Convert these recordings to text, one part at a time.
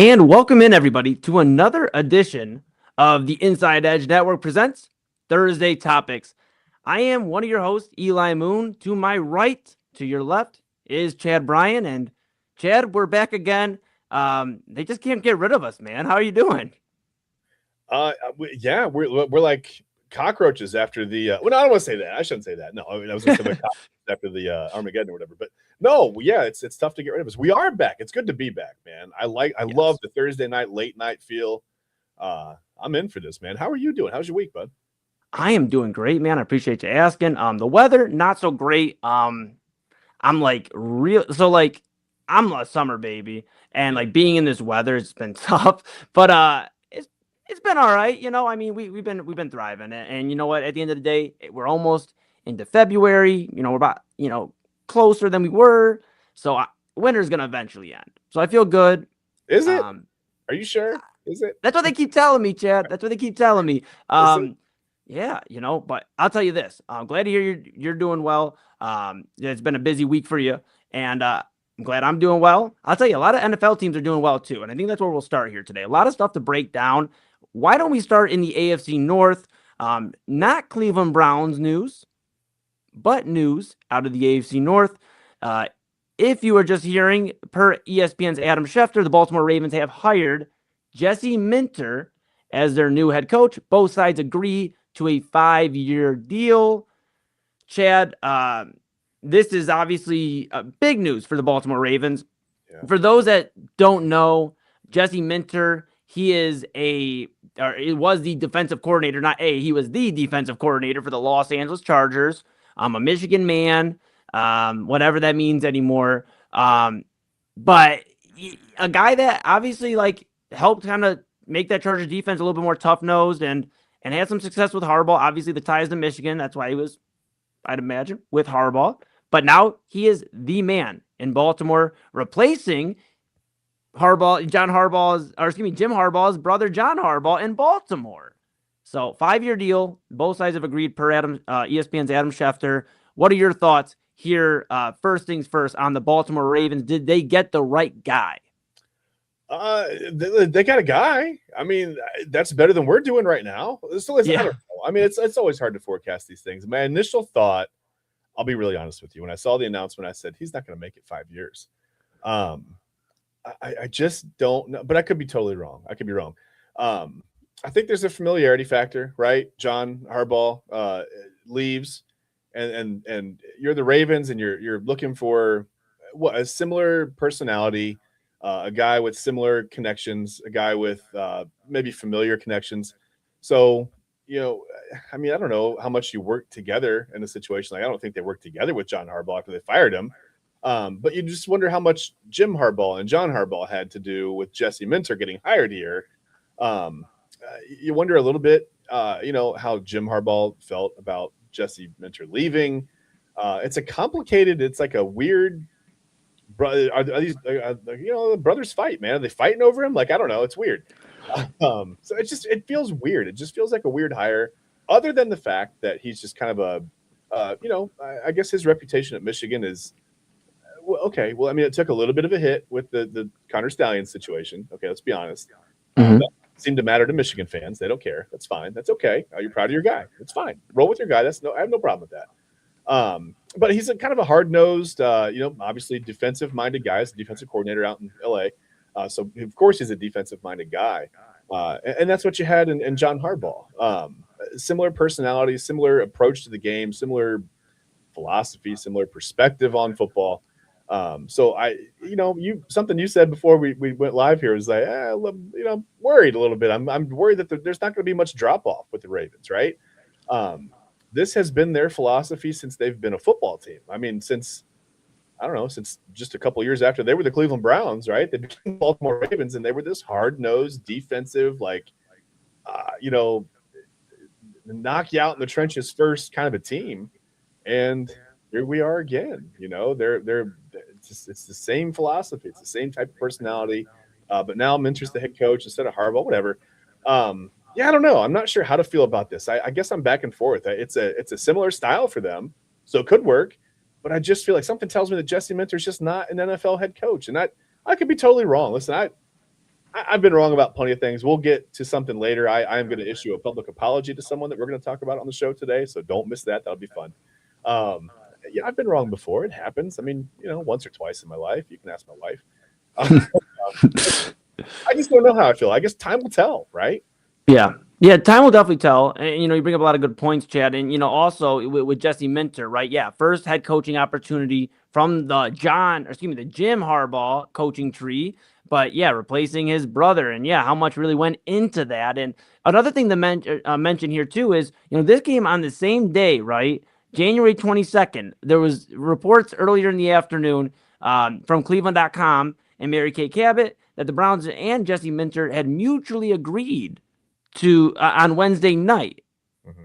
And welcome in, everybody, to another edition of the Inside Edge Network presents Thursday Topics. I am one of your hosts, Eli Moon. To my right, to your left, is Chad Bryan. And Chad, we're back again. They just can't get rid of us, man. How are you doing? Yeah, we're like cockroaches after the. Well, no, I don't want to say that. I shouldn't say that. No, I mean, I was going to say cockroaches after the Armageddon or whatever. But no, yeah, it's tough to get rid of us. We are back. It's good to be back, man. I love the Thursday night, late night feel. I'm in for this, man. How are you doing? How's your week, bud? I am doing great, man. I appreciate you asking. The weather, not so great. I'm like I'm a summer baby, and like being in this weather, it's been tough. But it's been all right. I mean, we've been thriving, and you know what? At the end of the day, we're almost into February. We're about closer than we were. So winter's gonna eventually end. So I feel good. Is it? Are you sure? Is it? That's what they keep telling me, Chad. That's what they keep telling me. Yeah, but I'll tell you this. I'm glad to hear you're doing well. It's been a busy week for you, and I'm glad I'm doing well. I'll tell you, a lot of NFL teams are doing well too, and I think that's where we'll start here today. A lot of stuff to break down. Why don't we start in the AFC North? Not Cleveland Browns news, but news out of the AFC North. If you are just hearing, per ESPN's Adam Schefter, the Baltimore Ravens have hired Jesse Minter as their new head coach. Both sides agree to a 5-year deal. Chad, this is obviously big news for the Baltimore Ravens. Yeah. For those that don't know, Jesse Minter, he was the defensive coordinator, he was the defensive coordinator for the Los Angeles Chargers. I'm a Michigan man, whatever that means anymore. But a guy that obviously helped kind of make that Chargers defense a little bit more tough-nosed and had some success with Harbaugh. Obviously, the ties to Michigan. That's why he was, I'd imagine, with Harbaugh. But now he is the man in Baltimore, replacing Jim Harbaugh's brother, John Harbaugh, in Baltimore. So 5-year deal. Both sides have agreed per ESPN's Adam Schefter. What are your thoughts here? First things first on the Baltimore Ravens. Did they get the right guy? They got a guy. I mean, that's better than we're doing right now. So I don't know. I mean, it's always hard to forecast these things. My initial thought, I'll be really honest with you, when I saw the announcement, I said he's not going to make it 5 years. I just don't know, but I could be totally wrong. I could be wrong. I think there's a familiarity factor, right? John Harbaugh leaves, and you're the Ravens, and you're looking for a similar personality. A guy with similar connections, a guy with maybe familiar connections. So, I mean, I don't know how much you work together in a situation. I don't think they worked together with John Harbaugh after they fired him. But you just wonder how much Jim Harbaugh and John Harbaugh had to do with Jesse Minter getting hired here. You wonder a little bit, how Jim Harbaugh felt about Jesse Minter leaving. It's like a weird. Are these brothers fight, man? Are they fighting over him? I don't know. It's weird. So it feels weird. It just feels like a weird hire, other than the fact that he's just kind of I guess his reputation at Michigan is okay. Well, I mean, it took a little bit of a hit with the Connor Stallion situation. Okay, let's be honest. Mm-hmm. That seemed to matter to Michigan fans. They don't care. That's fine. That's okay. You're proud of your guy. That's fine. Roll with your guy. I have no problem with that. But he's a kind of a hard-nosed, obviously defensive-minded guy. He's a defensive coordinator out in L.A. So, of course, he's a defensive-minded guy. And that's what you had in John Harbaugh. Similar personality, similar approach to the game, similar philosophy, similar perspective on football. So, something you said before we went live here was like, I'm worried a little bit. I'm worried that there's not going to be much drop-off with the Ravens, right? This has been their philosophy since they've been a football team. I mean, since just a couple of years after they were the Cleveland Browns, right? They became Baltimore Ravens, and they were this hard-nosed, defensive, knock you out in the trenches first kind of a team. And here we are again. It's the same philosophy. It's the same type of personality. But now Minter's the head coach instead of Harbaugh, whatever. Yeah, I don't know. I'm not sure how to feel about this. I guess I'm back and forth. It's a similar style for them, so it could work. But I just feel like something tells me that Jesse Minter's just not an NFL head coach, and I could be totally wrong. Listen, I've been wrong about plenty of things. We'll get to something later. I am going to issue a public apology to someone that we're going to talk about on the show today, so don't miss that. That'll be fun. Yeah, I've been wrong before. It happens. I mean, once or twice in my life. You can ask my wife. I just don't know how I feel. I guess time will tell, right? Yeah. Yeah, time will definitely tell. And, you bring up a lot of good points, Chad. And, also with Jesse Minter, right? Yeah, first head coaching opportunity from the Jim Harbaugh coaching tree. But, yeah, replacing his brother. And, yeah, how much really went into that. And another thing to mention here, too, is, this game on the same day, right? January 22nd, there was reports earlier in the afternoon from Cleveland.com and Mary Kay Cabot that the Browns and Jesse Minter had mutually agreed to on Wednesday night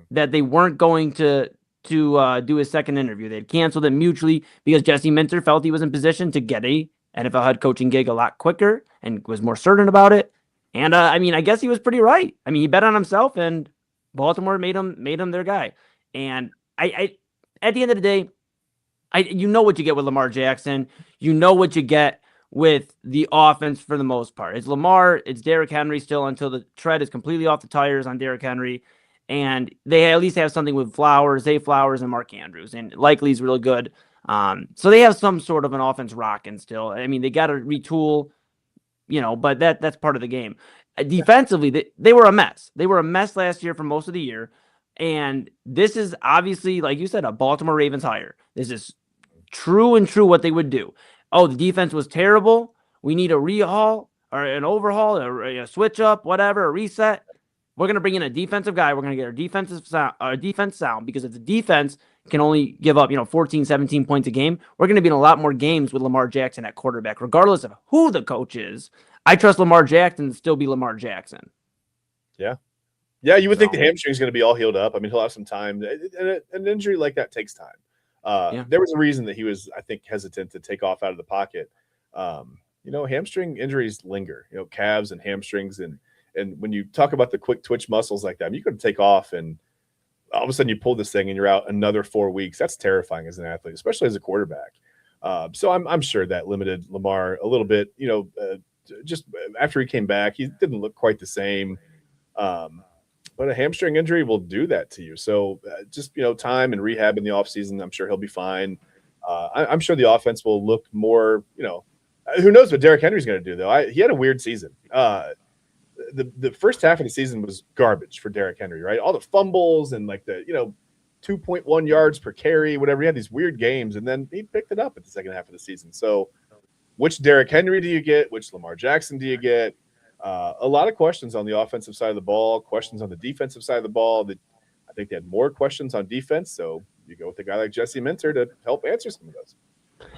that they weren't going to do a second interview. They had canceled it mutually because Jesse Minter felt he was in position to get a NFL head coaching gig a lot quicker and was more certain about it. And I guess he was pretty right. I mean, he bet on himself, and Baltimore made him their guy. And I at the end of the day, you know what you get with Lamar Jackson. You know what you get with the offense for the most part. It's Lamar, it's Derrick Henry still until the tread is completely off the tires on Derrick Henry. And they at least have something with Zay Flowers, and Mark Andrews. And likely he's really good. So they have some sort of an offense rocking still. I mean, they got to retool, but that's part of the game. Defensively, they were a mess. They were a mess last year for most of the year. And this is obviously, like you said, a Baltimore Ravens hire. This is true what they would do. Oh, the defense was terrible. We need a rehaul or an overhaul, a switch up, whatever, a reset. We're going to bring in a defensive guy. We're going to get our defense sound, because if the defense can only give up, 14, 17 points a game, we're going to be in a lot more games with Lamar Jackson at quarterback, regardless of who the coach is. I trust Lamar Jackson to still be Lamar Jackson. Yeah. Yeah, you would think the hamstring is going to be all healed up. I mean, he'll have some time. An injury like that takes time. There was a reason that he was, I think, hesitant to take off out of the pocket. Hamstring injuries linger, calves and hamstrings. And when you talk about the quick twitch muscles like that, I mean, you could take off and all of a sudden you pull this thing and you're out another 4 weeks. That's terrifying as an athlete, especially as a quarterback. So I'm sure that limited Lamar a little bit, just after he came back, he didn't look quite the same. But a hamstring injury will do that to you. So just, time and rehab in the offseason, I'm sure he'll be fine. I'm sure the offense will look more, who knows what Derrick Henry's going to do, though. He had a weird season. The first half of the season was garbage for Derrick Henry, right? All the fumbles and like the, 2.1 yards per carry, whatever. He had these weird games, and then he picked it up at the second half of the season. So which Derrick Henry do you get? Which Lamar Jackson do you get? A lot of questions on the offensive side of the ball, questions on the defensive side of the ball. I think they had more questions on defense, so you go with a guy like Jesse Minter to help answer some of those.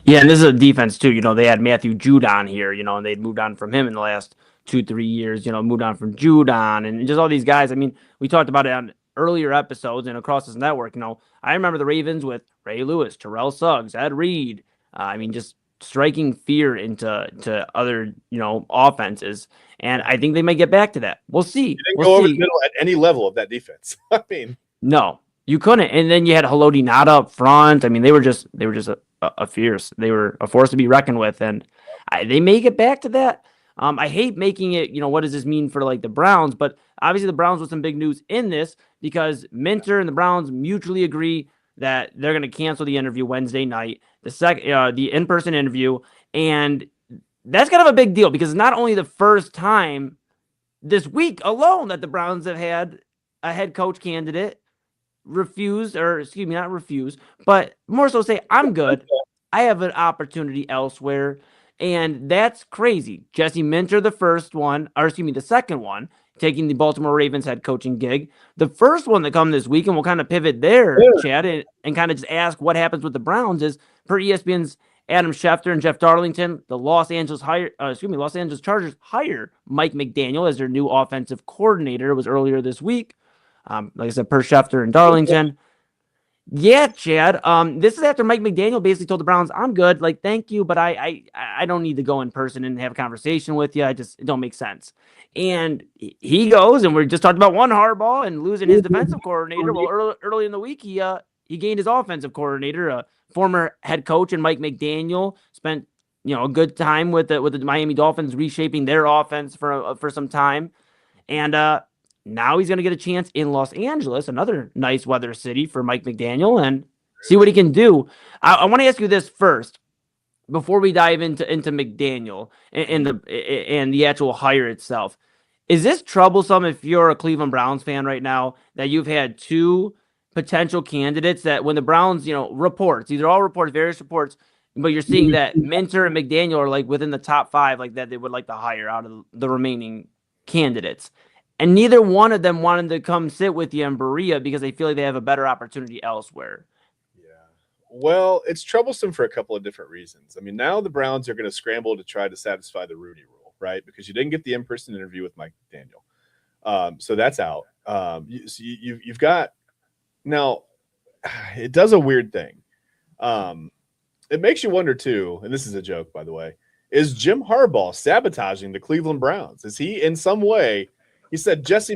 Yeah, and this is a defense too. They had Matthew Judon here, and they'd moved on from him in the last 2-3 years, moved on from Judon and just all these guys. I mean, we talked about it on earlier episodes and across this network. I remember the Ravens with Ray Lewis, Terrell Suggs, Ed Reed. Just striking fear into other, offenses. And I think they might get back to that. We'll see. You didn't go over the middle at any level of that defense. I mean, no, you couldn't. And then you had Haloti Nada up front. I mean, they were just a fierce. They were a force to be reckoned with, and they may get back to that. I hate making it, what does this mean for like the Browns? But obviously the Browns with some big news in this, because Minter and the Browns mutually agree that they're going to cancel the interview Wednesday night, the in-person interview. And that's kind of a big deal, because it's not only the first time this week alone that the Browns have had a head coach candidate not refuse, but more so say, I'm good. I have an opportunity elsewhere. And that's crazy. Jesse Minter, the second one, taking the Baltimore Ravens head coaching gig. The first one that come this week, and we'll kind of pivot there, Chad, and kind of just ask what happens with the Browns, is per ESPN's Adam Schefter and Jeff Darlington, the Los Angeles Chargers hire Mike McDaniel as their new offensive coordinator. It was earlier this week. Like I said, per Schefter and Darlington. Yeah, Chad. This is after Mike McDaniel basically told the Browns, "I'm good. Like, thank you, but I don't need to go in person and have a conversation with you. It don't make sense." And he goes, and we're just talking about one Harbaugh and losing his defensive coordinator. Well, early in the week, he gained his offensive coordinator, a former head coach, and Mike McDaniel spent a good time with the Miami Dolphins reshaping their offense for some time. And now he's going to get a chance in Los Angeles, another nice weather city for Mike McDaniel, and see what he can do. I want to ask you this first before we dive into McDaniel and the actual hire itself. Is this troublesome if you're a Cleveland Browns fan right now that you've had two potential candidates that when the Browns, reports, these are all reports, various reports, but you're seeing that Minter and McDaniel are like within the top 5, like that they would like to hire out of the remaining candidates. And neither one of them wanted to come sit with you in Berea because they feel like they have a better opportunity elsewhere. Well, it's troublesome for a couple of different reasons. I mean, now the Browns are going to scramble to try to satisfy the Rooney Rule, right? Because you didn't get the in-person interview with Mike McDaniel. So that's out. You've got – now, it does a weird thing. It makes you wonder, too, and this is a joke, by the way, is Jim Harbaugh sabotaging the Cleveland Browns? Is he in some way – he sent Jesse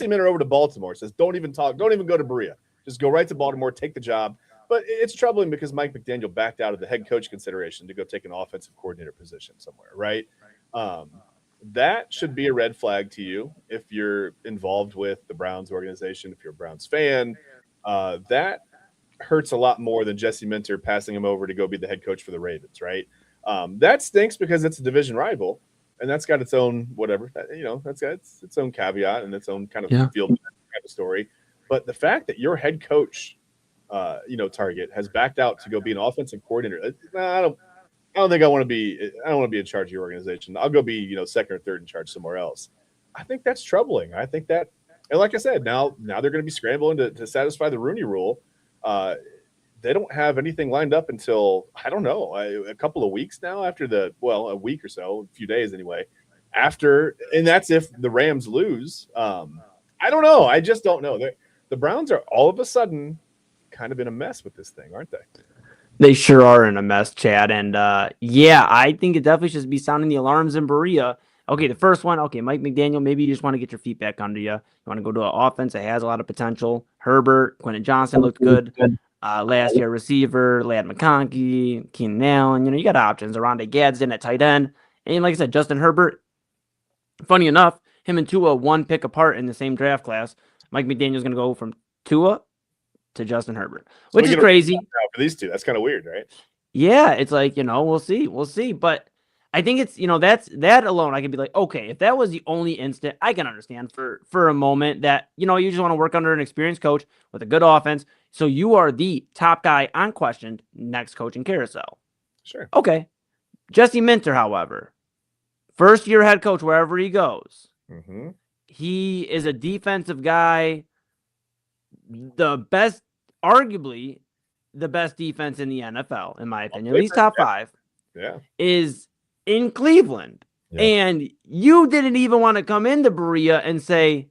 Minter over to Baltimore, says don't even talk, don't even go to Berea. Just go right to Baltimore, take the job. But it's troubling because Mike McDaniel backed out of the head coach consideration to go take an offensive coordinator position somewhere, right? That should be a red flag to you if you're involved with the Browns organization, if you're a Browns fan. That hurts a lot more than Jesse Minter passing him over to go be the head coach for the Ravens, right? That stinks because it's a division rival, and that's got its own whatever. That's got its own caveat and its own kind of field kind of story. But the fact that your head coach target has backed out to go be an offensive coordinator. I don't think I want to be. I don't want to be in charge of your organization. I'll go be second or third in charge somewhere else. I think that's troubling. I think that, and like I said, now they're going to be scrambling to satisfy the Rooney Rule. They don't have anything lined up until I don't know a couple of weeks now after a week or so, a few days anyway. After, and that's if the Rams lose. I don't know. I just don't know. The Browns are all of a sudden kind of in a mess with this thing, aren't they? They sure are in a mess, Chad. And I think it definitely should be sounding the alarms in Berea. Okay, the first one, Mike McDaniel, maybe you just want to get your feet back under you. You want to go to an offense that has a lot of potential. Herbert, Quentin Johnson looked good. Last year receiver, Ladd McConkey, Keenan Allen. You got options. Aronde Gadsden at tight end. And like I said, Justin Herbert, funny enough, him and Tua one pick apart in the same draft class. Mike McDaniel's going to go from Tua to Justin Herbert, which is crazy for these two. That's kind of weird, right? Yeah, it's like, we'll see. But I think it's, that alone, I can be like, okay, if that was the only instant, I can understand for a moment that, you just want to work under an experienced coach with a good offense. So you are the top guy unquestioned next coaching carousel. Sure. Okay. Jesse Minter, however, first year head coach wherever he goes. Mm-hmm. He is a defensive guy, arguably the best defense in the NFL, in my opinion. At least top 5 is in Cleveland. Yeah. And you didn't even want to come into Berea and say,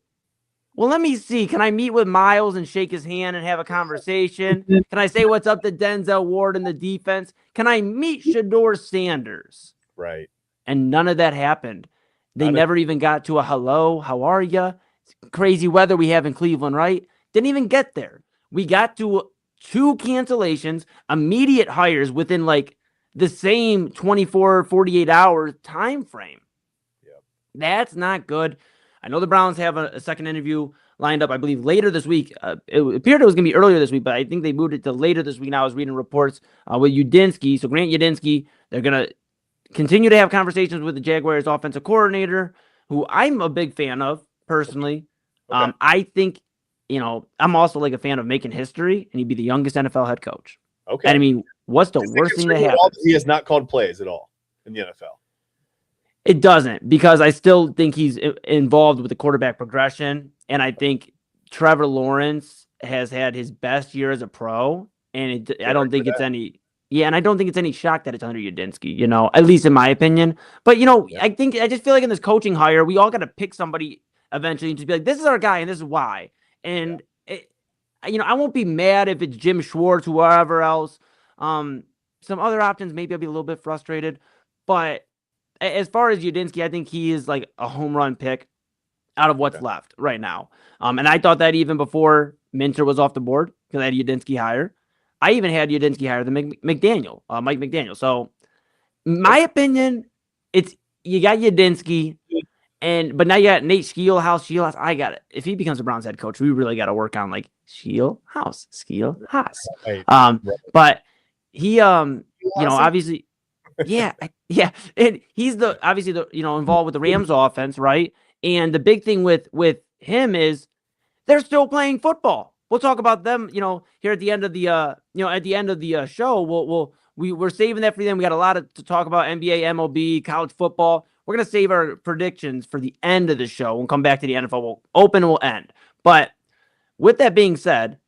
well, let me see. Can I meet with Miles and shake his hand and have a conversation? Can I say what's up to Denzel Ward in the defense? Can I meet Shador Sanders? Right. And none of that happened. They never even got to a hello, how are you? Crazy weather we have in Cleveland, right? Didn't even get there. We got to 2 cancellations, immediate hires within like the same 24, 48 hour time frame. Yep. That's not good. I know the Browns have a second interview lined up, I believe, later this week. It appeared it was going to be earlier this week, but I think they moved it to later this week. Now I was reading reports with Udinski. So Grant Udinski, they're going to continue to have conversations with the Jaguars offensive coordinator, who I'm a big fan of personally. Okay. I think, I'm also like a fan of making history, and he'd be the youngest NFL head coach. Okay. And I mean, what's the worst thing that happens? He has not called plays at all in the NFL. It doesn't, because I still think he's involved with the quarterback progression, and I think Trevor Lawrence has had his best year as a pro, and I don't think it's any. Yeah, and I don't think it's any shock that it's under Udinski, at least in my opinion. But, I just feel like in this coaching hire, we all got to pick somebody eventually and just be like, this is our guy and this is why. And, I won't be mad if it's Jim Schwartz, whoever else. Some other options, maybe I'll be a little bit frustrated. But as far as Udinski, I think he is like a home run pick out of what's left right now. And I thought that even before Minter was off the board, because I had Udinski higher. I even had Udinski higher than Mike McDaniel. So My opinion, it's you got Yadinsky, but now you got Nate Scheelhaus. I got it. If he becomes a Browns head coach, we really got to work on like Scheelhaus. Right. But he Awesome. obviously, yeah, and he's obviously involved with the Rams offense, right? And the big thing with him is they're still playing football. We'll talk about them, here at the end of the show. We're saving that for them. We got a lot to talk about: NBA, MLB, college football. We're gonna save our predictions for the end of the show. We'll come back to the NFL. We'll open and we'll end. But with that being said,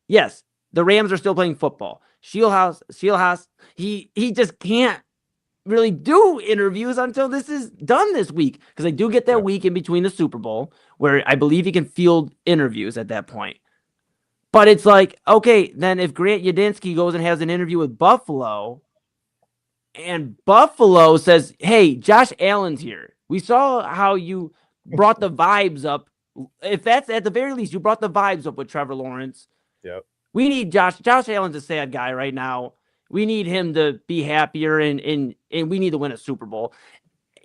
yes, the Rams are still playing football. Scheelhaus, he just can't really do interviews until this is done this week, because they do get that week in between the Super Bowl where I believe he can field interviews at that point. But it's like, okay, then if Grant Yadinsky goes and has an interview with Buffalo and Buffalo says, hey, Josh Allen's here. We saw how you brought the vibes up. If that's at the very least, you brought the vibes up with Trevor Lawrence. Yep. We need Josh Allen's a sad guy right now. We need him to be happier, and we need to win a Super Bowl.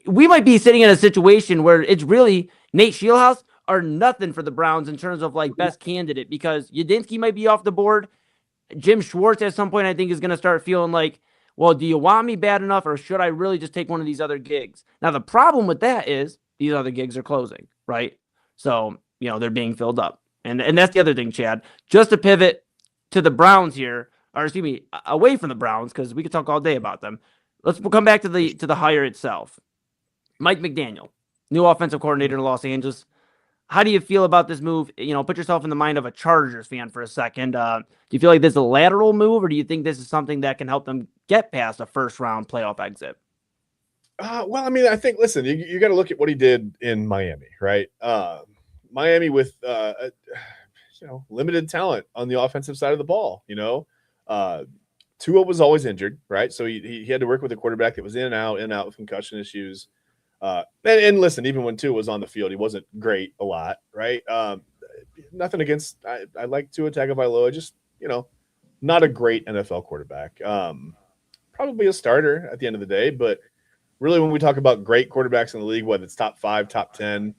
We might be sitting in a situation where it's really Nate Scheelhaus or nothing for the Browns in terms of like best candidate, because Yadinsky might be off the board. Jim Schwartz at some point I think is going to start feeling like, well, do you want me bad enough, or should I really just take one of these other gigs? Now, the problem with that is these other gigs are closing, right? So, they're being filled up. And that's the other thing, Chad. Just to pivot to the Browns here, or excuse me, away from the Browns, because we could talk all day about them. We'll come back to the hire itself. Mike McDaniel, new offensive coordinator in Los Angeles. How do you feel about this move? Put yourself in the mind of a Chargers fan for a second. Do you feel like this is a lateral move, or do you think this is something that can help them get past a first-round playoff exit? Well, I mean, I think, listen, you got to look at what he did in Miami, right? Miami with, limited talent on the offensive side of the ball, Tua was always injured, right? So he had to work with a quarterback that was in and out with concussion issues. And listen, even when Tua was on the field, he wasn't great a lot, right? Nothing against – I like Tua Tagovailoa, just, not a great NFL quarterback. Probably a starter at the end of the day, but really when we talk about great quarterbacks in the league, whether it's top 5, top 10,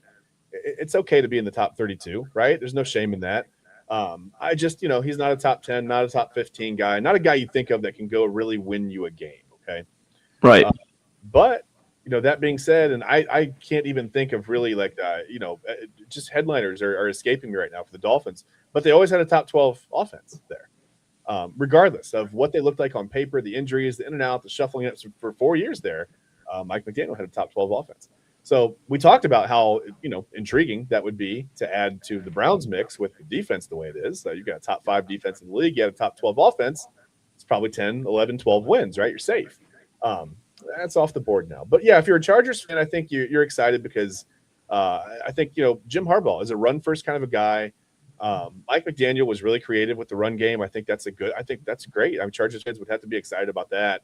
it's okay to be in the top 32, right? There's no shame in that. I just, he's not a top 10, not a top 15 guy, not a guy you think of that can go really win you a game, okay? Right. But – that being said, and I can't even think of really like, just headliners are escaping me right now for the Dolphins, but they always had a top 12 offense there. Regardless of what they looked like on paper, the injuries, the in and out, the shuffling up for 4 years there, Mike McDaniel had a top 12 offense. So we talked about how, intriguing that would be to add to the Browns mix with the defense the way it is. You've got a top 5 defense in the league, you had a top 12 offense. It's probably 10, 11, 12 wins, right? You're safe. That's off the board now. But yeah, if you're a Chargers fan, I think you're excited because I think, Jim Harbaugh is a run first kind of a guy. Mike McDaniel was really creative with the run game. I think that's great. Chargers fans would have to be excited about that.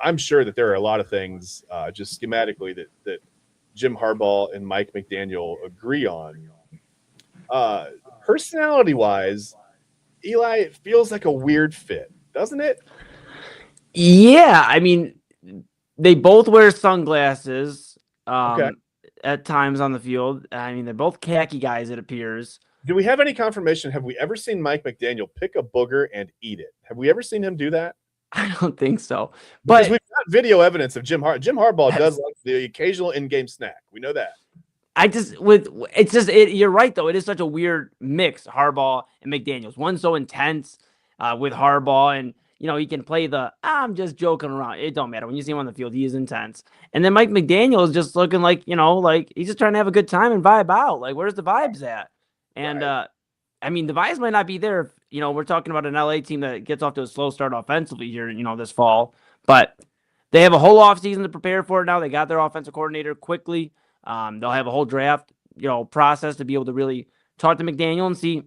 I'm sure that there are a lot of things just schematically that Jim Harbaugh and Mike McDaniel agree on. Personality wise, Eli, it feels like a weird fit, doesn't it? Yeah, I mean, they both wear sunglasses at times on the field. I mean, they're both khaki guys, it appears. Do we have any confirmation? Have we ever seen Mike McDaniel pick a booger and eat it? Have we ever seen him do that? I don't think so. Because we've got video evidence of Jim Harbaugh does like the occasional in-game snack. We know that. You're right, though. It is such a weird mix, Harbaugh and McDaniels. One's so intense with Harbaugh, and he can play I'm just joking around. It don't matter. When you see him on the field, he is intense. And then Mike McDaniel is just looking like, like he's just trying to have a good time and vibe out. Like, where's the vibes at? And, right. I mean, the vibes might not be there. We're talking about an LA team that gets off to a slow start offensively here, this fall. But they have a whole offseason to prepare for it now. They got their offensive coordinator quickly. They'll have a whole draft, process to be able to really talk to McDaniel and see,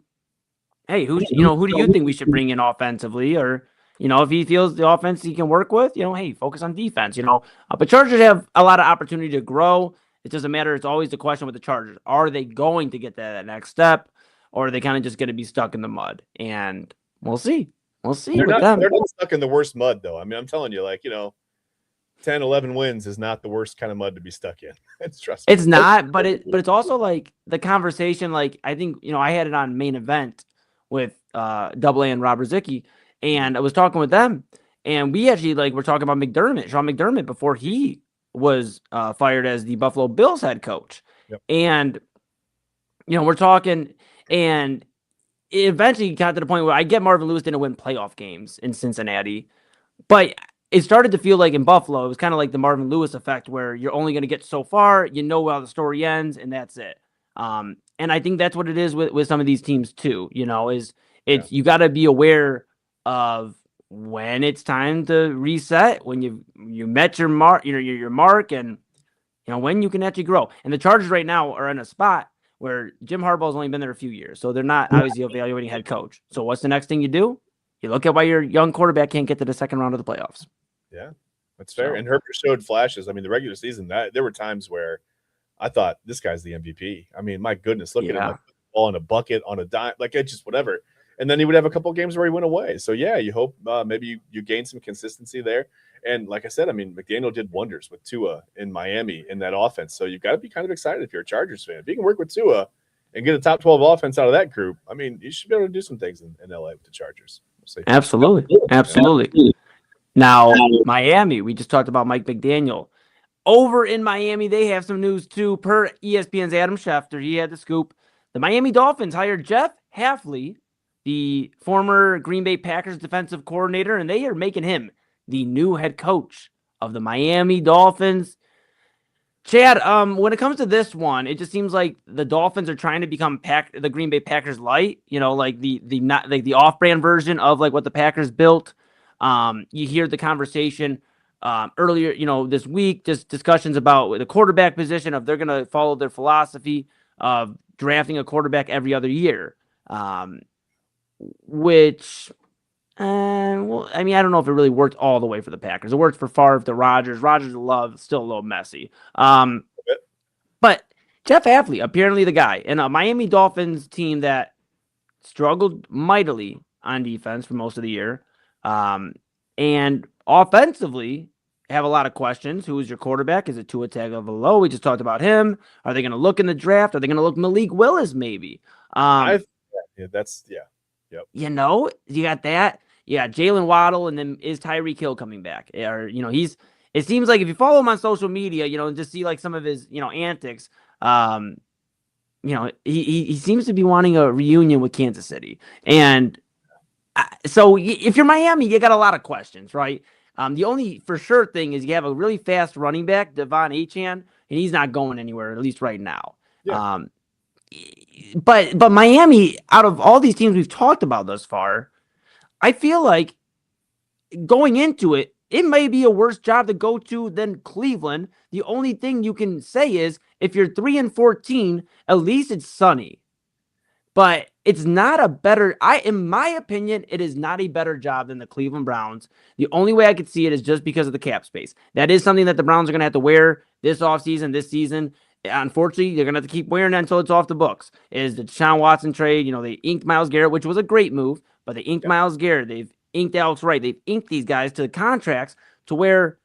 hey, who do you think we should bring in offensively? Or, if he feels the offense he can work with, hey, focus on defense, But Chargers have a lot of opportunity to grow. It doesn't matter. It's always the question with the Chargers. Are they going to get that next step, or are they kind of just going to be stuck in the mud? And we'll see. We'll see. They're not stuck in the worst mud, though. I mean, I'm telling you, 10, 11 wins is not the worst kind of mud to be stuck in. Trust me. It's not, but it's also like the conversation. Like I think I had it on Main Event with Double A and Robert Zicki, and I was talking with them, and we actually were talking about Sean McDermott, before he was fired as the Buffalo Bills head coach, and we're talking, and it eventually got to the point where I get Marvin Lewis didn't win playoff games in Cincinnati, but it started to feel like in Buffalo, it was kind of like the Marvin Lewis effect, where you're only going to get so far, how the story ends, and that's it. And I think that's what it is with some of these teams too. You got to be aware of when it's time to reset, when you met your mark, your mark, and when you can actually grow. And the Chargers right now are in a spot where Jim Harbaugh's only been there a few years, so they're not obviously evaluating head coach. So what's the next thing you do? You look at why your young quarterback can't get to the second round of the playoffs. Yeah, that's fair. And Herbert showed flashes. I mean, the regular season, there were times where I thought this guy's the MVP. I mean, my goodness, look at him, ball in a bucket, on a dime, it just whatever. And then he would have a couple of games where he went away. So yeah, you hope maybe you gain some consistency there. And like I said, I mean, McDaniel did wonders with Tua in Miami in that offense. So you've got to be kind of excited if you're a Chargers fan. If you can work with Tua and get a top 12 offense out of that group, I mean, you should be able to do some things in LA with the Chargers. Absolutely. Now, Miami, we just talked about Mike McDaniel. Over in Miami, they have some news too. Per ESPN's Adam Schefter, he had the scoop. The Miami Dolphins hired Jeff Hafley, the former Green Bay Packers defensive coordinator, and they are making him the new head coach of the Miami Dolphins. Chad, when it comes to this one, it just seems like the Dolphins are trying to become the Green Bay Packers light, like the off-brand version of what the Packers built. You hear the conversation earlier, this week, just discussions about the quarterback position, of they're going to follow their philosophy of drafting a quarterback every other year, which, well, I mean, I don't know if it really worked all the way for the Packers. It worked for Favre, the Rodgers love, still a little messy. But Jeff Hafley, apparently the guy, and a Miami Dolphins team that struggled mightily on defense for most of the year, and offensively have a lot of questions. Who is your quarterback? Is it Tua Tagovailoa? We just talked about him. Are they going to look in the draft? Are they going to look Malik Willis maybe? Yep. You got that. Yeah, Jalen Waddle, and then is Tyreek Hill coming back? Or it seems like if you follow him on social media, and just see some of his antics, he seems to be wanting a reunion with Kansas City. And so if you're Miami, you got a lot of questions, right? The only for sure thing is you have a really fast running back, Devon Achane, and he's not going anywhere, at least right now. Yeah. But Miami, out of all these teams we've talked about thus far, I feel like going into it, it may be a worse job to go to than Cleveland. The only thing you can say is if you're 3-14, at least it's sunny. But it's not a better, in my opinion, it is not a better job than the Cleveland Browns. The only way I could see it is just because of the cap space. That is something that the Browns are going to have to wear this offseason, this season. Unfortunately, they're going to have to keep wearing it until it's off the books. Is the Deshaun Watson trade, they inked Myles Garrett, which was a great move, but they inked Myles Garrett. They've inked Alex Wright. They've inked these guys to the contracts to where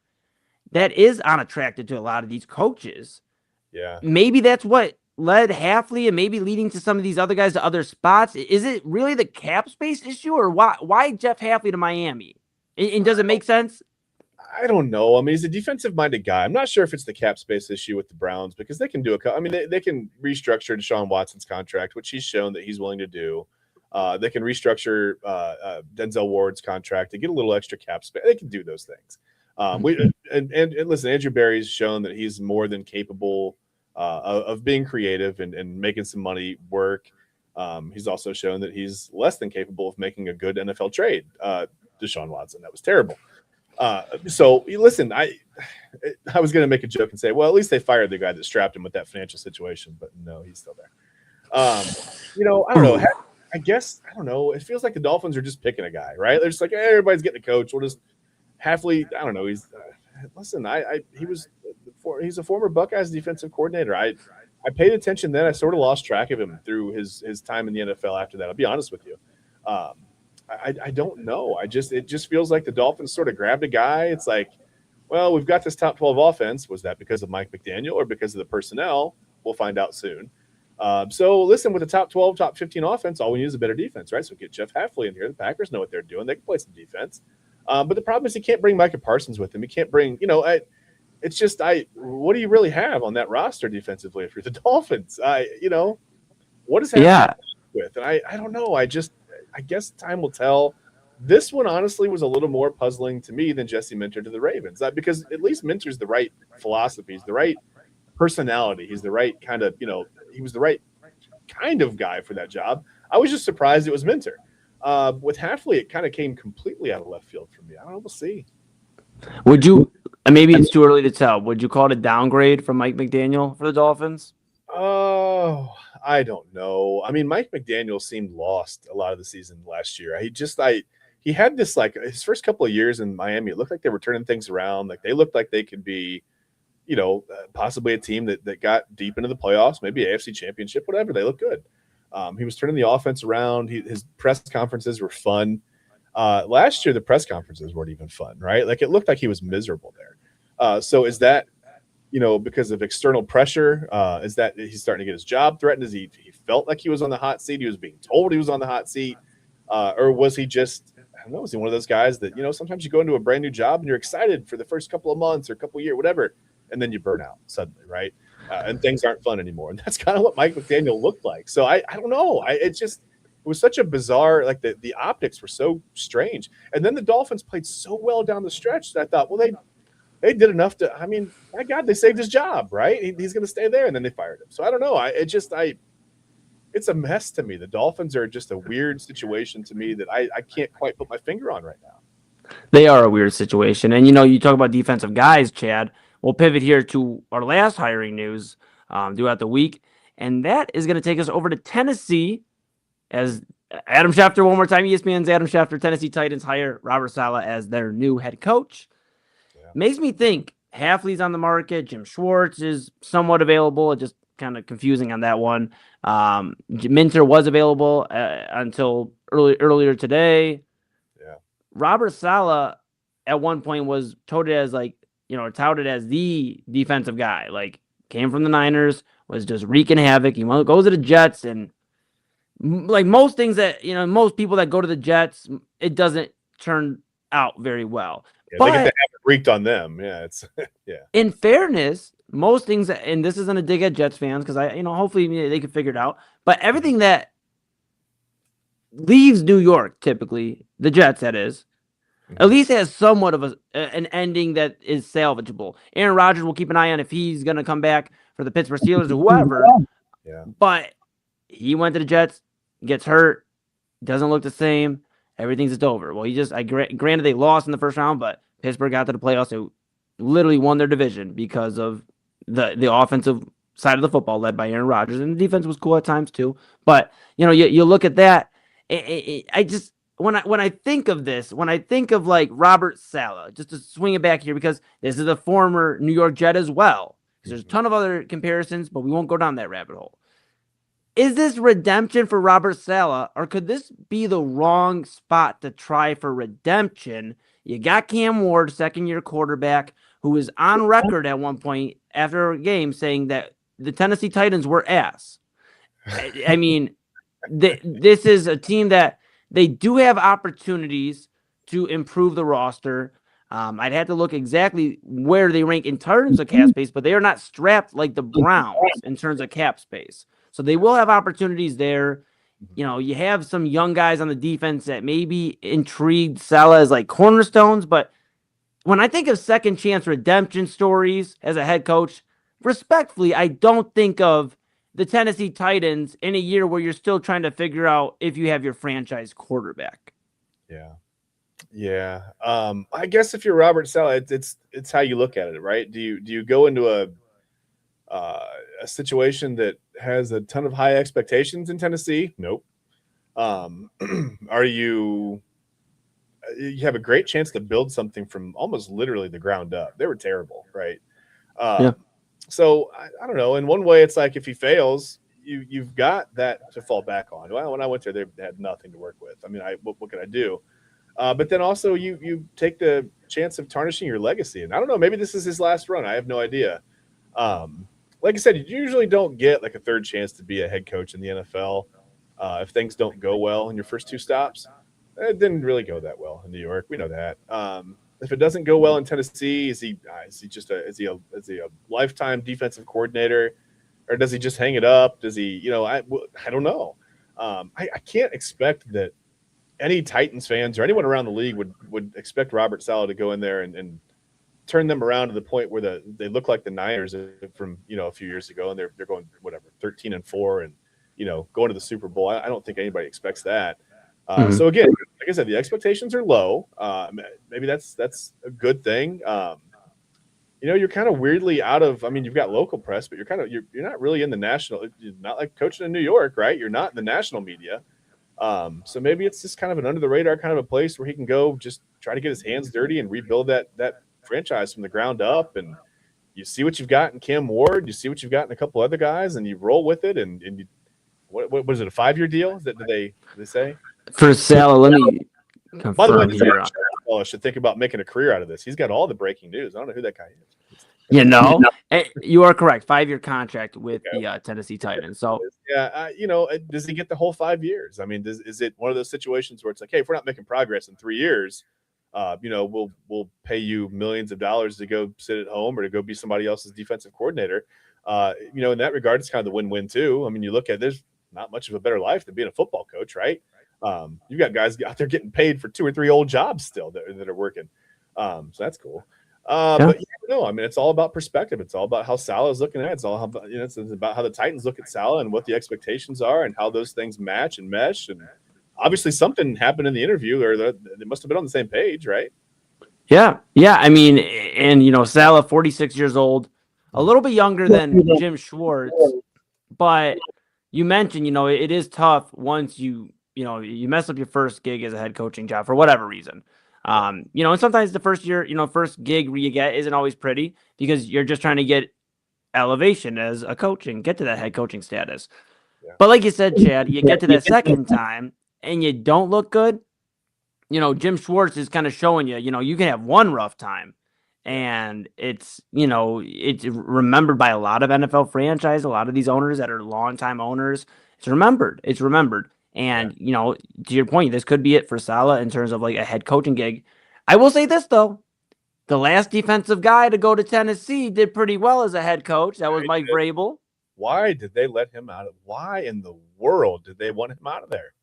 that is unattractive to a lot of these coaches. Yeah. Maybe that's what led Hafley and maybe leading to some of these other guys to other spots. Is it really the cap space issue, or why Jeff Hafley to Miami? And does it make sense? I don't know. I mean, he's a defensive-minded guy. I'm not sure if it's the cap space issue with the Browns, because they can do they can restructure Deshaun Watson's contract, which he's shown that he's willing to do. They can restructure Denzel Ward's contract to get a little extra cap space. They can do those things. And listen, Andrew Berry's shown that he's more than capable of being creative and making some money work. He's also shown that he's less than capable of making a good NFL trade. Deshaun Watson, that was terrible. So listen, I was going to make a joke and say, well, at least they fired the guy that strapped him with that financial situation, but no, he's still there. I don't know. I guess, I don't know. It feels like the Dolphins are just picking a guy, right? They're just like, hey, everybody's getting a coach. We'll just Hafley. I don't know. He's listen. He's a former Buckeyes defensive coordinator. I paid attention then. I sort of lost track of him through his time in the NFL after that. I'll be honest with you. I don't know. It just feels like the Dolphins sort of grabbed a guy. It's like, Well, we've got this top 12 offense. Was that because of Mike McDaniel or because of the personnel? We'll find out soon. So listen, with the top 12, top 15 offense, all we need is a better defense, right? So get Jeff Hafley in here. The Packers know what they're doing. They can play some defense. But the problem is he can't bring Micah Parsons with him. He can't bring, it's just, what do you really have on that roster defensively if you're the Dolphins? What does Hafley with? And I don't know. I guess time will tell. This one, honestly, was a little more puzzling to me than Jesse Minter to the Ravens, because at least Minter's the right philosophy. He's the right personality. He's the right kind of, he was the right kind of guy for that job. I was just surprised it was Minter. With Hafley, it kind of came completely out of left field for me. I don't know. We'll see. Would you, maybe it's too early to tell, would you call it a downgrade from Mike McDaniel for the Dolphins? Oh, I don't know. I mean, Mike McDaniel seemed lost a lot of the season last year. He had this, like, his first couple of years in Miami, it looked like they were turning things around. Like, they looked like they could be, possibly a team that got deep into the playoffs, maybe AFC Championship, whatever. They look good. He was turning the offense around. His press conferences were fun. Last year, the press conferences weren't even fun, right? Like, it looked like he was miserable there. So is that, because of external pressure? Is that he's starting to get his job threatened? Is he felt like he was on the hot seat? He was being told he was on the hot seat. Or was he just, I don't know, was he one of those guys that, sometimes you go into a brand new job and you're excited for the first couple of months or couple of years, whatever, and then you burn out suddenly, right? And things aren't fun anymore. And that's kind of what Mike McDaniel looked like. So I don't know. It was such a bizarre, like the optics were so strange. And then the Dolphins played so well down the stretch that I thought, well, they did enough to, I mean, my God, they saved his job, right? He's going to stay there. And then they fired him. So I don't know. It's a mess to me. The Dolphins are just a weird situation to me that I can't quite put my finger on right now. They are a weird situation. And, you talk about defensive guys, Chad. We'll pivot here to our last hiring news throughout the week. And that is going to take us over to Tennessee as Adam Schefter, one more time, ESPN's Adam Schefter, Tennessee Titans hire Robert Saleh as their new head coach. Yeah. Makes me think Hafley's on the market. Jim Schwartz is somewhat available. Just kind of confusing on that one. Minter was available until earlier today. Yeah. Robert Saleh at one point was touted as the defensive guy. Like, came from the Niners, was just wreaking havoc. He goes to the Jets, and like most things that, most people that go to the Jets, it doesn't turn out very well. Yeah, but they get the havoc wreaked on them. Yeah, it's yeah. In fairness, most things, and this isn't a dig at Jets fans because hopefully they can figure it out. But everything that leaves New York, typically the Jets, that is, at least has somewhat of an ending that is salvageable. Aaron Rodgers, will keep an eye on if he's going to come back for the Pittsburgh Steelers or whoever. Yeah. But he went to the Jets, gets hurt, doesn't look the same. Everything's just over. Well, granted they lost in the first round, but Pittsburgh got to the playoffs. They literally won their division because of the offensive side of the football led by Aaron Rodgers, and the defense was cool at times too. But you look at that. When I think of this, when I think of like Robert Saleh, just to swing it back here, because this is a former New York Jet as well. There's a ton of other comparisons, but we won't go down that rabbit hole. Is this redemption for Robert Saleh, or could this be the wrong spot to try for redemption? You got Cam Ward, second-year quarterback, who was on record at one point after a game saying that the Tennessee Titans were ass. I mean, this is a team that they do have opportunities to improve the roster. I'd have to look exactly where they rank in terms of cap space, but they are not strapped like the Browns in terms of cap space. So they will have opportunities there. You have some young guys on the defense that maybe intrigued Saleh as like cornerstones, but when I think of second chance redemption stories as a head coach, respectfully, I don't think of the Tennessee Titans in a year where you're still trying to figure out if you have your franchise quarterback. Yeah. Yeah. I guess if you're Robert Saleh, it's how you look at it, right? Do you go into a situation that has a ton of high expectations in Tennessee? Nope. Are you have a great chance to build something from almost literally the ground up. They were terrible, right? Yeah. So I don't know. In one way, it's like if he fails, you've got that to fall back on. Well, when I went there, they had nothing to work with. I mean, what could I do? But then also you take the chance of tarnishing your legacy. And I don't know, maybe this is his last run. I have no idea. Like I said, you usually don't get like a third chance to be a head coach in the NFL if things don't go well in your first two stops. It didn't really go that well in New York. We know that. If it doesn't go well in Tennessee, is he a lifetime defensive coordinator, or does he just hang it up? Does he, I don't know. I can't expect that any Titans fans or anyone around the league would expect Robert Saleh to go in there and turn them around to the point where they look like the Niners from a few years ago, and they're going 13-4 and going to the Super Bowl. I don't think anybody expects that. So again, like I said, the expectations are low. Maybe that's a good thing. You're kind of weirdly out of. I mean, you've got local press, but you're not really in the national. You're not like coaching in New York, right? You're not in the national media. So maybe it's just kind of an under the radar kind of a place where he can go just try to get his hands dirty and rebuild that franchise from the ground up. And you see what you've got in Cam Ward, you see what you've got in a couple other guys, and you roll with it. And you, what was it, a 5-year deal? Is that did they say? For Saleh, let me confirm By the way, here. I should think about making a career out of this. He's got all the breaking news. I don't know who that guy is. You are correct. 5-year contract with the Tennessee Titans. So yeah, does he get the whole 5 years? I mean, is it one of those situations where it's like, hey, if we're not making progress in 3 years, we'll pay you millions of dollars to go sit at home or to go be somebody else's defensive coordinator. In that regard, it's kind of the win-win too. I mean, you look at there's not much of a better life than being a football coach, right? You've got guys out there getting paid for 2 or 3 old jobs still that are working. So that's cool. But I mean, it's all about perspective. It's all about how Saleh is looking at it. It's all about, it's about how the Titans look at Saleh and what the expectations are and how those things match and mesh. And obviously something happened in the interview, or they must have been on the same page, right? Yeah. I mean, and Saleh, 46 years old, a little bit younger than Jim Schwartz, but you mentioned, it is tough once you mess up your first gig as a head coaching job for whatever reason. And sometimes the first year, first gig you get isn't always pretty because you're just trying to get elevation as a coach and get to that head coaching status. Yeah. But like you said, Chad, you get to that second time and you don't look good. Jim Schwartz is kind of showing you, you can have one rough time and it's remembered by a lot of NFL franchise, a lot of these owners that are longtime owners. It's remembered. And, to your point, this could be it for Saleh in terms of like a head coaching gig. I will say this, though. The last defensive guy to go to Tennessee did pretty well as a head coach. That was Mike Vrabel. Why did they let him out? Why in the world did they want him out of there?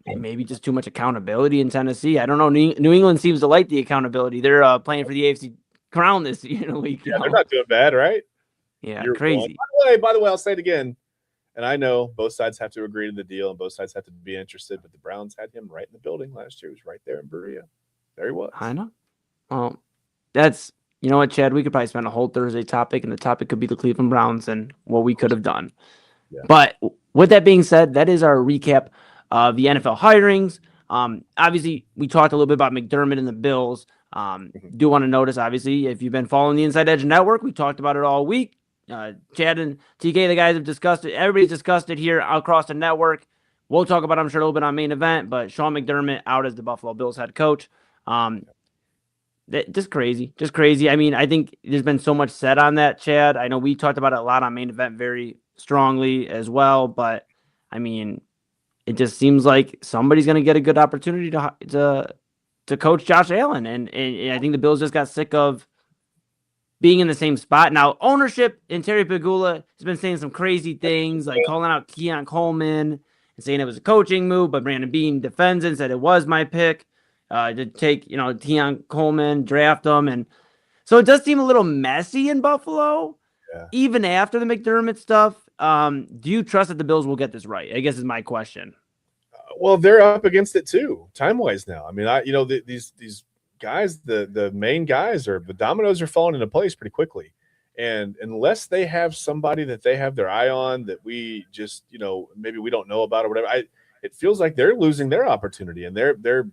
Maybe just too much accountability in Tennessee. I don't know. New England seems to like the accountability. They're playing for the AFC crown this week. Yeah, they're not doing bad, right? Yeah, you're crazy. By the way, I'll say it again. And I know both sides have to agree to the deal and both sides have to be interested, but the Browns had him right in the building last year. He was right there in Berea. There he was. I know. Well, that's, you know what, Chad, we could probably spend a whole Thursday topic, and the topic could be the Cleveland Browns and what we could have done. Yeah. But with that being said, that is our recap of the NFL hirings. Obviously, we talked a little bit about McDermott and the Bills. Do want to notice, obviously, if you've been following the Inside Edge Network, we talked about it all week. Chad and TK, the guys have discussed it. Everybody's discussed it here across the network. We'll talk about it, I'm sure, a little bit on Main Event, but Sean McDermott out as the Buffalo Bills head coach. Just crazy. I mean, I think there's been so much said on that, Chad. I know we talked about it a lot on Main Event very strongly as well, but I mean, it just seems like somebody's going to get a good opportunity to coach Josh Allen, and I think the Bills just got sick of being in the same spot. Now, ownership and Terry Pegula has been saying some crazy things, like calling out Keon Coleman and saying it was a coaching move, but Brandon Beane defends it and said it was my pick to take, Keon Coleman, draft him. And so it does seem a little messy in Buffalo, even after the McDermott stuff. Do you trust that the Bills will get this right? I guess is my question. Well, they're up against it too, time-wise now. I mean, these guys, the main guys, or the dominoes are falling into place pretty quickly. And unless they have somebody that they have their eye on that we just, maybe we don't know about or whatever, it feels like they're losing their opportunity, and they're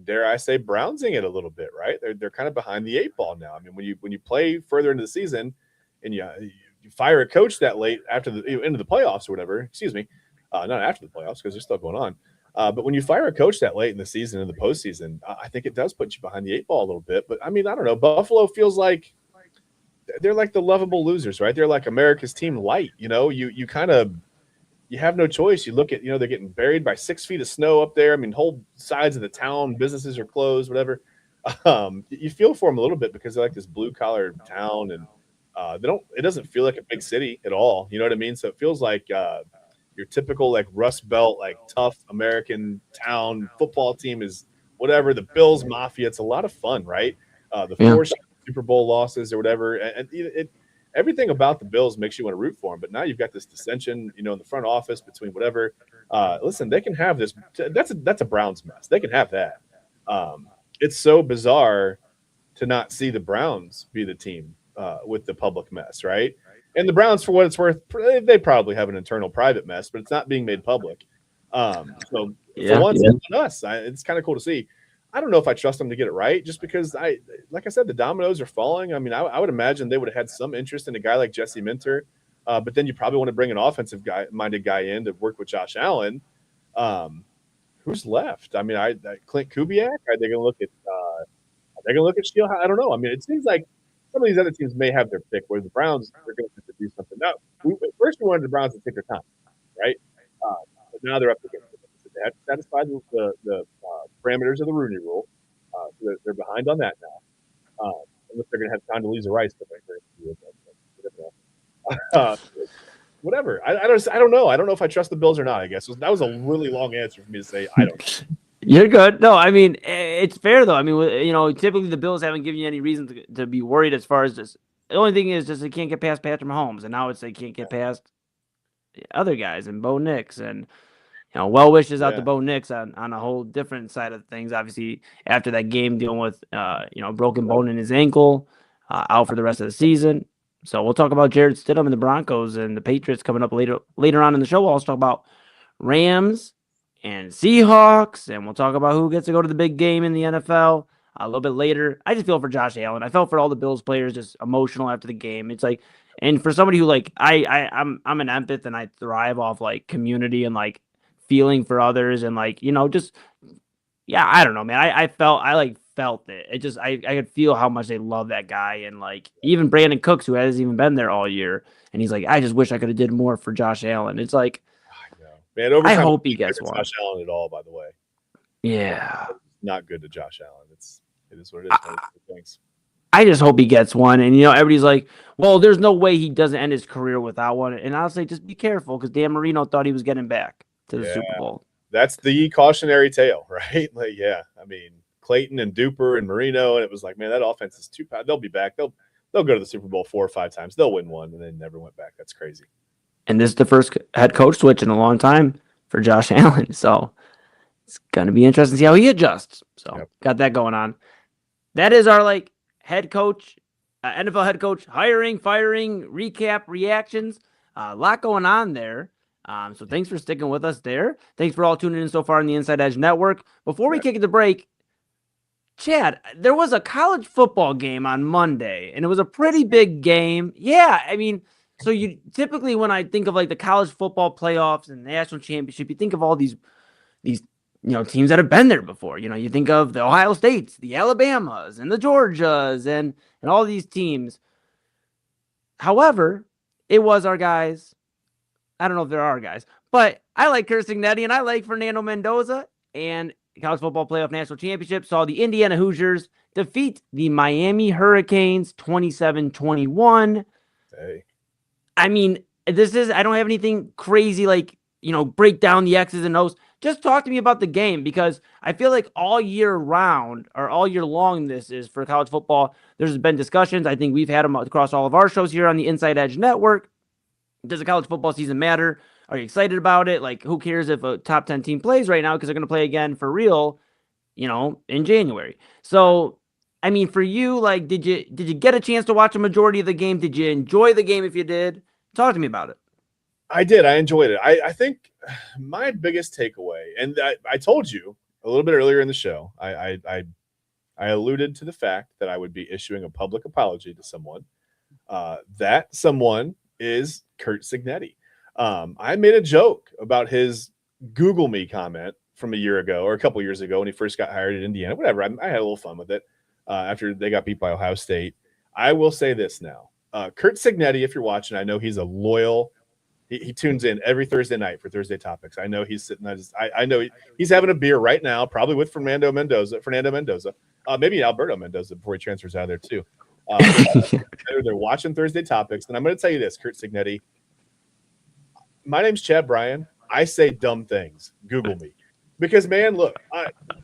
dare I say browsing it a little bit, right? They're kind of behind the 8 ball now. I mean, when you play further into the season and you fire a coach that late after the into the playoffs or whatever, not after the playoffs because they're still going on. But when you fire a coach that late in the season, in the postseason, I think it does put you behind the 8 ball a little bit. But I mean, I don't know. Buffalo feels like they're like the lovable losers, right? They're like America's team light. You kind of you have no choice. You look at they're getting buried by 6 feet of snow up there. I mean, whole sides of the town, businesses are closed, whatever. You feel for them a little bit because they're like this blue collar town, and it doesn't feel like a big city at all. You know what I mean? So it feels like your typical like Rust Belt, like tough American town football team is whatever. The Bills Mafia. It's a lot of fun, right? The 4 Super Bowl losses or whatever, and everything about the Bills makes you want to root for them. But now you've got this dissension, in the front office between whatever. Listen, they can have this. That's a Browns mess. They can have that. It's so bizarre to not see the Browns be the team with the public mess, right? And the Browns, for what it's worth, they probably have an internal private mess, but it's not being made public. For once, it's on us. It's kind of cool to see. I don't know if I trust them to get it right, just because like I said, the dominoes are falling. I mean, I would imagine they would have had some interest in a guy like Jesse Minter, but then you probably want to bring an offensive-minded guy in to work with Josh Allen. Who's left? I mean, Clint Kubiak. Are they going to look at? Are they going to look at Shield? I don't know. I mean, it seems like some of these other teams may have their pick, where the Browns are going to have to do something. Now, first we wanted the Browns to take their time, right? But now they're up against it. They have to satisfy the parameters of the Rooney Rule. So they're behind on that now. Unless they're going to have Condoleezza Rice to whatever. I don't know. I don't know if I trust the Bills or not. I guess that was a really long answer for me to say I don't. You're good. No, I mean, it's fair though. I mean, typically the Bills haven't given you any reason to be worried as far as this. The only thing is just they can't get past Patrick Mahomes, and now they can't get past the other guys and Bo Nix, and well wishes out to Bo Nix on a whole different side of things. Obviously, after that game dealing with broken bone in his ankle, out for the rest of the season. So we'll talk about Jared Stidham and the Broncos and the Patriots coming up later on in the show. We'll also talk about Rams and Seahawks, and we'll talk about who gets to go to the big game in the NFL a little bit later. I just feel for Josh Allen. I felt for all the Bills players, just emotional after the game. It's like, and for somebody who I'm an empath and I thrive off like community and like feeling for others and like just I don't know, man. I felt it. It just I could feel how much they love that guy, and like even Brandon Cooks, who hasn't even been there all year, and he's like, I just wish I could have did more for Josh Allen. It's like, man, I hope he gets one. Josh Allen at all, by the way. Yeah, not good to Josh Allen. It is what it is. Thanks. I just hope he gets one, and everybody's like, well, there's no way he doesn't end his career without one, and I'll say just be careful because Dan Marino thought he was getting back to the Super Bowl. That's the cautionary tale, right? Like, I mean, Clayton and Duper and Marino, and it was like, man, that offense is too bad. They'll be back. They'll go to the Super Bowl 4 or 5 times. They'll win one, and then never went back. That's crazy. And this is the first head coach switch in a long time for Josh Allen, so it's gonna be interesting to see how he adjusts. So got that going on. That is our head coach, NFL head coach hiring, firing, recap, reactions. A lot going on there. So thanks for sticking with us there. Thanks for all tuning in so far on the Inside Edge Network. Before we kick it to break, Chad, there was a college football game on Monday, and it was a pretty big game. Yeah, I mean, so you typically, when I think of the college football playoffs and national championship, you think of all these teams that have been there before. You think of the Ohio States, the Alabamas, and the Georgias, and all these teams. However, it was our guys. I don't know if there are guys, but I like Curt Cignetti and I like Fernando Mendoza, and college football playoff national championship saw the Indiana Hoosiers defeat the Miami Hurricanes 27-21. Hey. I mean, I don't have anything crazy break down the X's and O's. Just talk to me about the game, because I feel like all year round or all year long, this is for college football. There's been discussions. I think we've had them across all of our shows here on the Inside Edge Network. Does the college football season matter? Are you excited about it? Who cares if a top 10 team plays right now, because they're going to play again for real, in January. So, I mean, for you, did you get a chance to watch a majority of the game? Did you enjoy the game if you did? Talk to me about it. I did. I enjoyed it. I think my biggest takeaway, and I told you a little bit earlier in the show, I alluded to the fact that I would be issuing a public apology to someone. That someone is Curt Cignetti. I made a joke about his Google me comment from a year ago or a couple years ago when he first got hired at Indiana. Whatever. I had a little fun with it after they got beat by Ohio State. I will say this now. Kurt Cignetti, if you're watching, I know he's a loyal. He tunes in every Thursday night for Thursday Topics. I know he's sitting. I know he's having a beer right now, probably with Fernando Mendoza, maybe Alberto Mendoza before he transfers out of there too. They're watching Thursday Topics, and I'm going to tell you this, Kurt Cignetti. My name's Chad Bryan. I say dumb things. Google me. Because, man, look,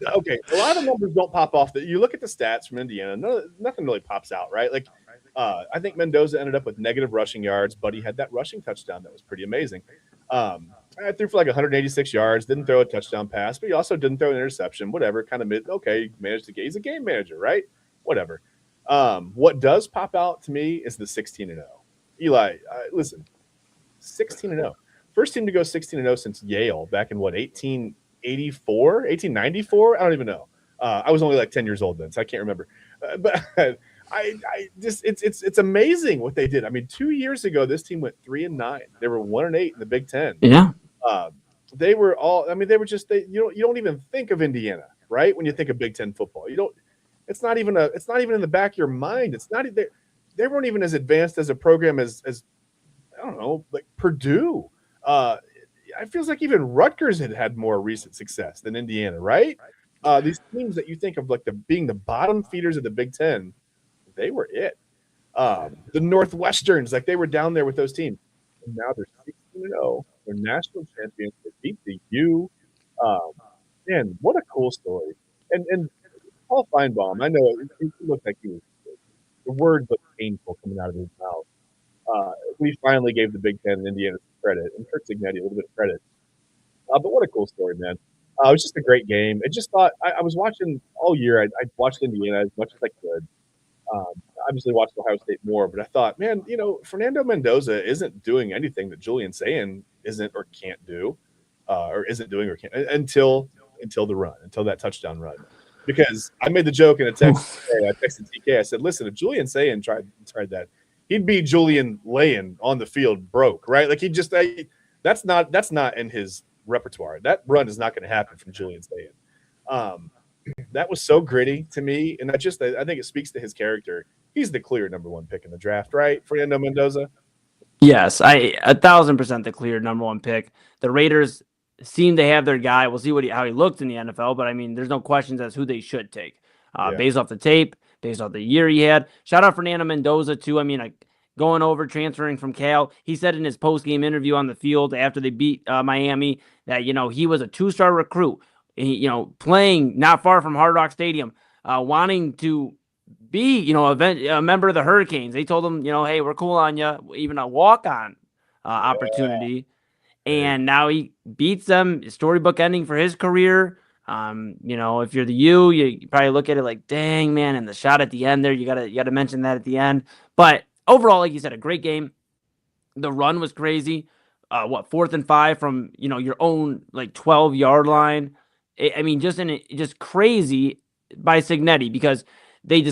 okay, a lot of numbers don't pop off. That you look at the stats from Indiana, nothing really pops out, right? Like, I think Mendoza ended up with negative rushing yards, but he had that rushing touchdown that was pretty amazing. I threw for like 186 yards, didn't throw a touchdown pass, but he also didn't throw an interception, whatever, kind of okay, managed to get, he's a game manager, right? Whatever. What does pop out to me is the 16-0. Eli, listen, 16-0. First team to go 16-0 since Yale back in 1884, 1894? I don't even know. I was only like 10 years old then, so I can't remember. But I just it's amazing what they did. I mean, 2 years ago, this team went 3-9. They were 1-8 in the Big Ten. Yeah. They were all. I mean, they were just. You don't even think of Indiana, right? When you think of Big Ten football, you don't. It's not even in the back of your mind. It's not. They weren't even as advanced as a program as I don't know, like Purdue. It feels like even Rutgers had more recent success than Indiana, right? These teams that you think of like being the bottom feeders of the Big Ten, they were it. The Northwesterns, like they were down there with those teams. And now they're 16-0. They're national champions. They beat the U. Man, what a cool story. And Paul Feinbaum, I know he looked like the words looked painful coming out of his mouth. We finally gave the Big Ten and Indiana some credit, and Kurt Cignetti a little bit of credit. But what a cool story, man. It was just a great game. I just thought I was watching all year. I watched Indiana as much as I could. Obviously watched Ohio State more, but I thought, man, Fernando Mendoza isn't doing anything that Julian Sayin isn't or can't do, or isn't doing or can't until that touchdown run. Because I made the joke in a text. I texted TK. I said, listen, if Julian Sayin tried that, he'd be Julian laying on the field broke, right? Like that's not in his repertoire. That run is not going to happen from Julian Sayin. That was so gritty to me, and I think it speaks to his character. He's the clear number one pick in the draft, right? Fernando Mendoza. Yes, 1,000% the clear number one pick. The Raiders seem to have their guy. We'll see how he looked in the NFL, but I mean, there's no questions as who they should take based off the tape, based off the year he had. Shout out Fernando Mendoza too. I mean, going over transferring from Cal, he said in his post-game interview on the field after they beat Miami that he was a 2-star recruit. He, playing not far from Hard Rock Stadium, wanting to be a member of the Hurricanes. They told him, hey, we're cool on you, even a walk-on opportunity. And now he beats them. Storybook ending for his career. If you're the you probably look at it like, dang, man, and the shot at the end there, you gotta mention that at the end. But overall, like you said, a great game. The run was crazy. 4th and 5 from your own like 12-yard line. I mean, just crazy by Cignetti because they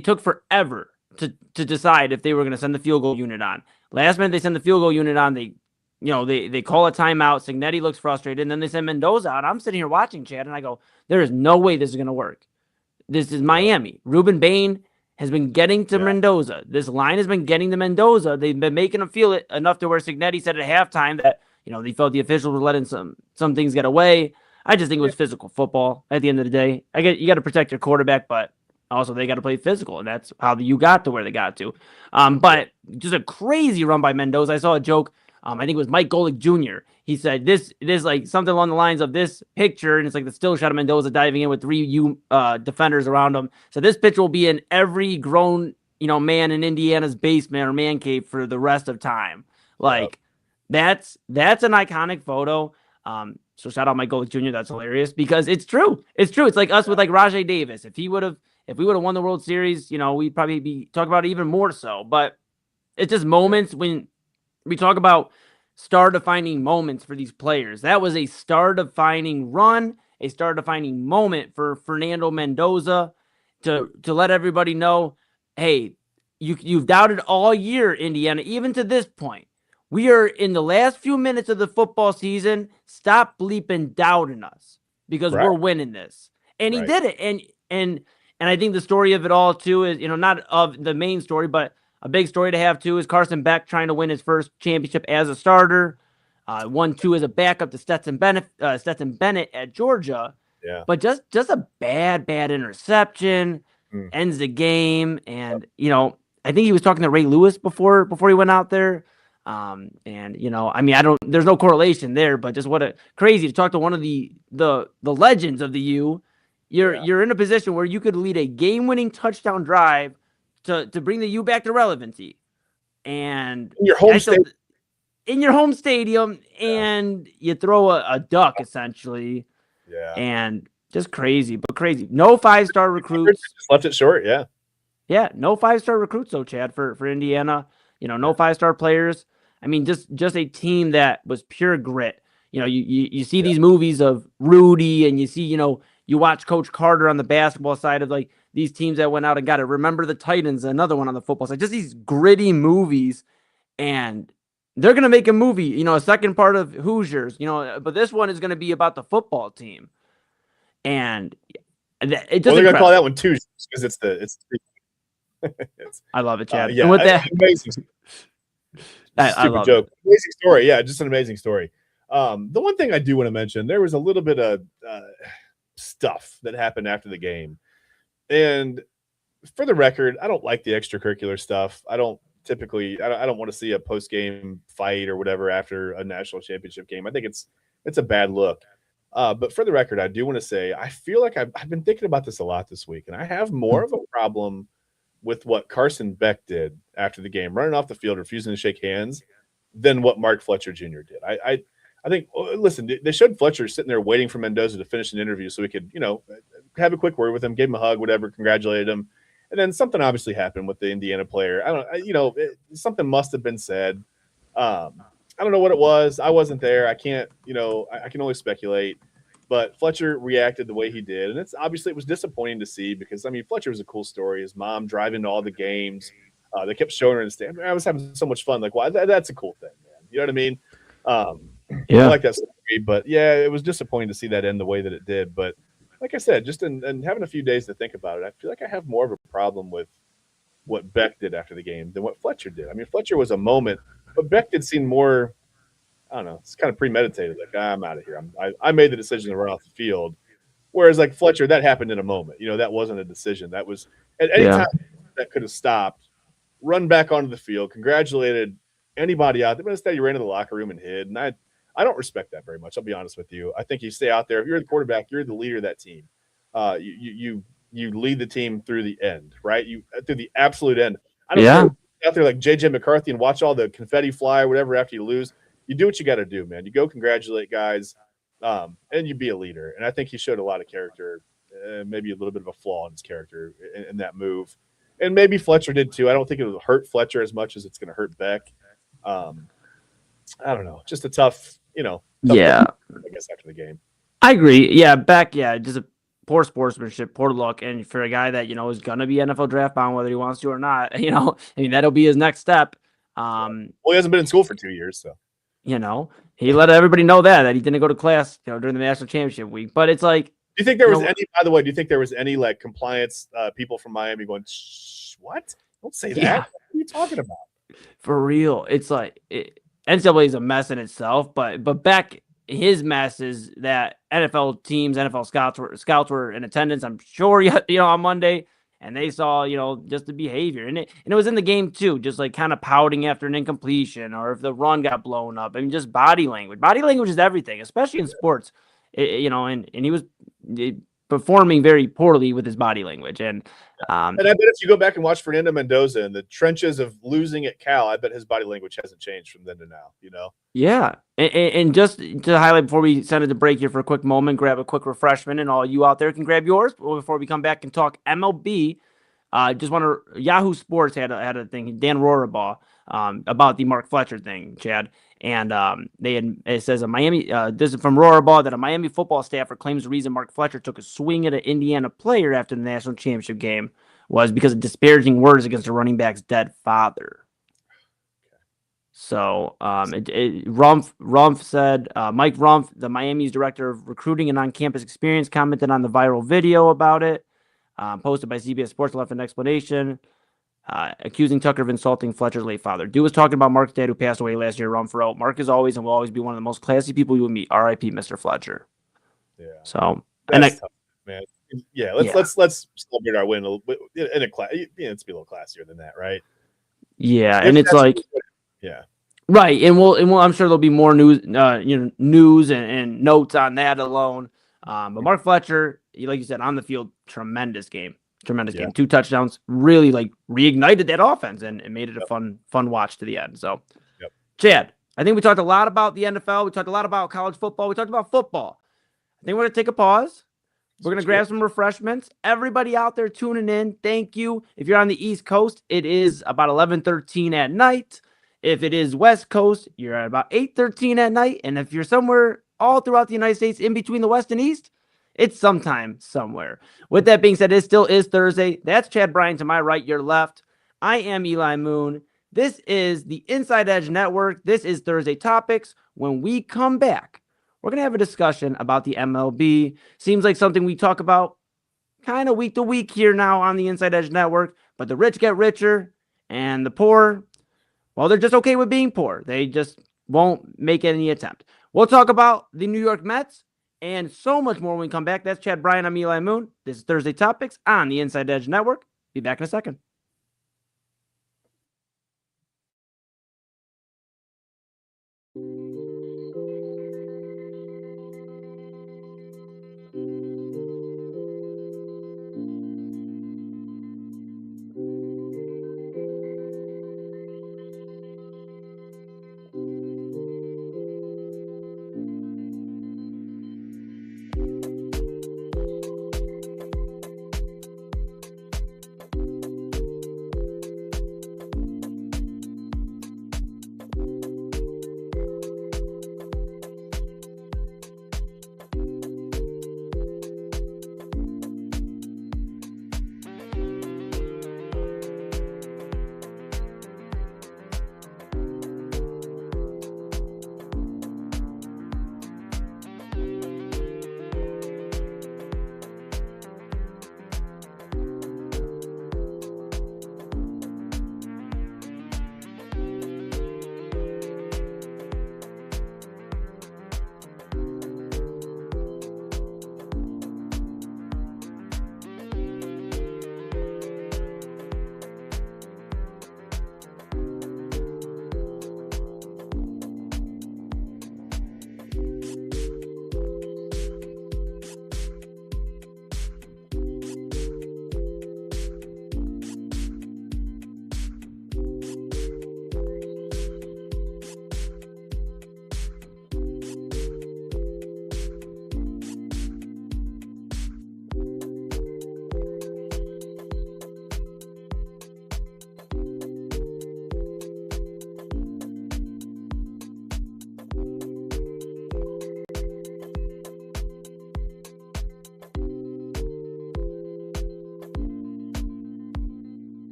took forever to decide if they were going to send the field goal unit on. Last minute they send the field goal unit on. They call a timeout. Cignetti looks frustrated, and then they send Mendoza out. I'm sitting here watching, Chad, and I go, there is no way this is going to work. This is Miami. Ruben Bain has been getting to Mendoza. This line has been getting to Mendoza. They've been making him feel it enough to where Cignetti said at halftime that they felt the officials were letting some things get away. I just think it was physical football at the end of the day. You got to protect your quarterback, but also they got to play physical, and that's how you got to where they got to. But just a crazy run by Mendoza. I saw a joke. I think it was Mike Golick Jr. He said this like something along the lines of this picture, and it's like the still shot of Mendoza diving in with 3 defenders around him. So this picture will be in every grown man in Indiana's basement or man cave for the rest of time. Like that's an iconic photo. So shout out Mike Golick Jr. That's hilarious because it's true. It's true. It's like us with like Rajay Davis. If we would have won the World Series, we'd probably be talking about it even more so. But it's just moments when we talk about star-defining moments for these players. That was a star-defining run, a star-defining moment for Fernando Mendoza to let everybody know, hey, you've doubted all year, Indiana, even to this point. We are in the last few minutes of the football season. Stop bleeping doubting us. because Right. we're winning this. And he Right. did it. And I think the story of it all too is, not of the main story, but a big story to have too is Carson Beck trying to win his first championship as a starter. 1-2 as a backup to Stetson Bennett at Georgia. Yeah. But just a bad interception ends the game. And, I think he was talking to Ray Lewis before he went out there. And, there's no correlation there, but just what a crazy to talk to one of the legends of the U. You're in a position where you could lead a game-winning touchdown drive to bring the U back to relevancy. And In your home state. In your home stadium, and you throw a duck essentially. Yeah. And just crazy. No 5-star recruits. Just left it short. Yeah. Yeah. No 5-star recruits though, Chad, for Indiana. No 5-star players. I mean, just a team that was pure grit. You see these movies of Rudy, and you see, you watch Coach Carter on the basketball side of like these teams that went out and got it. Remember the Titans, another one on the football side. Just these gritty movies, and they're going to make a movie, a second part of Hoosiers, but this one is going to be about the football team. And it doesn't. They're going to call that one too, because it's I love it, Chad. Yeah, and with that, amazing. I love joke. it. Amazing story. Yeah, just an amazing story. The one thing I do want to mention, there was a little bit of stuff that happened after the game. And for the record, I don't like the extracurricular stuff. I don't want to see a post-game fight or whatever after a national championship game. I think it's a bad look. But for the record, I do want to say I feel like I've been thinking about this a lot this week, and I have more of a problem with what Carson Beck did after the game, running off the field, refusing to shake hands, than what Mark Fletcher Jr. did. I think, listen, they showed Fletcher sitting there waiting for Mendoza to finish an interview so we could, have a quick word with him, give him a hug, whatever, congratulated him. And then something obviously happened with the Indiana player. Something must have been said. I don't know what it was. I wasn't there. I can't, I can only speculate. But Fletcher reacted the way he did. And it was disappointing to see because, Fletcher was a cool story. His mom driving to all the games. They kept showing her in the stand. I was having so much fun. Like, wow, that's a cool thing, man. You know what I mean? I like that story. But, yeah, it was disappointing to see that end the way that it did. But, like I said, just in having a few days to think about it, I feel like I have more of a problem with what Beck did after the game than what Fletcher did. Fletcher was a moment, but Beck did seem more – I don't know. It's kind of premeditated. Like, I'm out of here. I made the decision to run off the field. Whereas, like, Fletcher, that happened in a moment. That wasn't a decision. That was at any time that could have stopped, run back onto the field, congratulated anybody out there. But instead, you ran to the locker room and hid. And I don't respect that very much. I'll be honest with you. I think you stay out there. If you're the quarterback, you're the leader of that team. You lead the team through the end, right? Through the absolute end. I don't know out there like J.J. McCarthy and watch all the confetti fly or whatever after you lose. You do what you got to do, man. You go congratulate guys, and you be a leader. And I think he showed a lot of character, maybe a little bit of a flaw in his character in that move. And maybe Fletcher did too. I don't think it will hurt Fletcher as much as it's going to hurt Beck. I don't know. Just a tough I guess after the game. I agree. Yeah, Beck, just a poor sportsmanship, poor luck. And for a guy that, is going to be NFL draft bound, whether he wants to or not, that'll be his next step. Well, he hasn't been in school for 2 years, so. He let everybody know that he didn't go to class, during the national championship week. But it's like, do you think there was any? By the way, do you think there was any like compliance people from Miami going, "What? Don't say that. What are you talking about?" For real, it's like NCAA is a mess in itself. But Beck, his mess is that NFL teams, NFL scouts were in attendance. I'm sure on Monday. And they saw, just the behavior. And it was in the game, too, just like kind of pouting after an incompletion or if the run got blown up. Just body language. Body language is everything, especially in sports. And he was performing very poorly with his body language. And I bet if you go back and watch Fernando Mendoza in the trenches of losing at Cal, I bet his body language hasn't changed from then to now, Yeah. And just to highlight before we send it to break here for a quick moment, grab a quick refreshment, and all you out there can grab yours before we come back and talk MLB. Just want to Yahoo Sports had a thing, Dan Rohrabaugh, about the Mark Fletcher thing, Chad. And it says a Miami. This is from Rohrabaugh that a Miami football staffer claims the reason Mark Fletcher took a swing at an Indiana player after the national championship game was because of disparaging words against a running back's dead father. So Rumpf said, Mike Rumpf, the Miami's director of recruiting and on-campus experience, commented on the viral video about it, posted by CBS Sports, left an explanation, accusing Tucker of insulting Fletcher's late father. Dude was talking about Mark's dad who passed away last year. Rumpf wrote, Mark is always and will always be one of the most classy people you will meet. R.I.P. Mr. Fletcher. Yeah. So, that's tough, man. Yeah, let's celebrate our win a little bit in a class. Let's be a little classier than that, right? Yeah, and it's like, yeah, right, and we'll I'm sure there'll be more news, news and notes on that alone. But Mark Fletcher, like you said, on the field, tremendous game, 2 touchdowns, really like reignited that offense and made it a fun watch to the end. So, Chad, I think we talked a lot about the NFL. We talked a lot about college football. We talked about football. I think we're going to take a pause. We're going to grab some refreshments. Everybody out there tuning in, thank you. If you're on the East Coast, it is about 11:13 at night. If it is West Coast, you're at about 8:13 at night. And if you're somewhere all throughout the United States in between the West and East, it's sometime somewhere. With that being said, it still is Thursday. That's Chad Bryan to my right, your left. I am Eli Moon. This is the Inside Edge Network. This is Thursday Topics. When we come back, we're going to have a discussion about the MLB. Seems like something we talk about kind of week to week here now on the Inside Edge Network. But the rich get richer and the poor, well, they're just okay with being poor. They just won't make any attempt. We'll talk about the New York Mets and so much more when we come back. That's Chad Bryan. I'm Eli Moon. This is Thursday Topics on the Inside Edge Network. Be back in a second.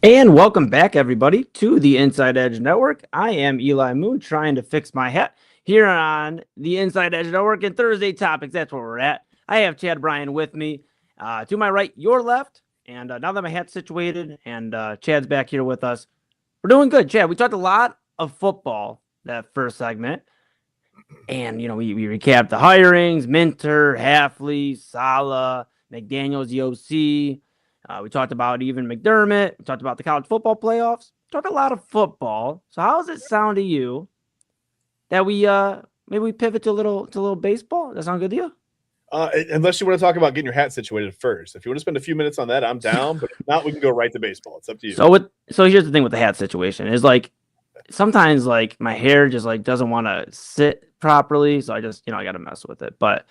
And welcome back, everybody, to the Inside Edge Network. I am Eli Moon, trying to fix my hat here on the Inside Edge Network and Thursday Topics. That's where we're at. I have Chad Bryan with me. To my right, your left. And now that my hat's situated and Chad's back here with us, we're doing good. Chad, we talked a lot of football that first segment. And, we recapped the hirings, Minter, Halfley, Saleh, McDaniels, the OC. We talked about even McDermott. We talked about the college football playoffs. Talked a lot of football. So how does it sound to you that we maybe we pivot to a little baseball? Does that sound good to you? Unless you want to talk about getting your hat situated first. If you want to spend a few minutes on that, I'm down. But if not, we can go right to baseball. It's up to you. So here's the thing with the hat situation is like sometimes like my hair just like doesn't want to sit properly, so I just I got to mess with it. But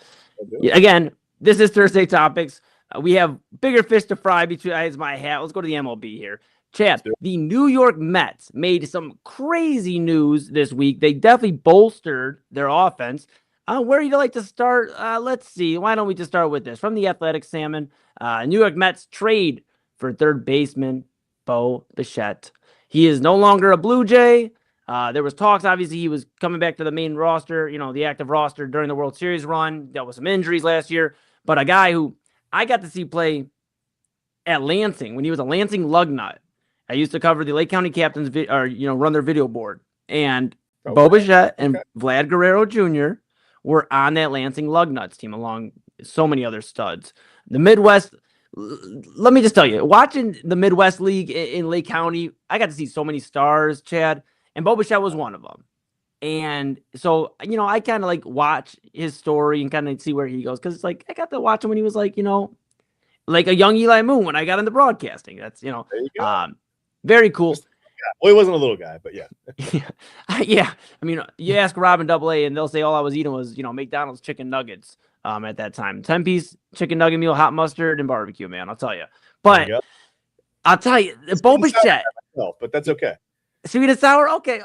again, this is Thursday Topics. We have bigger fish to fry besides my hat. Let's go to the MLB here. Chad, the New York Mets made some crazy news this week. They definitely bolstered their offense. Where do you like to start? Let's see. Why don't we just start with this? From the Athletic Salmon, New York Mets trade for third baseman Bo Bichette. He is no longer a Blue Jay. There was talks, obviously, he was coming back to the main roster, the active roster during the World Series run. Dealt with some injuries last year. But a guy who I got to see play at Lansing when he was a Lansing Lugnut. I used to cover the Lake County Captains, run their video board. And Bo Bichette and Vlad Guerrero Jr. were on that Lansing Lugnuts team along so many other studs. The Midwest, let me just tell you, watching the Midwest League in Lake County, I got to see so many stars, Chad, and Bo Bichette was one of them. And so, I kind of like watch his story and kind of see where he goes. Cause it's like, I got to watch him when he was like, like a young Eli Moon when I got into broadcasting. That's, very cool. Well, he wasn't a little guy, but yeah. Yeah. I mean, you ask Robin AA and they'll say all I was eating was, McDonald's chicken nuggets at that time. 10-piece chicken nugget meal, hot mustard, and barbecue, man. I'll tell you. But I'll tell you, Bo Bichette. But that's okay. Sweet and sour? Okay.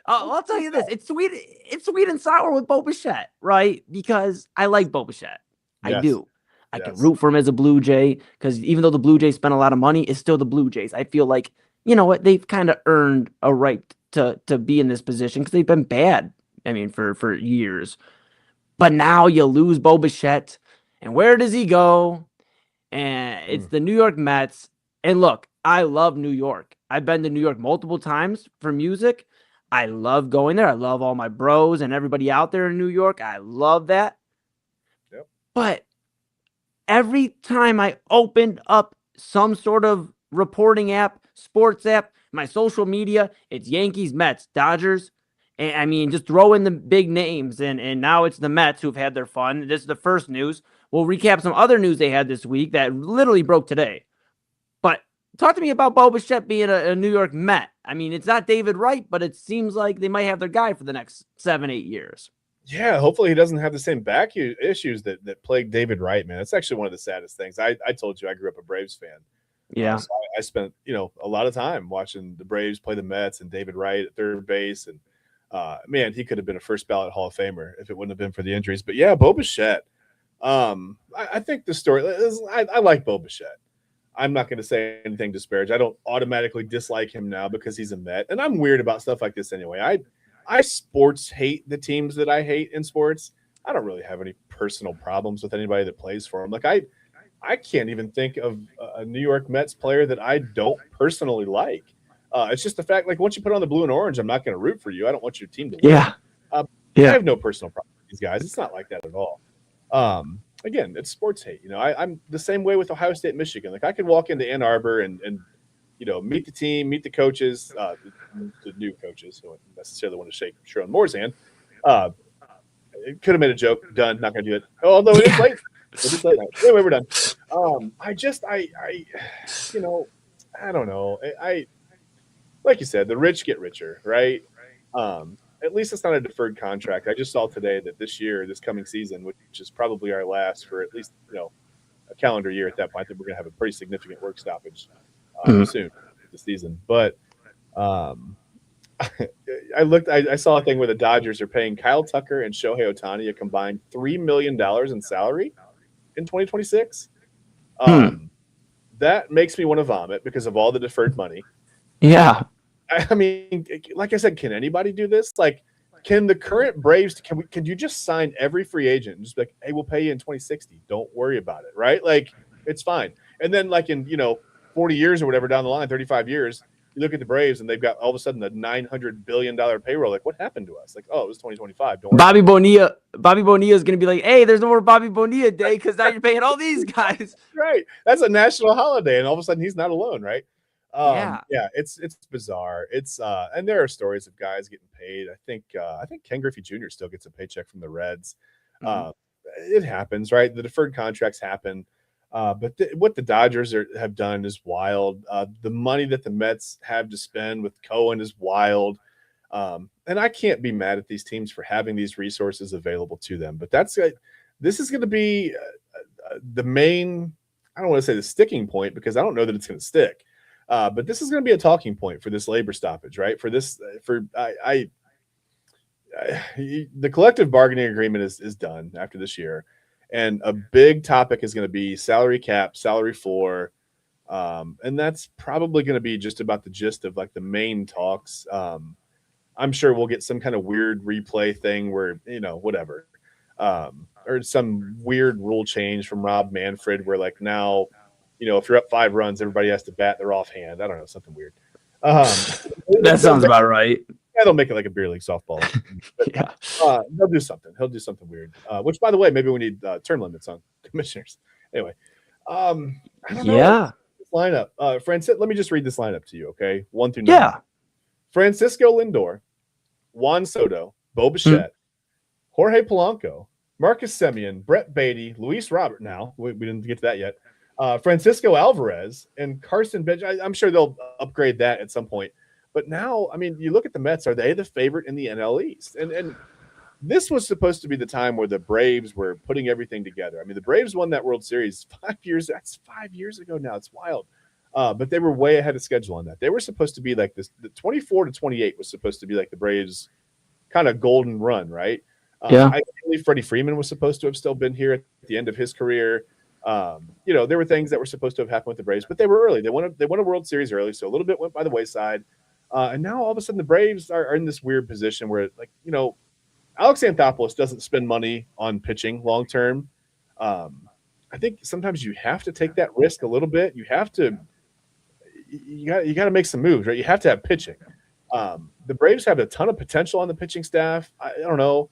I'll tell you this. It's sweet and sour with Bo Bichette, right? Because I like Bo Bichette. I do. I can root for him as a Blue Jay because even though the Blue Jays spent a lot of money, it's still the Blue Jays. I feel like, they've kind of earned a right to be in this position because they've been bad, for years. But now you lose Bo Bichette, and where does he go? And it's the New York Mets. And look, I love New York. I've been to New York multiple times for music. I love going there. I love all my bros and everybody out there in New York. I love that. Yep. But every time I opened up some sort of reporting app, sports app, my social media, it's Yankees, Mets, Dodgers. And just throw in the big names. And now it's the Mets who've had their fun. This is the first news. We'll recap some other news they had this week that literally broke today. But talk to me about Bo Bichette being a New York Met. It's not David Wright, but it seems like they might have their guy for the next 7-8 years. Yeah, hopefully he doesn't have the same back issues that plagued David Wright, man. It's actually one of the saddest things. I told you I grew up a Braves fan. Yeah. So I spent, a lot of time watching the Braves play the Mets and David Wright at third base. And, man, he could have been a first ballot Hall of Famer if it wouldn't have been for the injuries. But, yeah, Bo Bichette. I think the story – I like Bo Bichette. I'm not going to say anything disparaging. I don't automatically dislike him now because he's a Met. And I'm weird about stuff like this anyway. I sports hate the teams that I hate in sports. I don't really have any personal problems with anybody that plays for them. Like I can't even think of a New York Mets player that I don't personally like. It's just the fact, like once you put on the blue and orange, I'm not going to root for you. I don't want your team to win. Yeah. I have no personal problem with these guys. It's not like that at all. Again, it's sports hate. I'm the same way with Ohio State, Michigan. Like I could walk into Ann Arbor and meet the team, meet the coaches, the new coaches who don't necessarily want to shake Sherrod Moore's hand. Could have made a joke. Done. Not going to do it. Although it is late. It is late night. Anyway, we're done. I don't know. I like you said, the rich get richer, right? At least it's not a deferred contract. I just saw today that this coming season, which is probably our last for at least a calendar year at that point, I think we're going to have a pretty significant work stoppage soon this season. But I saw a thing where the Dodgers are paying Kyle Tucker and Shohei Ohtani a combined $3 million in salary in 2026. that makes me want to vomit because of all the deferred money. Yeah. I mean, like I said, can anybody do this? Like, can the current Braves, can you just sign every free agent and just be like, hey, we'll pay you in 2060. Don't worry about it, right? Like, it's fine. And then, like, in 40 years or whatever down the line, 35 years, you look at the Braves and they've got all of a sudden the $900 billion payroll. Like, what happened to us? Like, oh, it was 2025. Don't worry. Bobby Bonilla is going to be like, hey, there's no more Bobby Bonilla Day because now you're paying all these guys. Right. That's a national holiday, and all of a sudden he's not alone, right? Yeah. It's bizarre. It's and there are stories of guys getting paid. I think Ken Griffey Jr. still gets a paycheck from the Reds. Mhm. It happens, right? The deferred contracts happen. But what the Dodgers have done is wild. The money that the Mets have to spend with Cohen is wild. And I can't be mad at these teams for having these resources available to them. But this is going to be the main, I don't want to say the sticking point because I don't know that it's going to stick. But this is going to be a talking point for this labor stoppage, right? For this, the collective bargaining agreement is done after this year. And a big topic is going to be salary cap, salary floor. And that's probably going to be just about the gist of like the main talks. I'm sure we'll get some kind of weird replay thing where, whatever. Or some weird rule change from Rob Manfred where like now, if you're up 5 runs, everybody has to bat their offhand. I don't know, something weird. That sounds about right. Yeah, they'll make it like a beer league softball. But, Yeah. They'll do something. He'll do something weird. Which, by the way, maybe we need term limits on commissioners. Anyway, I don't know. Yeah. This lineup, Francis. Let me just read this lineup to you, okay? 1 through 9. Yeah. Francisco Lindor, Juan Soto, Bo Bichette, Jorge Polanco, Marcus Semien, Brett Beatty, Luis Robert. Now we didn't get to that yet. Francisco Alvarez and Carson Bench. I'm sure they'll upgrade that at some point. But now, I mean, you look at the Mets. Are they the favorite in the NL East? And this was supposed to be the time where the Braves were putting everything together. I mean, the Braves won that World Series 5 years. That's 5 years ago now. It's wild. But they were way ahead of schedule on that. They were supposed to be like this. The 24 to 28 was supposed to be like the Braves' kind of golden run, right? Yeah. I believe Freddie Freeman was supposed to have still been here at the end of his career. There were things that were supposed to have happened with the Braves, but they were early. They won a World Series early, so a little bit went by the wayside. And now all of a sudden the Braves are in this weird position where, like, Alex Anthopoulos doesn't spend money on pitching long term. I think sometimes you have to take that risk a little bit. You have to. You got to make some moves, right? You have to have pitching. The Braves have a ton of potential on the pitching staff. I don't know.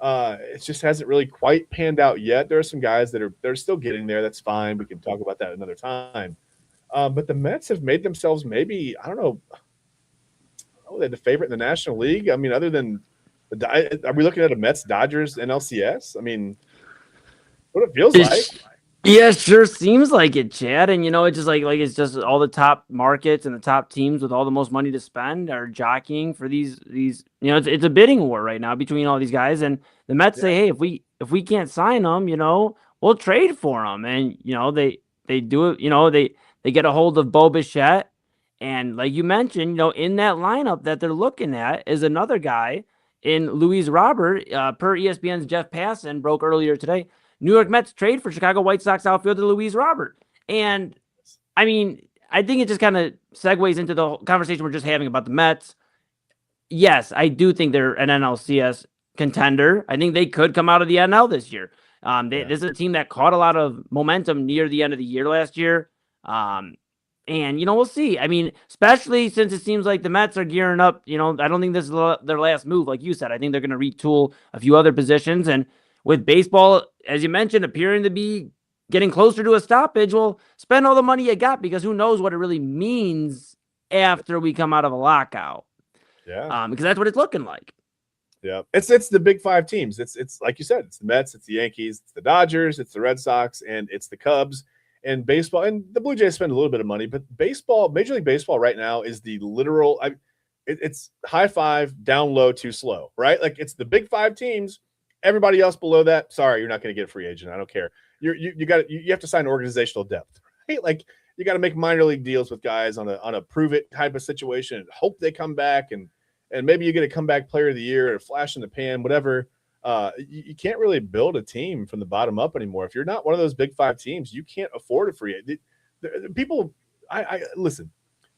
It just hasn't really quite panned out yet. There are some guys that are still getting there. That's fine. We can talk about that another time. But the Mets have made themselves maybe, I don't know, they're the favorite in the National League. I mean, other than are we looking at a Mets Dodgers NLCS? I mean, what it feels like. Yeah, sure seems like it, Chad. And it's just like it's just all the top markets and the top teams with all the most money to spend are jockeying for these. It's a bidding war right now between all these guys. And the Mets say, hey, if we can't sign them, we'll trade for them. And they do it. They get a hold of Bo Bichette, and like you mentioned, in that lineup that they're looking at is another guy in Luis Robert. Per ESPN's Jeff Passan broke earlier today. New York Mets trade for Chicago White Sox outfielder Luis Robert. And, I mean, I think it just kind of segues into the conversation we're just having about the Mets. Yes, I do think they're an NLCS contender. I think they could come out of the NL this year. This is a team that caught a lot of momentum near the end of the year last year. And, we'll see. I mean, especially since it seems like the Mets are gearing up. I don't think this is their last move. Like you said, I think they're going to retool a few other positions. And with baseball, as you mentioned, appearing to be getting closer to a stoppage, well, spend all the money you got because who knows what it really means after we come out of a lockout. Yeah. Because that's what it's looking like. Yeah. It's the big 5 teams. It's like you said, it's the Mets, it's the Yankees, it's the Dodgers, it's the Red Sox, and it's the Cubs. And baseball, and the Blue Jays spend a little bit of money, but baseball, Major League Baseball right now is the literal, it's high five, down low, too slow, right? Like it's the big 5 teams. Everybody else below that, sorry, you're not going to get a free agent. I don't care. You have to sign organizational depth, right? Like you got to make minor league deals with guys on a prove it type of situation and hope they come back and maybe you get a comeback player of the year or a flash in the pan, whatever. You can't really build a team from the bottom up anymore. If you're not one of those big 5 teams, you can't afford a free agent. People, I listen.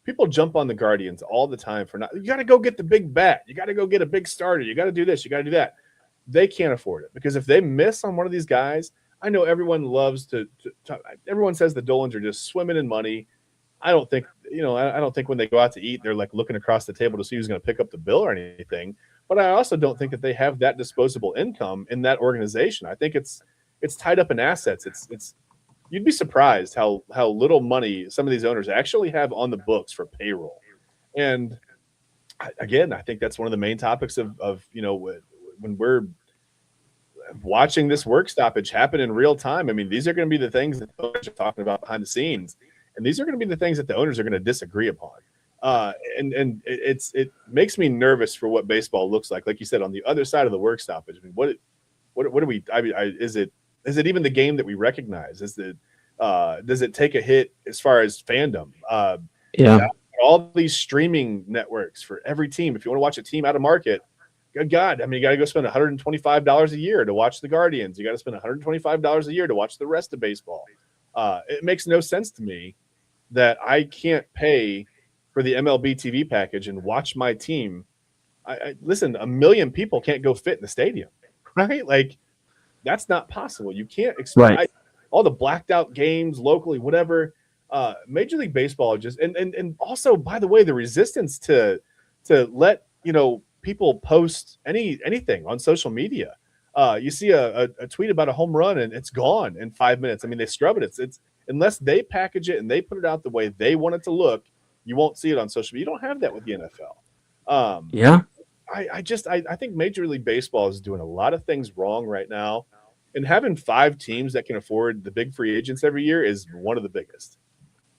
People jump on the Guardians all the time for not. You got to go get the big bat. You got to go get a big starter. You got to do this. You got to do that. They can't afford it because if they miss on one of these guys, I know everyone loves to everyone says the Dolans are just swimming in money. I don't think, I don't think when they go out to eat, they're like looking across the table to see who's going to pick up the bill or anything. But I also don't think that they have that disposable income in that organization. I think it's tied up in assets. It's you'd be surprised how little money some of these owners actually have on the books for payroll. And again, I think that's one of the main topics of when we're watching this work stoppage happen in real time. I mean, these are going to be the things that the owners are talking about behind the scenes, and these are going to be the things that the owners are going to disagree upon. And it makes me nervous for what baseball looks like. Like you said, on the other side of the work stoppage. I mean, what do we? I mean, is it even the game that we recognize? Does it take a hit as far as fandom? Yeah. All these streaming networks for every team. If you want to watch a team out of market, good God, I mean, you got to go spend $125 a year to watch the Guardians. You got to spend $125 a year to watch the rest of baseball. It makes no sense to me that I can't pay for the MLB TV package and watch my team. Listen, 1 million people can't go fit in the stadium, right? Like, that's not possible. You can't expect all the blacked out games locally, whatever. Major League Baseball just and also, by the way, the resistance to let people post anything on social media. You see a tweet about a home run and it's gone in 5 minutes. I mean, they scrub it. It's unless they package it and they put it out the way they want it to look, you won't see it on social media. You don't have that with the NFL. Yeah. I think Major League Baseball is doing a lot of things wrong right now, and having 5 teams that can afford the big free agents every year is one of the biggest.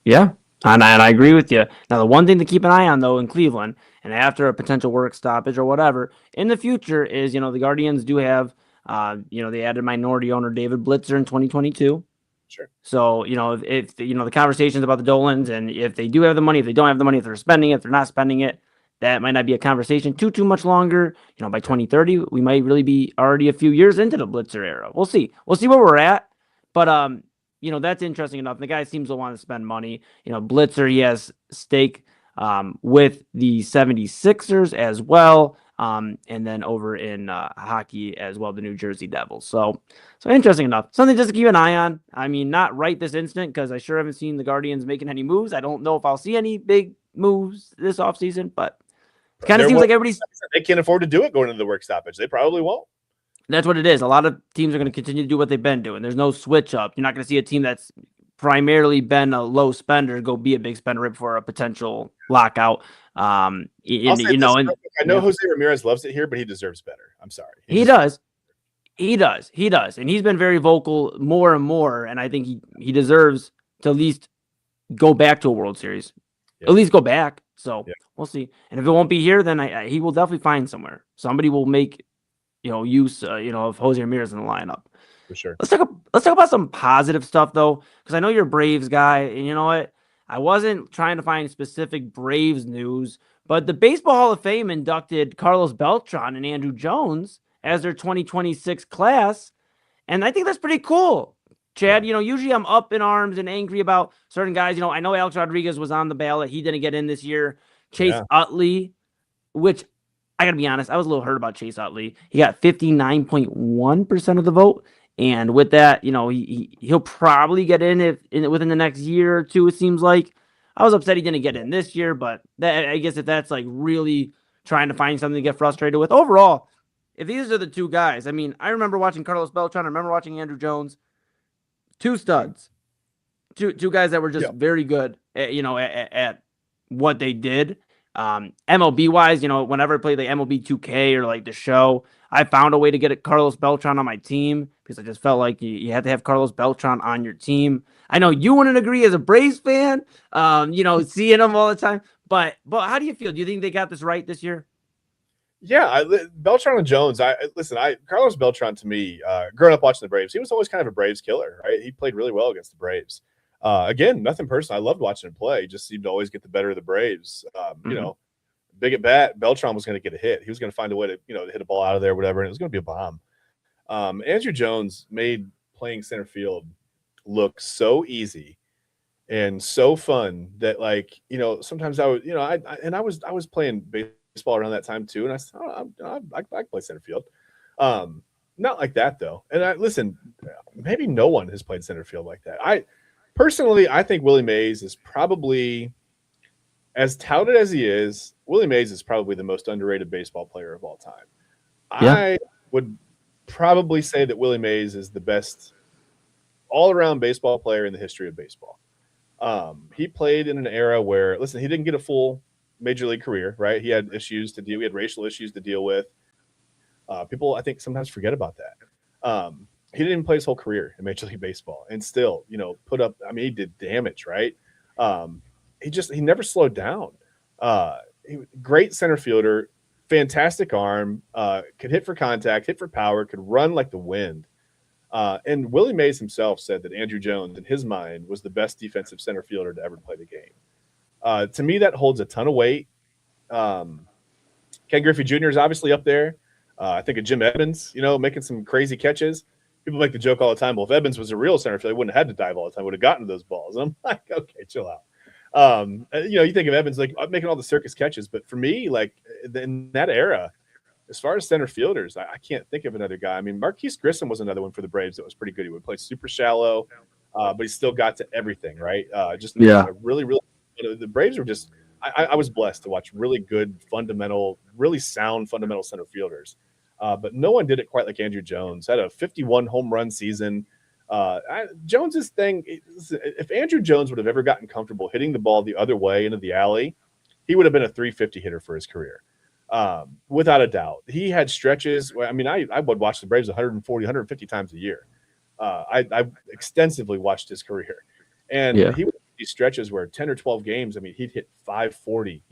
Yeah, and I agree with you. Now, the one thing to keep an eye on, though, in Cleveland, and after a potential work stoppage or whatever, in the future is, the Guardians do have, they added minority owner David Blitzer in 2022. Sure. So, if the conversations about the Dolans, and if they do have the money, if they don't have the money, if they're spending it, if they're not spending it, that might not be a conversation too much longer. By 2030, we might really be already a few years into the Blitzer era. We'll see. We'll see where we're at. But, that's interesting enough. The guy seems to want to spend money. Blitzer, he has stake with the 76ers as well. And then over in hockey as well, the New Jersey Devils. So interesting enough. Something just to keep an eye on. I mean, not right this instant, because I sure haven't seen the Guardians making any moves. I don't know if I'll see any big moves this offseason, but it kind of seems like they can't afford to do it going into the work stoppage. They probably won't. That's what it is. A lot of teams are going to continue to do what they've been doing. There's no switch up. You're not going to see a team that's primarily been a low spender go be a big spender right before a potential lockout. I know Jose Ramirez loves it here, but he deserves better. I'm sorry. He does. And he's been very vocal more and more. And I think he deserves to at least go back to a World Series. Yeah. At least go back. So We'll see. And if it won't be here, then he will definitely find somewhere. Somebody will make use of Jose Ramirez in the lineup. For sure. Let's talk about some positive stuff, though, because I know you're a Braves guy, and you know what? I wasn't trying to find specific Braves news, but the Baseball Hall of Fame inducted Carlos Beltran and Andrew Jones as their 2026 class, and I think that's pretty cool. Chad, usually I'm up in arms and angry about certain guys. I know Alex Rodriguez was on the ballot. He didn't get in this year. Chase Utley, which I got to be honest, I was a little hurt about Chase Utley. He got 59.1% of the vote. And with that, he'll probably get within the next year or two, it seems like. I was upset he didn't get in this year, but I guess if that's like really trying to find something to get frustrated with. Overall, if these are the two guys, I mean, I remember watching Carlos Beltran. I remember watching Andrew Jones. Two studs. Two guys that were just very good at what they did. MLB wise, whenever I play the MLB 2K or like the show, I found a way to get Carlos Beltran on my team because I just felt like you had to have Carlos Beltran on your team. I know you wouldn't agree as a Braves fan, seeing him all the time, but how do you feel? Do you think they got this right this year? Yeah, Beltran and Jones. Carlos Beltran, to me, growing up watching the Braves, he was always kind of a Braves killer, right? He played really well against the Braves. Again, nothing personal. I loved watching him play. He just seemed to always get the better of the Braves. Big at bat, Beltran was going to get a hit. He was going to find a way to, to hit a ball out of there, whatever, and it was going to be a bomb. Andrew Jones made playing center field look so easy. and so fun that, like, sometimes I would, I was playing baseball around that time too, and I said, I can play center field. Um, Not like that though. And listen, maybe no one has played center field like that. I think Willie Mays is probably, as touted as he is, Willie Mays is probably the most underrated baseball player of all time. Yeah. I would probably say that Willie Mays is the best all-around baseball player in the history of baseball. He played in an era where, listen, he didn't get a full major league career, right? He had issues to deal. He had racial issues to deal with. People, I think, sometimes forget about that. He didn't even play his whole career in Major League Baseball, and still, put up. I mean, he did damage, right? He never slowed down. Great center fielder, fantastic arm, could hit for contact, hit for power, could run like the wind. And Willie Mays himself said that Andrew Jones, in his mind, was the best defensive center fielder to ever play the game. To me, that holds a ton of weight. Ken Griffey Jr. is obviously up there. I think of Jim Evans, making some crazy catches. People make the joke all the time, well, if Evans was a real center fielder, he wouldn't have had to dive all the time, would have gotten those balls. And I'm like, okay, chill out. You think of Evans like making all the circus catches, but for me, like in that era, as far as center fielders, I can't think of another guy. I mean, Marquise Grissom was another one for the Braves that was pretty good. He would play super shallow, but he still got to everything, right? Really, really. The Braves were just. I was blessed to watch really good, really sound fundamental center fielders, but no one did it quite like Andrew Jones. Had a 51 home run season. Jones's thing. If Andrew Jones would have ever gotten comfortable hitting the ball the other way into the alley, he would have been a 350 hitter for his career. Without a doubt. He had stretches where, I mean, I would watch the Braves 140, 150 times a year. I extensively watched his career. And he would have these stretches where 10 or 12 games, I mean, he'd hit 540,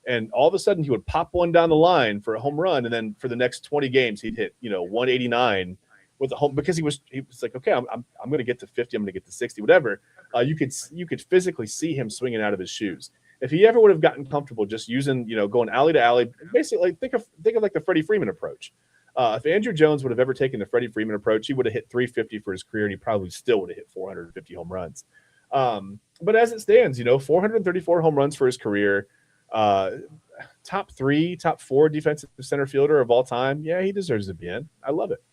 and all of a sudden he would pop one down the line for a home run. And then for the next 20 games, he'd hit, 189 with a home, because he was like, okay, I'm going to get to 50. I'm going to get to 60, whatever. You could physically see him swinging out of his shoes. If he ever would have gotten comfortable just using, going alley to alley, basically think of like the Freddie Freeman approach. If Andrew Jones would have ever taken the Freddie Freeman approach, he would have hit 350 for his career, and he probably still would have hit 450 home runs. But as it stands, 434 home runs for his career, top 4 defensive center fielder of all time. Yeah, he deserves to be in. I love it.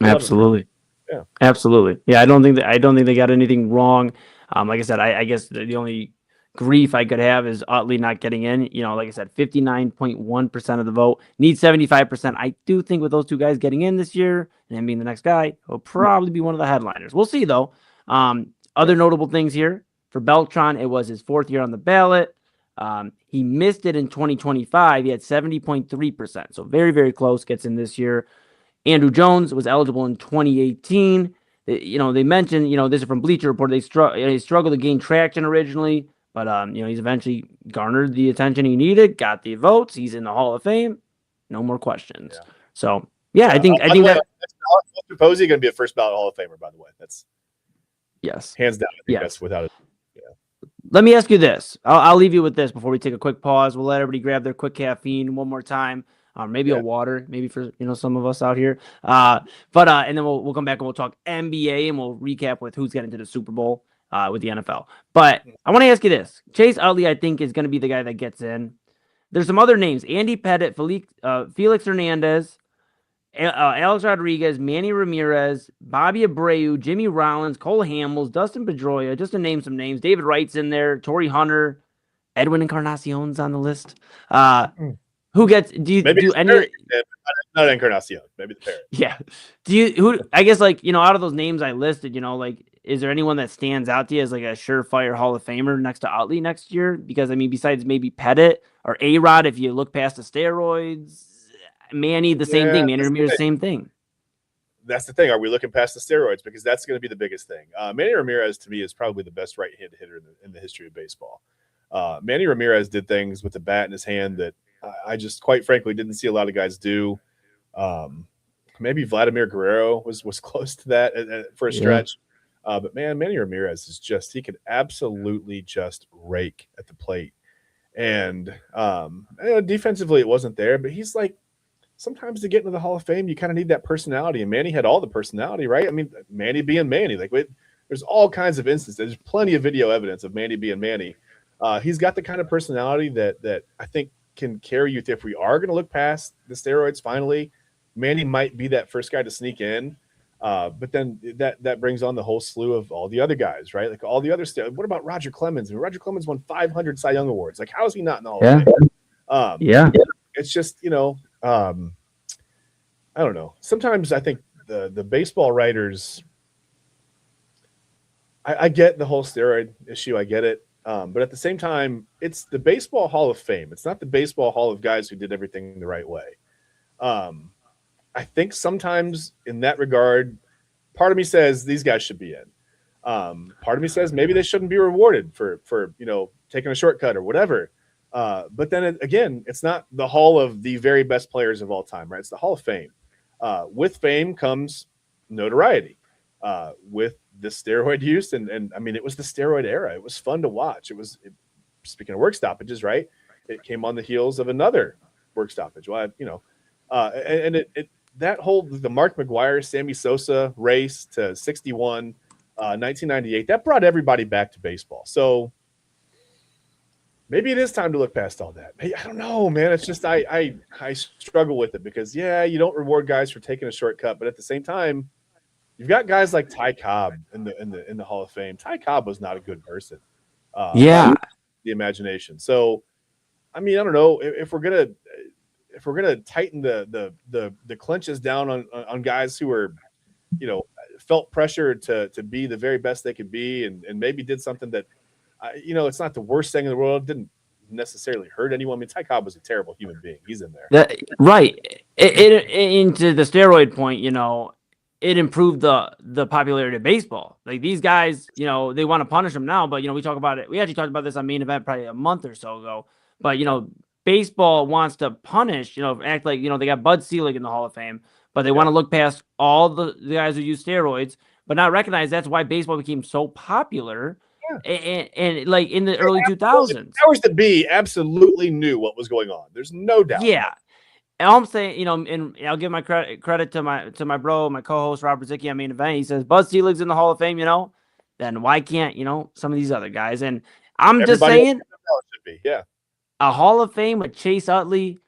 Absolutely. Yeah, absolutely. Yeah, I don't think they got anything wrong. Like I said, I guess the only grief I could have is Utley not getting in. Like I said, 59.1% of the vote, needs 75%. I do think with those two guys getting in this year and him being the next guy, he'll probably be one of the headliners. We'll see though. Other notable things here for Beltran, it was his 4th year on the ballot. He missed it in 2025. He had 70.3%. So very, very close, gets in this year. Andrew Jones was eligible in 2018. They mentioned, this is from Bleacher Report, they struggled to gain traction originally, but he's eventually garnered the attention he needed, got the votes. He's in the Hall of Fame. No more questions. Yeah. So yeah, I think that Mr. Posey going to be a first ballot Hall of Famer, by the way. That's hands down. I think that's without it. Yeah. Let me ask you this. I'll leave you with this before we take a quick pause. We'll let everybody grab their quick caffeine one more time. Maybe a water, maybe for some of us out here. And then we'll come back and we'll talk NBA and we'll recap with who's getting to the Super Bowl with the NFL. But I want to ask you this: Chase Utley, I think, is going to be the guy that gets in. There's some other names: Andy Pettit, Felix Hernandez, Alex Rodriguez, Manny Ramirez, Bobby Abreu, Jimmy Rollins, Cole Hamels, Dustin Pedroia, just to name some names. David Wright's in there, Torrey Hunter, Edwin Encarnacion's on the list. Who gets? Do any? Not Encarnacion, maybe the Parrot. Yeah. I guess out of those names I listed, is there anyone that stands out to you as like a surefire Hall of Famer next to Utley next year? Because I mean, besides maybe Pettit or A-Rod, if you look past the steroids, Manny, the same thing. Manny Ramirez, the same thing. That's the thing. Are we looking past the steroids? Because that's going to be the biggest thing. Manny Ramirez, to me, is probably the best right-handed hitter in the history of baseball. Manny Ramirez did things with the bat in his hand that I just, quite frankly, didn't see a lot of guys do. Maybe Vladimir Guerrero was close to that for a stretch. But man, Manny Ramirez is he could absolutely just rake at the plate. And defensively, it wasn't there, but he's like, sometimes to get into the Hall of Fame, you kind of need that personality. And Manny had all the personality, right? I mean, Manny being Manny, like There's all kinds of instances. There's plenty of video evidence of Manny being Manny. He's got the kind of personality that I think can carry you if we are going to look past the steroids finally. Manny might be that first guy to sneak in. But then that brings on the whole slew of all the other guys, right? Like all the other stuff. What about Roger Clemens? I mean, Roger Clemens won 500 Cy Young Awards. Like, how is he not in the Hall of Fame? Yeah. It's just, I don't know. Sometimes I think the baseball writers, I get the whole steroid issue. I get it. But at the same time, it's the Baseball Hall of Fame. It's not the Baseball Hall of guys who did everything the right way. I think sometimes in that regard, part of me says these guys should be in. Part of me says maybe they shouldn't be rewarded for taking a shortcut or whatever. But then again, it's not the hall of the very best players of all time, right? It's the Hall of Fame. With fame comes notoriety. With the steroid use, and I mean, it was the steroid era. It was fun to watch. Speaking of work stoppages, right? It came on the heels of another work stoppage. Well, the Mark McGwire, Sammy Sosa race to 61, 1998, that brought everybody back to baseball. So maybe it is time to look past all that. I don't know, man. It's just I struggle with it because you don't reward guys for taking a shortcut, but at the same time, you've got guys like Ty Cobb in the Hall of Fame. Ty Cobb was not a good person. The imagination. So, I mean, I don't know if we're gonna tighten the clenches down on guys who are, felt pressure to be the very best they could be, and maybe did something that, it's not the worst thing in the world. It didn't necessarily hurt anyone. I mean, Ty Cobb was a terrible human being. He's in there. Right. Into the steroid point, it improved the popularity of baseball. Like these guys, they want to punish them now, but we talk about it. We actually talked about this on Main Event probably a month or so ago. But baseball wants to punish, act like they got Bud Selig in the Hall of Fame, but they want to look past all the guys who use steroids, but not recognize that's why baseball became so popular. And like in the early 2000s, powers that be absolutely knew what was going on. There's no doubt. Yeah. And I'm saying, and I'll give my credit to my bro, my co-host Robert Zicki on Main Event. He says Bud Selig's in the Hall of Fame, then why can't some of these other guys? And I'm just saying, a Hall of Fame with Chase Utley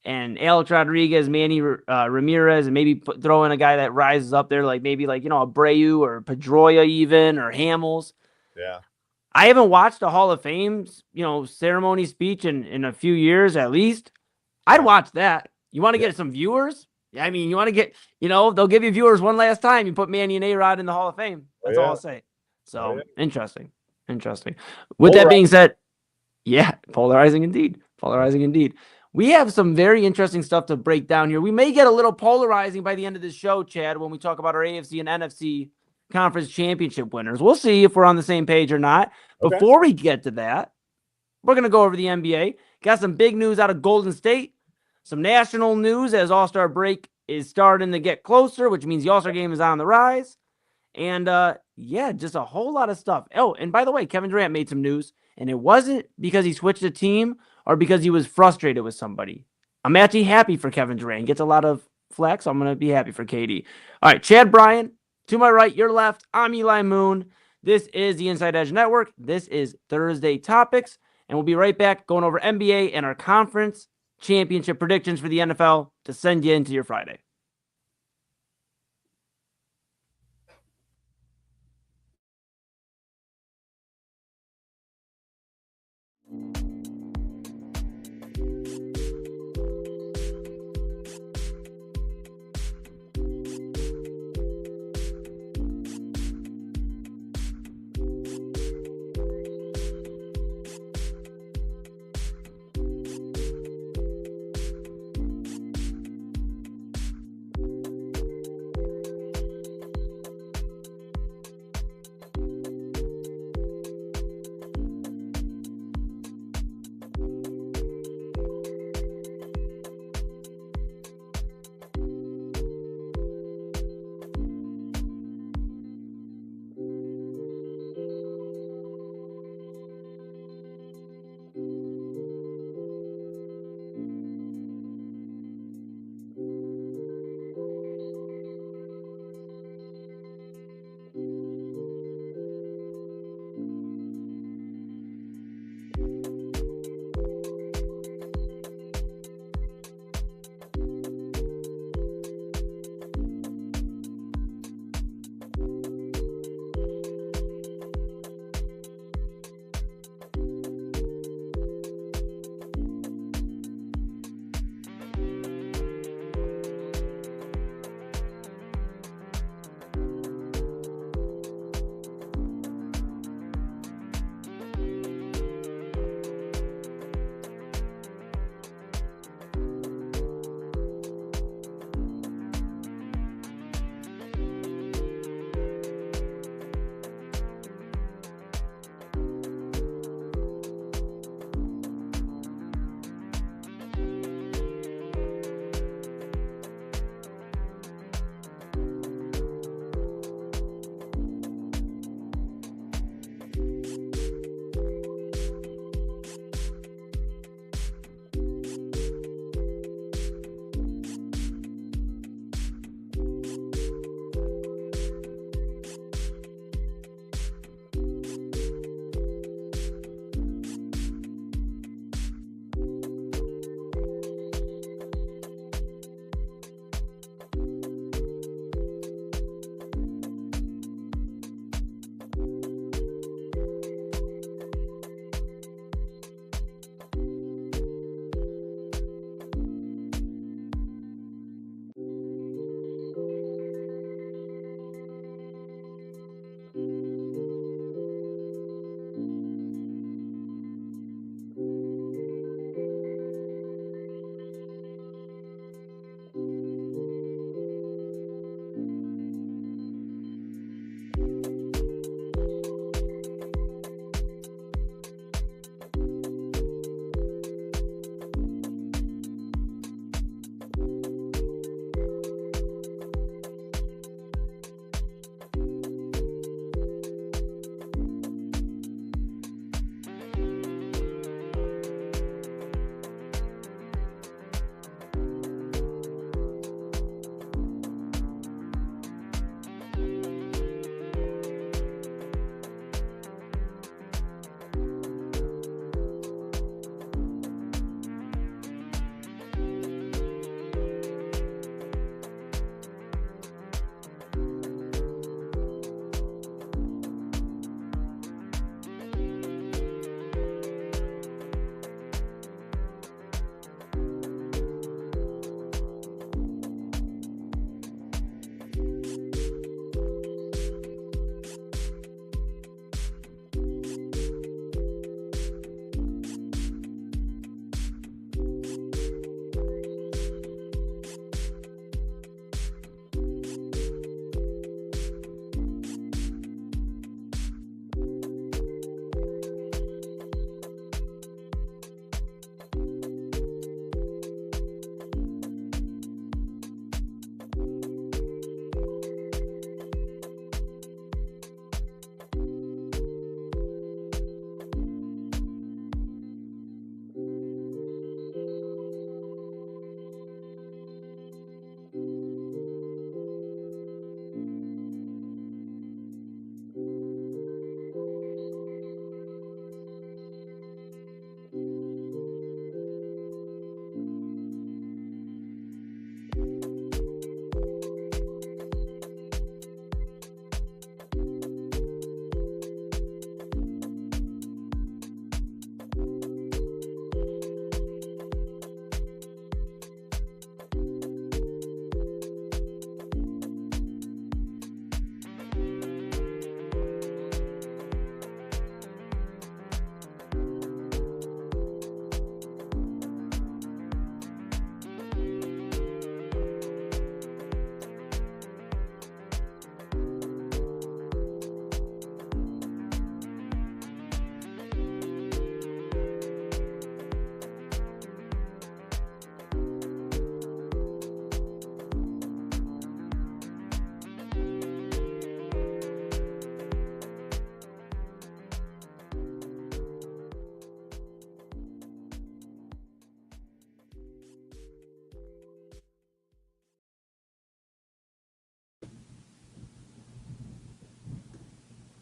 and Alex Rodriguez, Manny Ramirez, and maybe throw in a guy that rises up there, like maybe a Abreu or Pedroia even, or Hamels. Yeah. I haven't watched a Hall of Fame, ceremony speech in a few years at least. I'd watch that. You want to get some viewers? I mean, you want to get, they'll give you viewers one last time. You put Manny and A-Rod in the Hall of Fame. That's all I'll say. So interesting. With that being said, polarizing indeed. We have some very interesting stuff to break down here. We may get a little polarizing by the end of this show, Chad, when we talk about our AFC and NFC conference championship winners. We'll see if we're on the same page or not. Okay. Before we get to that, we're going to go over the NBA. Got some big news out of Golden State. Some national news as All-Star break is starting to get closer, which means the All-Star game is on the rise. And, just a whole lot of stuff. Oh, and by the way, Kevin Durant made some news, and it wasn't because he switched a team or because he was frustrated with somebody. I'm actually happy for Kevin Durant. He gets a lot of flack, so I'm going to be happy for KD. All right, Chad Bryan, to my right, your left, I'm Eli Moon. This is the Inside Edge Network. This is Thursday Topics. And we'll be right back going over NBA and our conference championship predictions for the NFL to send you into your Friday.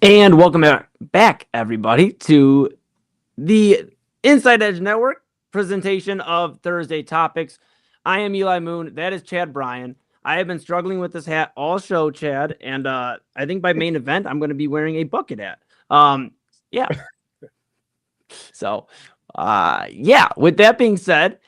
And welcome back, everybody, to the Inside Edge Network presentation of Thursday Topics. I am Eli Moon. That is Chad Bryan. I have been struggling with this hat all show, Chad, and I think by main event, I'm going to be wearing a bucket hat. Yeah. So, with that being said,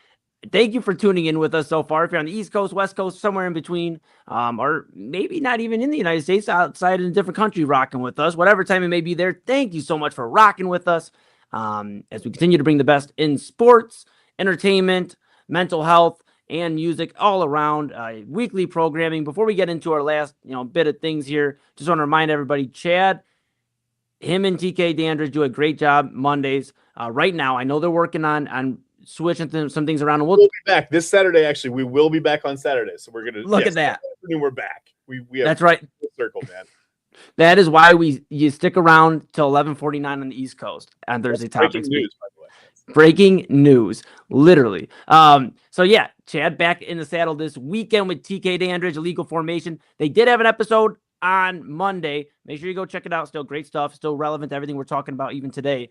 thank you for tuning in with us so far. If you're on the East Coast, West Coast, somewhere in between, or maybe not even in the United States, outside in a different country, rocking with us, whatever time it may be there, thank you so much for rocking with us as we continue to bring the best in sports, entertainment, mental health, and music all around. Weekly programming. Before we get into our last bit of things here, just want to remind everybody, Chad, him and TK Dandridge do a great job Mondays. Right now, I know they're working on switching some things around. And we'll be back this Saturday. Actually, we will be back on Saturday, so we're gonna look at that. We're back. We have that's right. Circle, man. That is why you stick around till 11:49 on the East Coast on Thursday Topics. Breaking news, by the way. Breaking news, literally. So yeah, Chad back in the saddle this weekend with TK Dandridge, Illegal Formation. They did have an episode on Monday. Make sure you go check it out. Still great stuff. Still relevant to everything we're talking about even today.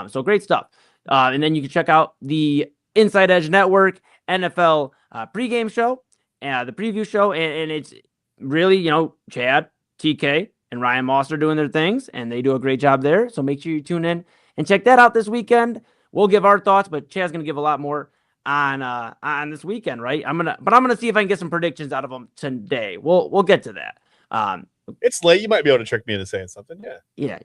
So great stuff. And then you can check out the Inside Edge Network NFL pregame show, the preview show, and it's really, Chad, TK, and Ryan Moss are doing their things, and they do a great job there. So make sure you tune in and check that out this weekend. We'll give our thoughts, but Chad's gonna give a lot more on this weekend, right? I'm gonna see if I can get some predictions out of them today. We'll get to that. It's late. You might be able to trick me into saying something. Yeah.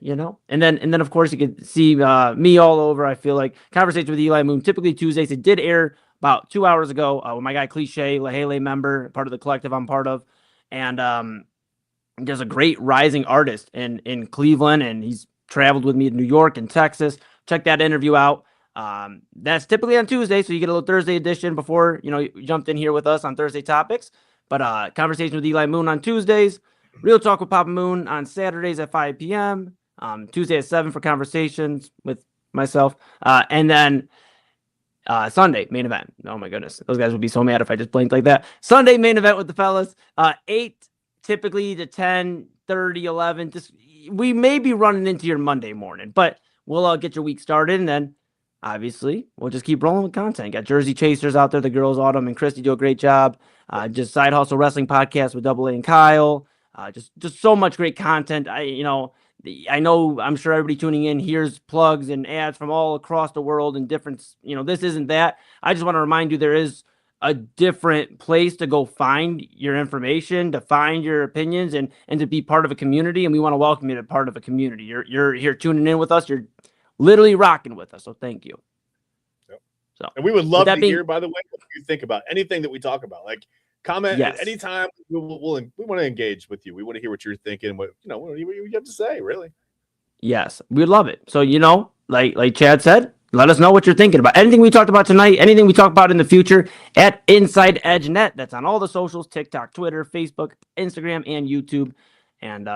And then of course you can see me all over. I feel like Conversations with Eli Moon, typically Tuesdays. It did air about 2 hours ago with my guy Cliche, Lahele member, part of the collective I'm part of, and there's a great rising artist in Cleveland, and he's traveled with me to New York and Texas. Check that interview out. That's typically on Tuesday, so you get a little Thursday edition before you jumped in here with us on Thursday Topics. But Conversation with Eli Moon on Tuesdays. Real Talk with Papa Moon on Saturdays at 5 p.m. Tuesday at 7 for conversations with myself. And then Sunday, main event. Oh, my goodness. Those guys would be so mad if I just blinked like that. Sunday, main event with the fellas. 8 typically to 10, 30, 11. We may be running into your Monday morning, but we'll get your week started. And then, obviously, we'll just keep rolling with content. Got Jersey Chasers out there. The girls, Autumn and Christy, do a great job. Just Side Hustle Wrestling Podcast with Double A and Kyle. Just so much great content. I'm sure everybody tuning in hears plugs and ads from all across the world and different, this isn't that. I just want to remind you there is a different place to go find your information, to find your opinions, and to be part of a community. And we want to welcome you to part of a community. You're here tuning in with us. You're literally rocking with us. So thank you. Yep. And we would love to hear, by the way, what you think about anything that we talk about. Like, comment at any time. We want to engage with you. We want to hear what you're thinking. What you have to say, really. Yes, we'd love it. So like Chad said, let us know what you're thinking about. Anything we talked about tonight, anything we talk about in the future at Inside Edge Net. That's on all the socials: TikTok, Twitter, Facebook, Instagram, and YouTube. And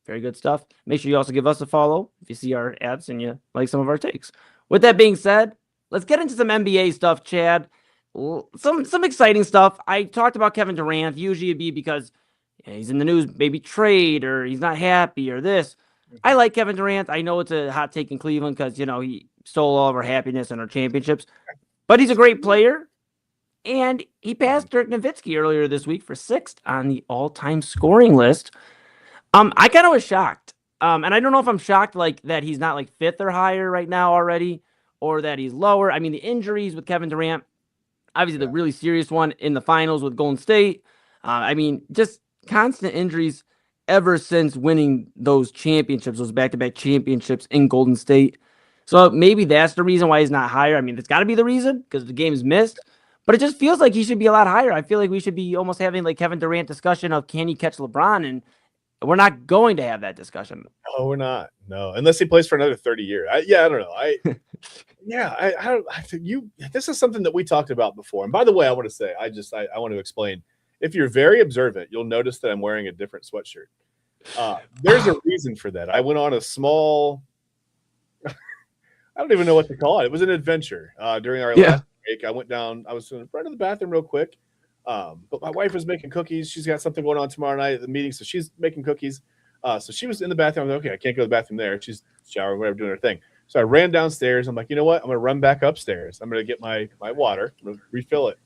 very good stuff. Make sure you also give us a follow if you see our ads and you like some of our takes. With that being said, let's get into some NBA stuff, Chad. Some exciting stuff. I talked about Kevin Durant. Usually it'd be because he's in the news, maybe trade, or he's not happy, or this. I like Kevin Durant. I know it's a hot take in Cleveland because he stole all of our happiness and our championships, but he's a great player, and he passed Dirk Nowitzki earlier this week for 6th on the all-time scoring list. I kind of was shocked, and I don't know if I'm shocked like that he's not like 5th or higher right now already, or that he's lower. I mean, the injuries with Kevin Durant. Obviously, the really serious one in the finals with Golden State. Just constant injuries ever since winning those championships, those back-to-back championships in Golden State. So maybe that's the reason why he's not higher. I mean, it's got to be the reason because the game's missed. But it just feels like he should be a lot higher. I feel like we should be almost having like Kevin Durant discussion of can he catch LeBron, and we're not going to have that discussion. No, we're not. No, unless he plays for another 30 years. I don't know. I think this is something that we talked about before. And by the way, I want to say, I want to explain. If you're very observant, you'll notice that I'm wearing a different sweatshirt. There's a reason for that. I went on a small, I don't even know what to call it. It was an adventure during our last break. I went down, I was in front of the bathroom real quick. But my wife was making cookies. She's got something going on tomorrow night at the meeting, so she's making cookies. So she was in the bathroom. I'm like, okay, I can't go to the bathroom there. She's showering, whatever, doing her thing. So I ran downstairs. I'm like, you know what? I'm going to run back upstairs. I'm going to get my water, I'm gonna refill it.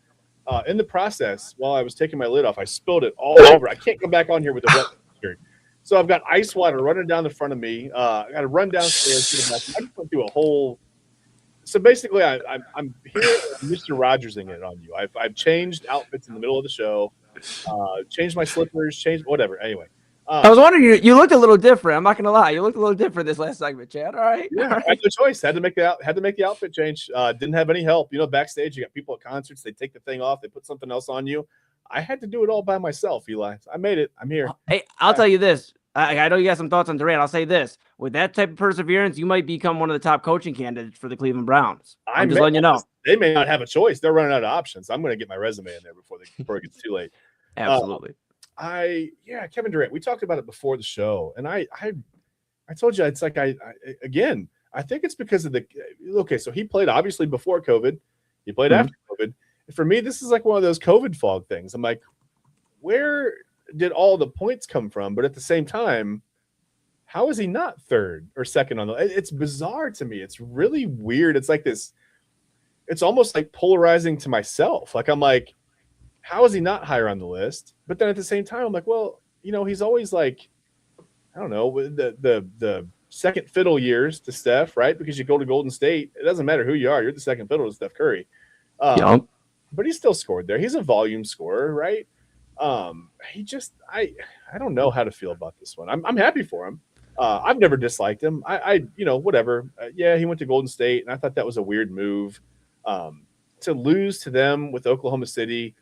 In the process, while I was taking my lid off, I spilled it all over. I can't come back on here with a wet shirt. So I've got ice water running down the front of me. I got to run downstairs to the bathroom. I just went through a whole. So basically, I'm here, Mr. Rogersing it on you. I've changed outfits in the middle of the show, changed my slippers, changed whatever. Anyway, I was wondering, you looked a little different. I'm not gonna lie, you looked a little different this last segment, Chad. All right, yeah, all right. I had no choice. Had to make the outfit change. Didn't have any help. You know, backstage, you got people at concerts. They take the thing off, they put something else on you. I had to do it all by myself, Eli. I made it. I'm here. Hey, I'll tell you this. I know you got some thoughts on Durant. I'll say this: with that type of perseverance, you might become one of the top coaching candidates for the Cleveland Browns. I'm just letting you know. They may not have a choice. They're running out of options. I'm going to get my resume in there before it gets too late. Absolutely. Kevin Durant. We talked about it before the show, and I told you it's like I think it's because of the okay. So he played obviously before COVID. He played after COVID. And for me, this is like one of those COVID fog things. I'm like, where did all the points come from? But at the same time, how is he not third or second on the? It's bizarre to me. It's really weird. It's like this. It's almost like polarizing to myself. Like I'm like, how is he not higher on the list? But then at the same time, I'm like, well, you know, he's always like, I don't know, the second fiddle years to Steph, right? Because you go to Golden State, it doesn't matter who you are, you're the second fiddle to Steph Curry. But he still scored there. He's a volume scorer, right? I don't know how to feel about this one. I'm happy for him. I've never disliked him. Whatever. He went to Golden State, and I thought that was a weird move. To lose to them with Oklahoma City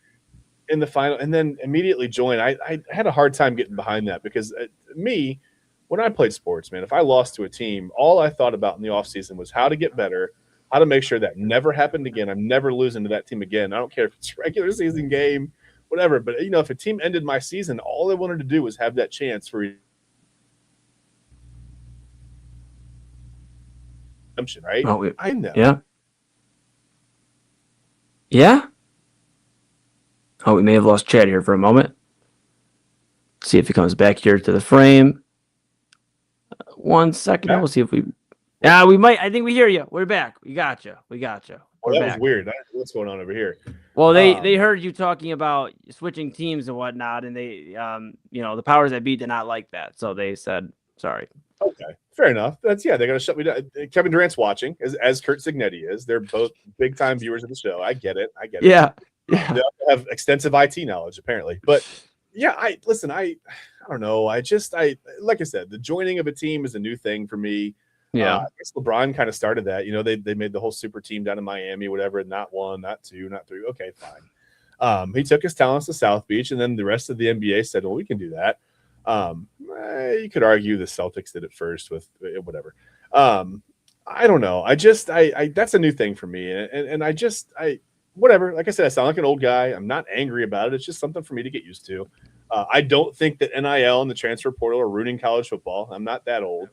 in the final and then immediately join, I had a hard time getting behind that because when I played sports, man, if I lost to a team, all I thought about in the offseason was how to get better, how to make sure that never happened again. I'm never losing to that team again. I don't care if it's a regular season game, whatever. But, you know, if a team ended my season, all I wanted to do was have that chance for redemption, right? Oh, I know. Yeah. Yeah. Oh, we may have lost Chad here for a moment. See if he comes back here to the frame. 1 second. We'll see if we. Yeah, we might. I think we hear you. We're back. We got you. We're Well, that back. was weird. What's going on over here? Well, they heard you talking about switching teams and whatnot, and they, the powers that be did not like that, so they said sorry. Okay, fair enough. They got to shut me down. Kevin Durant's watching, as Kurt Signetti is. They're both big time viewers of the show. I get it. Yeah. They also have extensive IT knowledge, apparently. But yeah, I don't know. Like I said, the joining of a team is a new thing for me. Yeah. I guess LeBron kind of started that. You know, they made the whole super team down in Miami, whatever. Not one, not two, not three. Okay, fine. He took his talents to South Beach, and then the rest of the NBA said, well, we can do that. You could argue the Celtics did it first with whatever. I don't know. That's a new thing for me. And whatever. Like I said, I sound like an old guy. I'm not angry about it. It's just something for me to get used to. I don't think that NIL and the transfer portal are ruining college football. I'm not that old.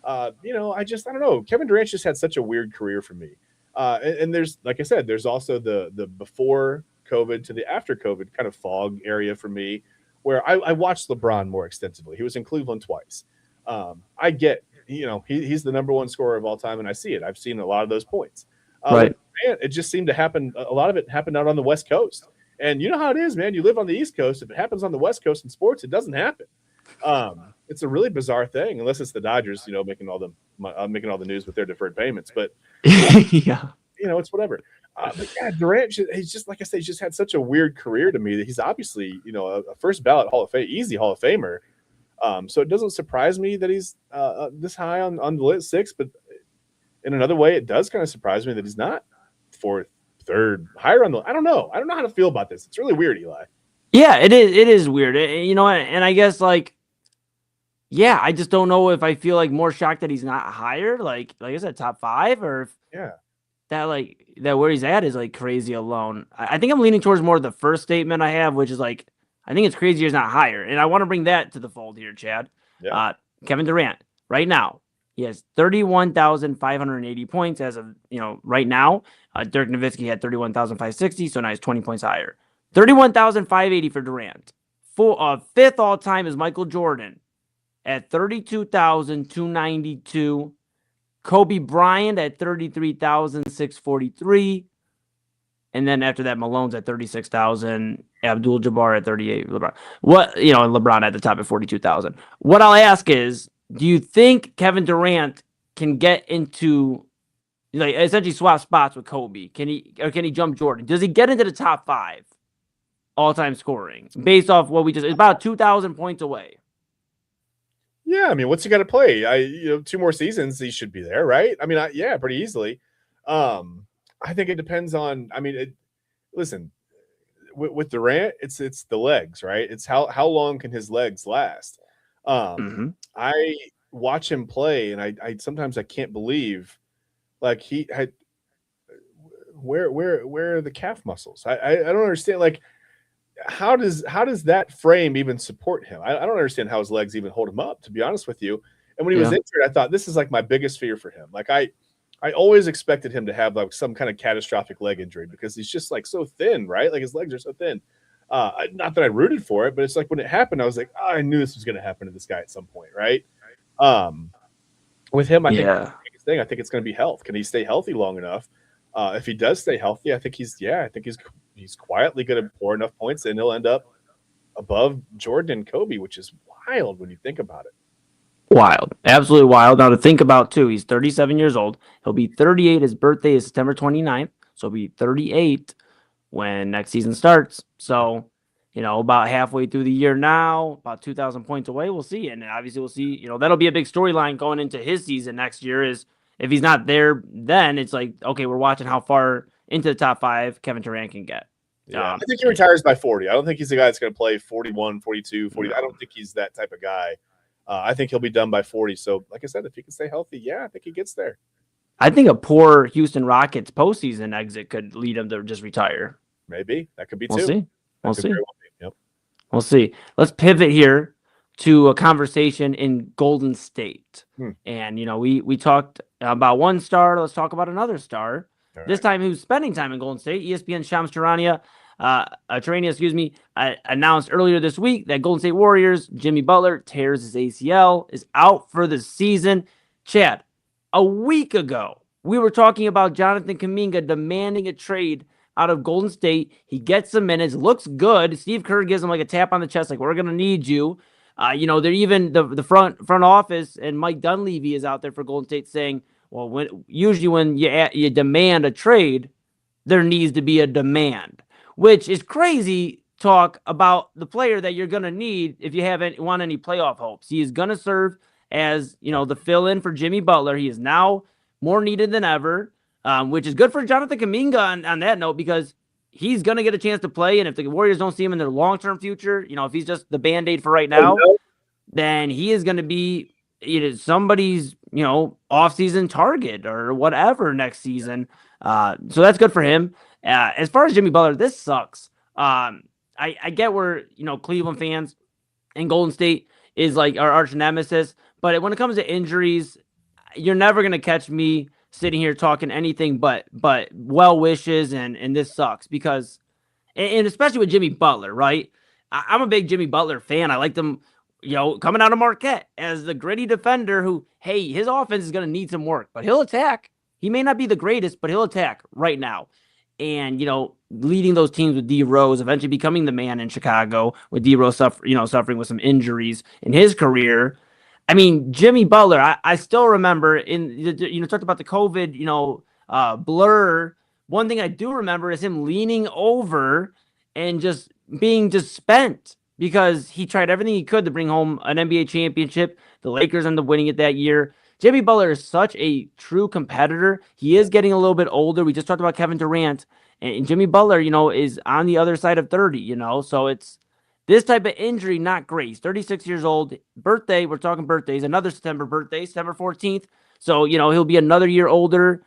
I don't know. Kevin Durant just had such a weird career for me. And there's, like I said, there's also the before COVID to the after COVID kind of fog area for me, where I watched LeBron more extensively. He was in Cleveland twice. I get, he's the number one scorer of all time, and I see it. I've seen a lot of those points. Right. Man, it just seemed to happen. A lot of it happened out on the West Coast. And you know how it is, man. You live on the East Coast. If it happens on the West Coast in sports, it doesn't happen. It's a really bizarre thing, unless it's the Dodgers, making all the news with their deferred payments. But yeah, it's whatever. But yeah, Durant, he's just, like I say, he's just had such a weird career to me that he's obviously, a first ballot Hall of Fame, easy Hall of Famer. So it doesn't surprise me that he's this high on the list 6, but in another way, it does kind of surprise me that he's not 4th, 3rd, higher on the. I don't know how to feel about this. It's really weird, Eli. Yeah, it is. It is weird. And I guess I just don't know if I feel more shocked that he's not higher. Like I said, top 5, or if that where he's at is crazy alone. I think I'm leaning towards more of the first statement I have, which is I think it's crazy he's not higher. And I want to bring that to the fold here, Chad. Yeah. Kevin Durant, right now, he has 31,580 points as of, right now. Dirk Nowitzki had 31,560, so now he's 20 points higher. 31,580 for Durant. 5th all time is Michael Jordan at 32,292. Kobe Bryant at 33,643. And then after that, Malone's at 36,000. Abdul-Jabbar at 38. LeBron. And LeBron at the top at 42,000. What I'll ask is, do you think Kevin Durant can get into, like, essentially swap spots with Kobe? Can he jump Jordan? Does he get into the top 5 all-time scoring based off what we just? It's about 2,000 points away. Yeah, I mean, what's he got to play? 2 more seasons, he should be there, right? I mean, pretty easily. I think it depends on. I mean, listen, with Durant, it's the legs, right? It's how long can his legs last? I watch him play, and I sometimes I can't believe, like, he had where are the calf muscles? I don't understand. Like, how does that frame even support him? I don't understand how his legs even hold him up, to be honest with you. And when he was injured, I thought, this is like my biggest fear for him. Like, I always expected him to have like some kind of catastrophic leg injury because he's just like so thin, right? Like, his legs are so thin. Not that I rooted for it, but it's like when it happened, I was like, I knew this was going to happen to this guy at some point, right? With him, I think that's the biggest thing. I think it's going to be health. Can he stay healthy long enough? If he does stay healthy, I think he's quietly going to pour enough points and he'll end up above Jordan and Kobe, which is wild when you think about it. Wild. Absolutely wild. Now to think about too, he's 37 years old. He'll be 38. His birthday is September 29th. So he'll be 38 when next season starts. So, about halfway through the year now, about 2,000 points away. We'll see. And obviously we'll see, that'll be a big storyline going into his season next year is if he's not there, then it's like, okay, we're watching how far into the top 5 Kevin Durant can get. Yeah, I think he retires by 40. I don't think he's the guy that's going to play 41, 42, 40. No. I don't think he's that type of guy. I think he'll be done by 40. So, like I said, if he can stay healthy, I think he gets there. I think a poor Houston Rockets postseason exit could lead him to just retire. Maybe. That could be too. We'll see. We'll see. Yep. We'll see. Let's pivot here to a conversation in Golden State. And, we talked about one star. Let's talk about another star. Right. This time who's spending time in Golden State. ESPN Shams Charania, announced earlier this week that Golden State Warriors Jimmy Butler tears his ACL, is out for the season. Chad, a week ago, we were talking about Jonathan Kuminga demanding a trade out of Golden State. He gets some minutes, looks good. Steve Kerr gives him like a tap on the chest, like, we're going to need you. They're even the front office and Mike Dunleavy is out there for Golden State saying, well, when you demand a trade, there needs to be a demand, which is crazy talk about the player that you're going to need if you want any playoff hopes. He is going to serve as, the fill-in for Jimmy Butler. He is now more needed than ever, which is good for Jonathan Kuminga on that note because he's going to get a chance to play. And if the Warriors don't see him in their long-term future, if he's just the Band-Aid for right now, then he is going to be somebody's, off-season target or whatever next season. So that's good for him. As far as Jimmy Butler, this sucks. I get where, Cleveland fans and Golden State is like our arch nemesis, but when it comes to injuries, you're never going to catch me sitting here talking anything but well wishes and this sucks because, and especially with Jimmy Butler, right? I'm a big Jimmy Butler fan. I like them, coming out of Marquette as the gritty defender who, hey, his offense is going to need some work, but he'll attack. He may not be the greatest, but he'll attack right now. And, leading those teams with D Rose, eventually becoming the man in Chicago with D Rose suffering with some injuries in his career. I mean, Jimmy Butler, I still remember talked about the COVID, blur. One thing I do remember is him leaning over and just being spent because he tried everything he could to bring home an NBA championship. The Lakers ended up winning it that year. Jimmy Butler is such a true competitor. He is getting a little bit older. We just talked about Kevin Durant. And Jimmy Butler, is on the other side of 30, So it's this type of injury, not great. He's 36 years old. Birthday, we're talking birthdays. Another September birthday, September 14th. So, he'll be another year older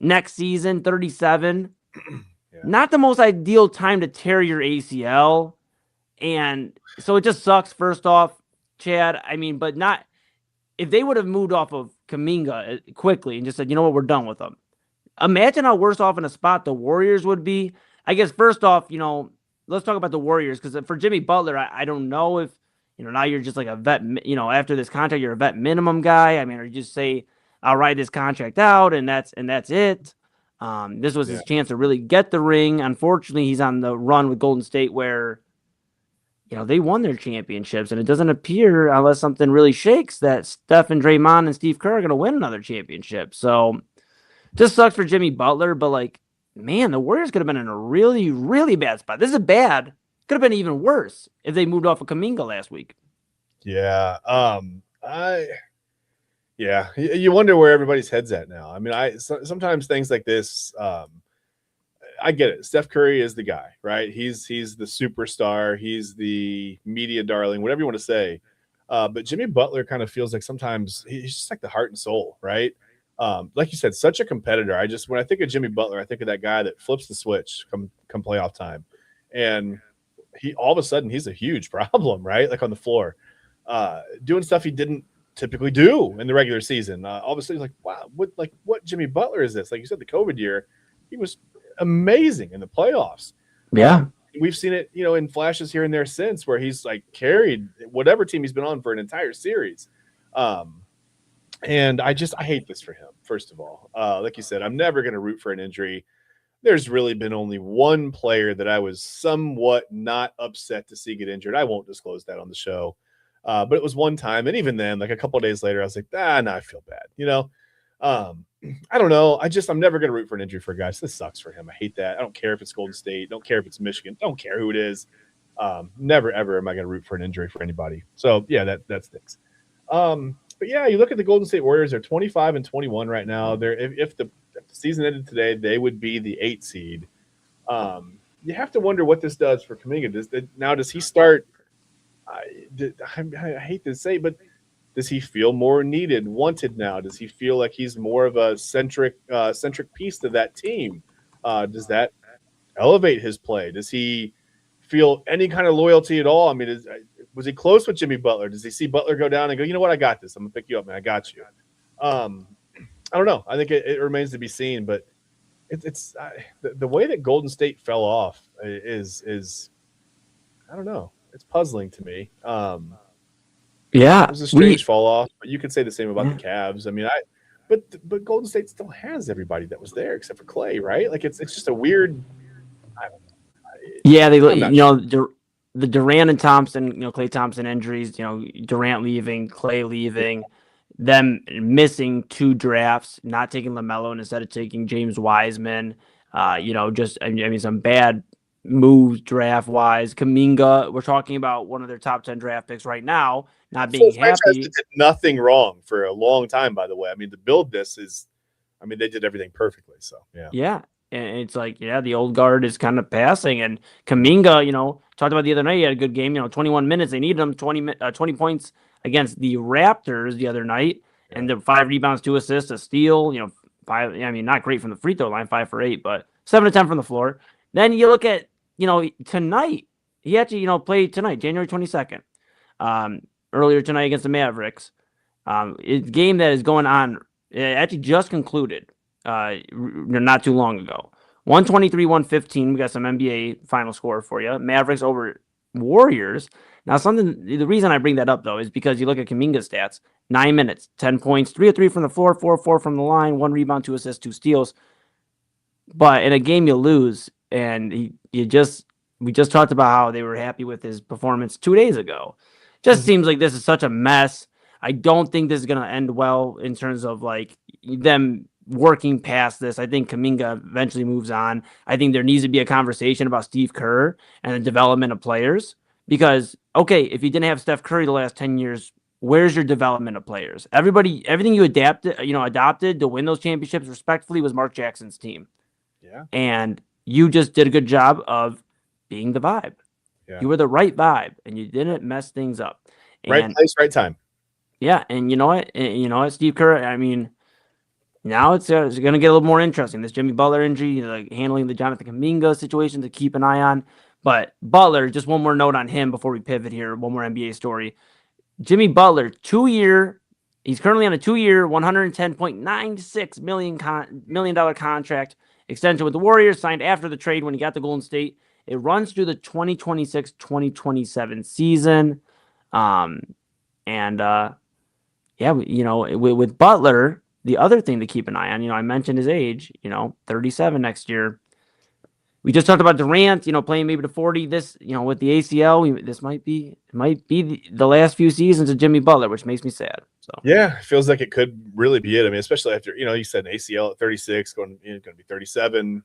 next season, 37. Yeah. Not the most ideal time to tear your ACL. And so it just sucks, first off, Chad. I mean, but not – if they would have moved off of Kuminga quickly and just said, you know what, we're done with him. Imagine how worse off in a spot the Warriors would be. I guess first off, let's talk about the Warriors because for Jimmy Butler, I don't know if now you're just like a vet, after this contract, you're a vet minimum guy. I mean, or you just say, I'll ride this contract out and that's it. This was Yeah. his chance to really get the ring. Unfortunately, he's on the run with Golden State where, they won their championships, and it doesn't appear, unless something really shakes, that Steph and Draymond and Steve Kerr are going to win another championship. So just sucks for Jimmy Butler, but like, man, the Warriors could have been in a really, really bad spot. This is bad. Could have been even worse if they moved off of Kuminga last week. Yeah. You wonder where everybody's head's at now. I mean, sometimes things like this, I get it. Steph Curry is the guy, right? He's the superstar. He's the media darling, whatever you want to say. But Jimmy Butler kind of feels like sometimes he's just like the heart and soul, right? Like you said, such a competitor. When I think of Jimmy Butler, I think of that guy that flips the switch come playoff time. And he all of a sudden he's a huge problem, right? Like on the floor, doing stuff he didn't typically do in the regular season. All of a sudden he's like, wow, what Jimmy Butler is this? Like you said, the COVID year, he was amazing in the playoffs. Yeah. We've seen it, in flashes here and there since, where he's like carried whatever team he's been on for an entire series. And I hate this for him. First of all, like you said, I'm never going to root for an injury. There's really been only one player that I was somewhat not upset to see get injured. I won't disclose that on the show. But it was one time. And even then, like a couple of days later, I was like, no, I feel bad. I don't know. I'm never going to root for an injury for a guy. So this sucks for him. I hate that. I don't care if it's Golden State. Don't care if it's Michigan. Don't care who it is. Never, ever am I going to root for an injury for anybody. So, yeah, that stinks. But, yeah, you look at the Golden State Warriors. They're 25-21 right now. If the season ended today, they would be the 8th seed. You have to wonder what this does for Kuminga. Does he start I hate to say, but does he feel more needed, wanted now? Does he feel like he's more of a centric piece to that team? Does that elevate his play? Does he feel any kind of loyalty at all? I mean, was he close with Jimmy Butler? Does he see Butler go down and go, you know what, I got this. I'm going to pick you up, man. I got you. I don't know. I think it remains to be seen, but it's the way that Golden State fell off is I don't know. It's puzzling to me. Yeah, it was a strange fall off, but you could say the same about the Cavs. I mean, but Golden State still has everybody that was there except for Clay, right? Like it's just a weird. I don't know. Yeah, the Durant and Thompson, Clay Thompson injuries, Durant leaving, Clay leaving, them missing 2 drafts, not taking LaMelo and instead of taking James Wiseman, some bad moves draft wise. Kuminga, we're talking about one of their top 10 draft picks right now, not being happy. Did nothing wrong for a long time, by the way. I mean, to build this they did everything perfectly. So yeah. Yeah. And it's like, the old guard is kind of passing. And Kuminga, talked about the other night, he had a good game, 21 minutes. They needed him 20 points against the Raptors the other night. Yeah. And the 5 rebounds, 2 assists, a steal, 5, not great from the free throw line, 5 for 8, but 7 to 10 from the floor. Then you look at, tonight, he actually, played tonight, January 22nd, earlier tonight against the Mavericks. It's a game that is going on, it actually just concluded not too long ago. 123-115. We got some NBA final score for you. Mavericks over Warriors. Now, the reason I bring that up, though, is because you look at Kuminga's stats, 9 minutes, 10 points, 3 of 3 from the floor, 4 of 4 from the line, 1 rebound, 2 assists, 2 steals. But in a game you lose, and we just talked about how they were happy with his performance 2 days ago. Just seems like this is such a mess. I don't think this is going to end well in terms of like them working past this. I think Kuminga eventually moves on. I think there needs to be a conversation about Steve Kerr and the development of players because, okay, if you didn't have Steph Curry the last 10 years, where's your development of players? Everything you adopted to win those championships respectfully was Mark Jackson's team. Yeah. And you just did a good job of being the vibe. Yeah. You were the right vibe, and you didn't mess things up. Right place, right time. Yeah, and you know what, Steve Kerr. I mean, now it's going to get a little more interesting. This Jimmy Butler injury, like handling the Jonathan Kuminga situation to keep an eye on. But Butler, just one more note on him before we pivot here. One more NBA story. Jimmy Butler, 2-year. He's currently on a 2-year, $110.96 million contract extension with the Warriors, signed after the trade when he got to Golden State. It runs through the 2026-2027 season. And yeah, with Butler, the other thing to keep an eye on, I mentioned his age, 37 next year. We just talked about Durant, playing maybe to 40. This, with the ACL, this might be the last few seasons of Jimmy Butler, which makes me sad. So yeah, it feels like it could really be it. I mean, especially after you said an ACL at 36, going to be 37.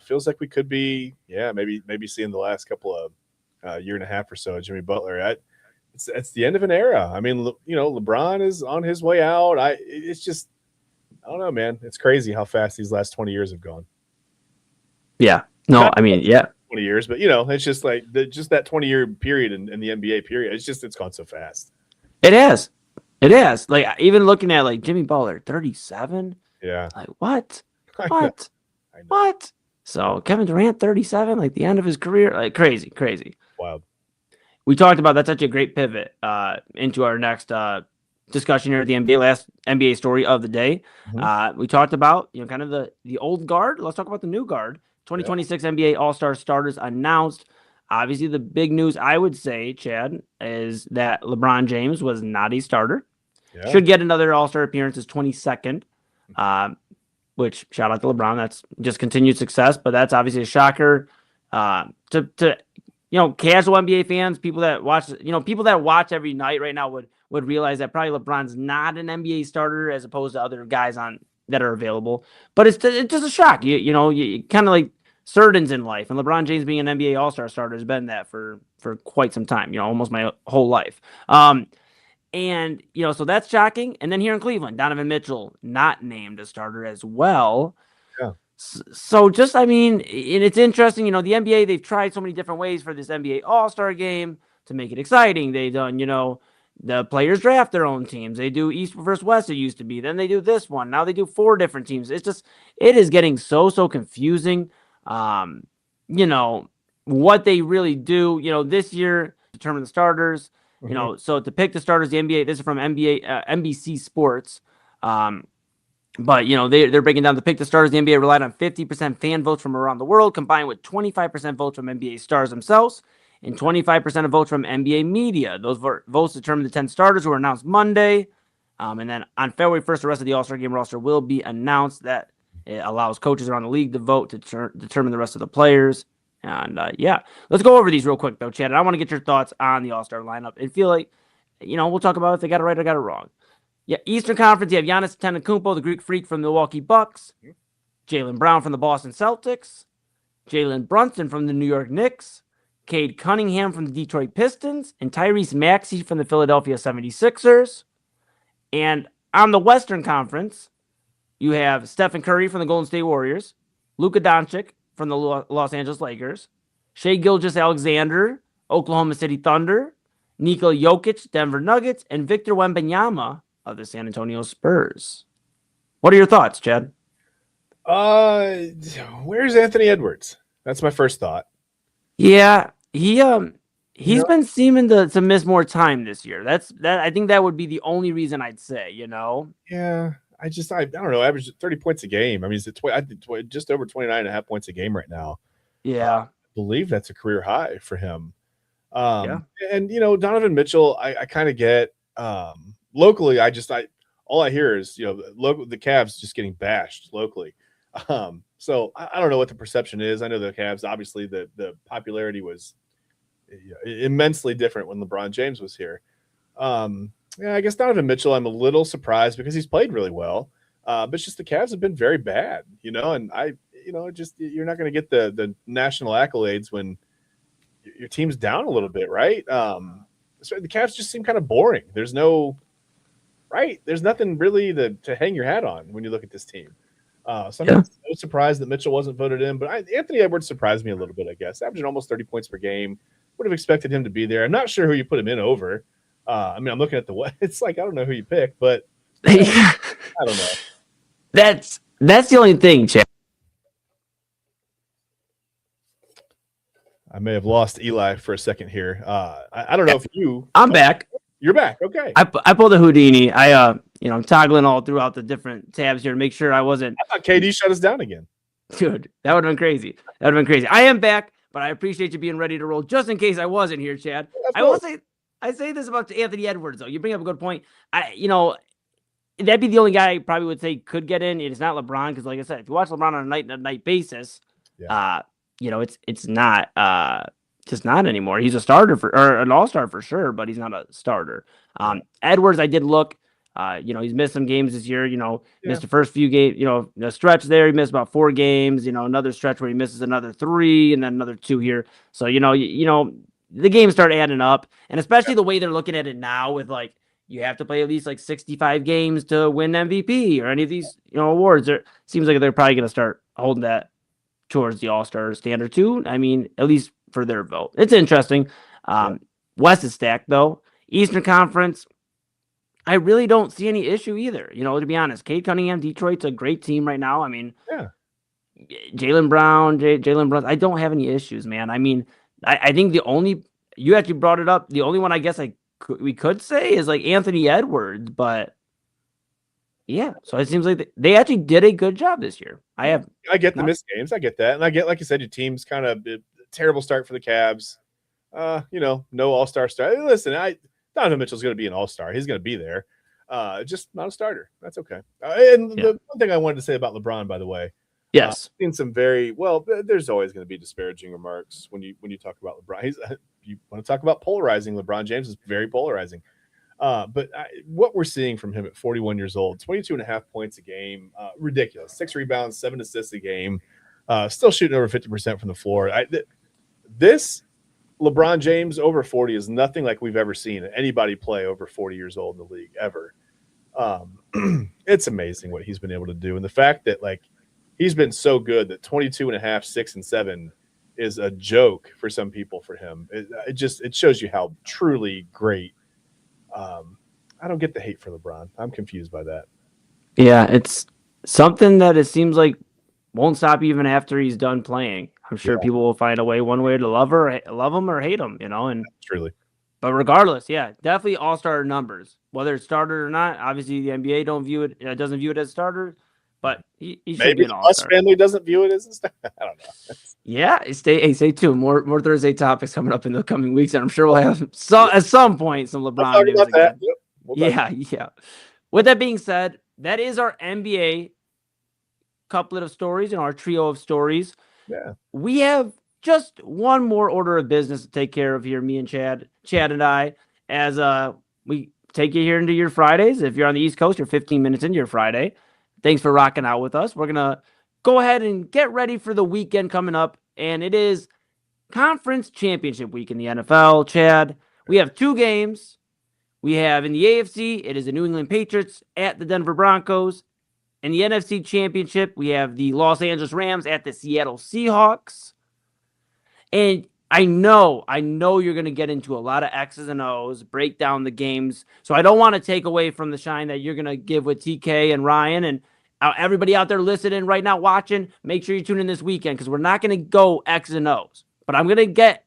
Feels like we could be, maybe seeing the last couple of year and a half or so of Jimmy Butler. It's the end of an era. I mean, LeBron is on his way out. It's just, I don't know, man. It's crazy how fast these last 20 years have gone. Yeah. No, I mean, yeah. 20 years, but it's just like just that 20-year period in the NBA period. It's gone so fast. It has. Like, even looking at like Jimmy Butler, 37. Yeah. Like, what? I What? know. What? So Kevin Durant, 37, like the end of his career, like crazy. Wild. We talked about that's such a great pivot into our next discussion here at the NBA, last NBA story of the day. We talked about kind of the old guard. Let's talk about the new guard. 2026 NBA All-Star starters announced. Obviously, the big news I would say, Chad, is that LeBron James was not a starter. Yeah. Should get another All-Star appearance, his 22nd. Which shout out to LeBron. That's just continued success, but that's obviously a shocker to casual NBA fans, people that watch every night right now would realize that probably LeBron's not an NBA starter as opposed to other guys that are available. But it's just a shock. You kind of like certains in life, and LeBron James being an NBA All-Star starter has been that for quite some time. Almost my whole life. And so that's shocking. And then here in Cleveland, Donovan Mitchell not named a starter as well. Yeah. So just, I mean, and it's interesting, the NBA, they've tried so many different ways for this NBA All-Star game to make it exciting. They've done, the players draft their own teams. They do East versus West, it used to be. Then they do this one. Now they do 4 different teams. It is getting so confusing. What they really do, this year, determine the starters, so to pick the starters, the NBA, this is from NBC Sports. But, they're breaking down to pick the starters. The NBA relied on 50% fan votes from around the world, combined with 25% votes from NBA stars themselves and 25% of votes from NBA media. Those votes determined the 10 starters who were announced Monday. And then on February 1st, the rest of the All-Star Game roster will be announced. That it allows coaches around the league to vote to determine the rest of the players. And, let's go over these real quick, though, Chad. I want to get your thoughts on the All-Star lineup and feel like, we'll talk about if they got it right or got it wrong. Yeah, Eastern Conference, you have Giannis Antetokounmpo, the Greek Freak from the Milwaukee Bucks, Jaylen Brown from the Boston Celtics, Jalen Brunson from the New York Knicks, Cade Cunningham from the Detroit Pistons, and Tyrese Maxey from the Philadelphia 76ers. And on the Western Conference, you have Stephen Curry from the Golden State Warriors, Luka Doncic from the Los Angeles Lakers, Shai Gilgeous-Alexander, Oklahoma City Thunder, Nikola Jokic, Denver Nuggets, and Victor Wembanyama of the San Antonio Spurs. What are your thoughts, Chad? Where's Anthony Edwards? That's my first thought. Yeah, he's been seeming to miss more time this year. I think that would be the only reason I'd say, Yeah, I don't know, average 30 points a game. I mean, he's just over 29.5 points a game right now. Yeah. I believe that's a career high for him. And Donovan Mitchell, I kind of get locally, all I hear is the Cavs just getting bashed locally. So I don't know what the perception is. I know the Cavs, obviously the popularity was immensely different when LeBron James was here. I guess Donovan Mitchell, I'm a little surprised because he's played really well. But it's just the Cavs have been very bad, and you're not going to get the national accolades when your team's down a little bit, right? So the Cavs just seem kind of boring. There's nothing really to hang your hat on when you look at this team. So I'm not so surprised that Mitchell wasn't voted in, but Anthony Edwards surprised me a little bit, I guess. Averaging almost 30 points per game. Would have expected him to be there. I'm not sure who you put him in over. I'm looking at it's like, I don't know who you pick, but I don't know. That's the only thing, Chad. I may have lost Eli for a second here. I don't know if I'm back. You're back. Okay. I pulled a Houdini. I'm toggling all throughout the different tabs here to make sure I wasn't. I thought KD shut us down again. Dude, that would have been crazy. I am back, but I appreciate you being ready to roll just in case I wasn't here, Chad. I will say I say this about Anthony Edwards though. You bring up a good point. That'd be the only guy I probably would say could get in. It's not LeBron because, like I said, if you watch LeBron on a night basis, Yeah. it's not just not anymore. He's a starter or an all-star for sure, but he's not a starter. Edwards, I did look. He's missed some games this year. Missed the first few games. The stretch there, he missed about 4 games. Another stretch where he misses another 3, and then another 2 here. So the games start adding up, and especially the way they're looking at it now with like. You have to play at least like 65 games to win MVP or any of these, awards. It seems like they're probably going to start holding that towards the All-Star standard too. I mean, at least for their vote. It's interesting. West is stacked though. Eastern Conference, I really don't see any issue either. To be honest, Cade Cunningham, Detroit's a great team right now. I mean, Jaylen Brown, I don't have any issues, man. I mean, I think you actually brought it up. The only one I guess we could say is like Anthony Edwards, but yeah. So it seems like they actually did a good job this year. I get the missed games. I get that. And I get, like you said, your team's kind of a terrible start for the Cavs. No all-star start. Listen, Donovan Mitchell's going to be an all-star. He's going to be there. Just not a starter. That's okay. The one thing I wanted to say about LeBron, by the way, yes, seen some there's always going to be disparaging remarks when you talk about LeBron. You want to talk about polarizing. LeBron James is very polarizing. But what we're seeing from him at 41 years old, 22.5 points a game, ridiculous. 6 rebounds, 7 assists a game, still shooting over 50% from the floor. This LeBron James over 40 is nothing like we've ever seen anybody play over 40 years old in the league ever. It's amazing what he's been able to do. And the fact that he's been so good that 22.5, 6, and 7 is a joke for some people for him. It shows you how truly great. I don't get the hate for LeBron. I'm confused by that. Yeah, it's something that it seems like won't stop even after he's done playing. I'm sure people will find a way, one way to love him or hate him, and truly. But regardless, definitely all-star numbers. Whether it's starter or not, obviously the NBA doesn't view it as starter. But he should be an all-star. Maybe family doesn't view it as a star. I don't know. Yeah, stay tuned. More Thursday topics coming up in the coming weeks, and I'm sure we'll have at some point some LeBron news again. Yeah. With that being said, that is our NBA couplet of stories and our trio of stories. Yeah. We have just one more order of business to take care of here, me and Chad and I, as we take you here into your Fridays. If you're on the East Coast, you're 15 minutes into your Friday. Thanks for rocking out with us. We're going to go ahead and get ready for the weekend coming up, and it is Conference Championship Week in the NFL, Chad. We have 2 games. We have in the AFC, it is the New England Patriots at the Denver Broncos. In the NFC Championship, we have the Los Angeles Rams at the Seattle Seahawks. And I know you're going to get into a lot of X's and O's, break down the games. So I don't want to take away from the shine that you're going to give with TK and Ryan and everybody out there listening right now watching. Make sure you tune in this weekend because we're not going to go X's and O's. But I'm going to get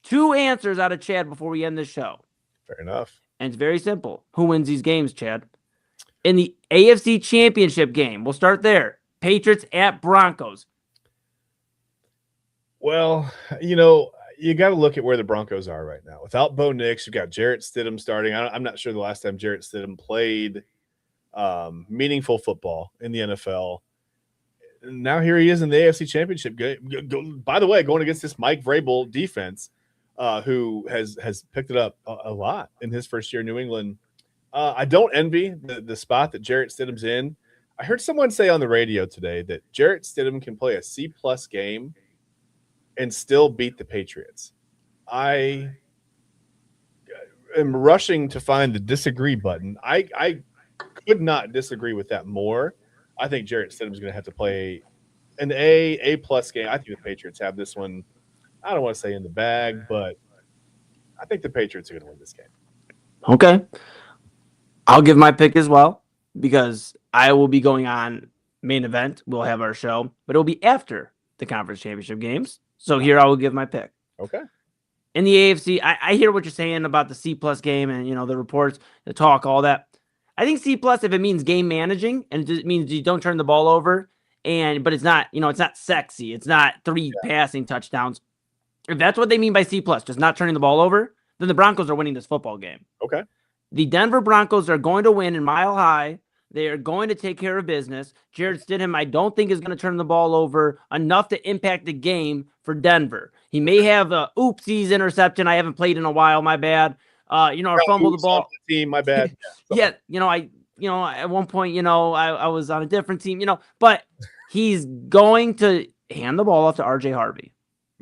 2 answers out of Chad before we end the show. Fair enough. And it's very simple. Who wins these games, Chad? In the AFC Championship game, we'll start there. Patriots at Broncos. Well, you got to look at where the Broncos are right now. Without Bo Nix, you've got Jarrett Stidham starting. I'm not sure the last time Jarrett Stidham played meaningful football in the NFL. Now here he is in the AFC Championship game. By the way, going against this Mike Vrabel defense, who has picked it up a lot in his first year in New England. I don't envy the spot that Jarrett Stidham's in. I heard someone say on the radio today that Jarrett Stidham can play a C+ game and still beat the Patriots. I am rushing to find the disagree button. I could not disagree with that more. I think Jarrett Stidham's going to have to play an A+ game. I think the Patriots have this one. I don't want to say in the bag, but I think the Patriots are going to win this game. Okay. I'll give my pick as well because I will be going on main event. We'll have our show, but it'll be after the conference championship games. So here I will give my pick. Okay. In the AFC, I hear what you're saying about the C+ game and, the reports, the talk, all that. I think C+, if it means game managing and it means you don't turn the ball over, but it's not, it's not sexy. It's not 3 passing touchdowns. If that's what they mean by C+, just not turning the ball over, then the Broncos are winning this football game. Okay. The Denver Broncos are going to win in Mile High. They are going to take care of business. Jarrett Stidham, I don't think, is going to turn the ball over enough to impact the game for Denver. He may have a oopsies interception. I haven't played in a while. My bad. Or fumble the ball. The team, my bad. Yeah, at one point, I was on a different team, but he's going to hand the ball off to RJ Harvey.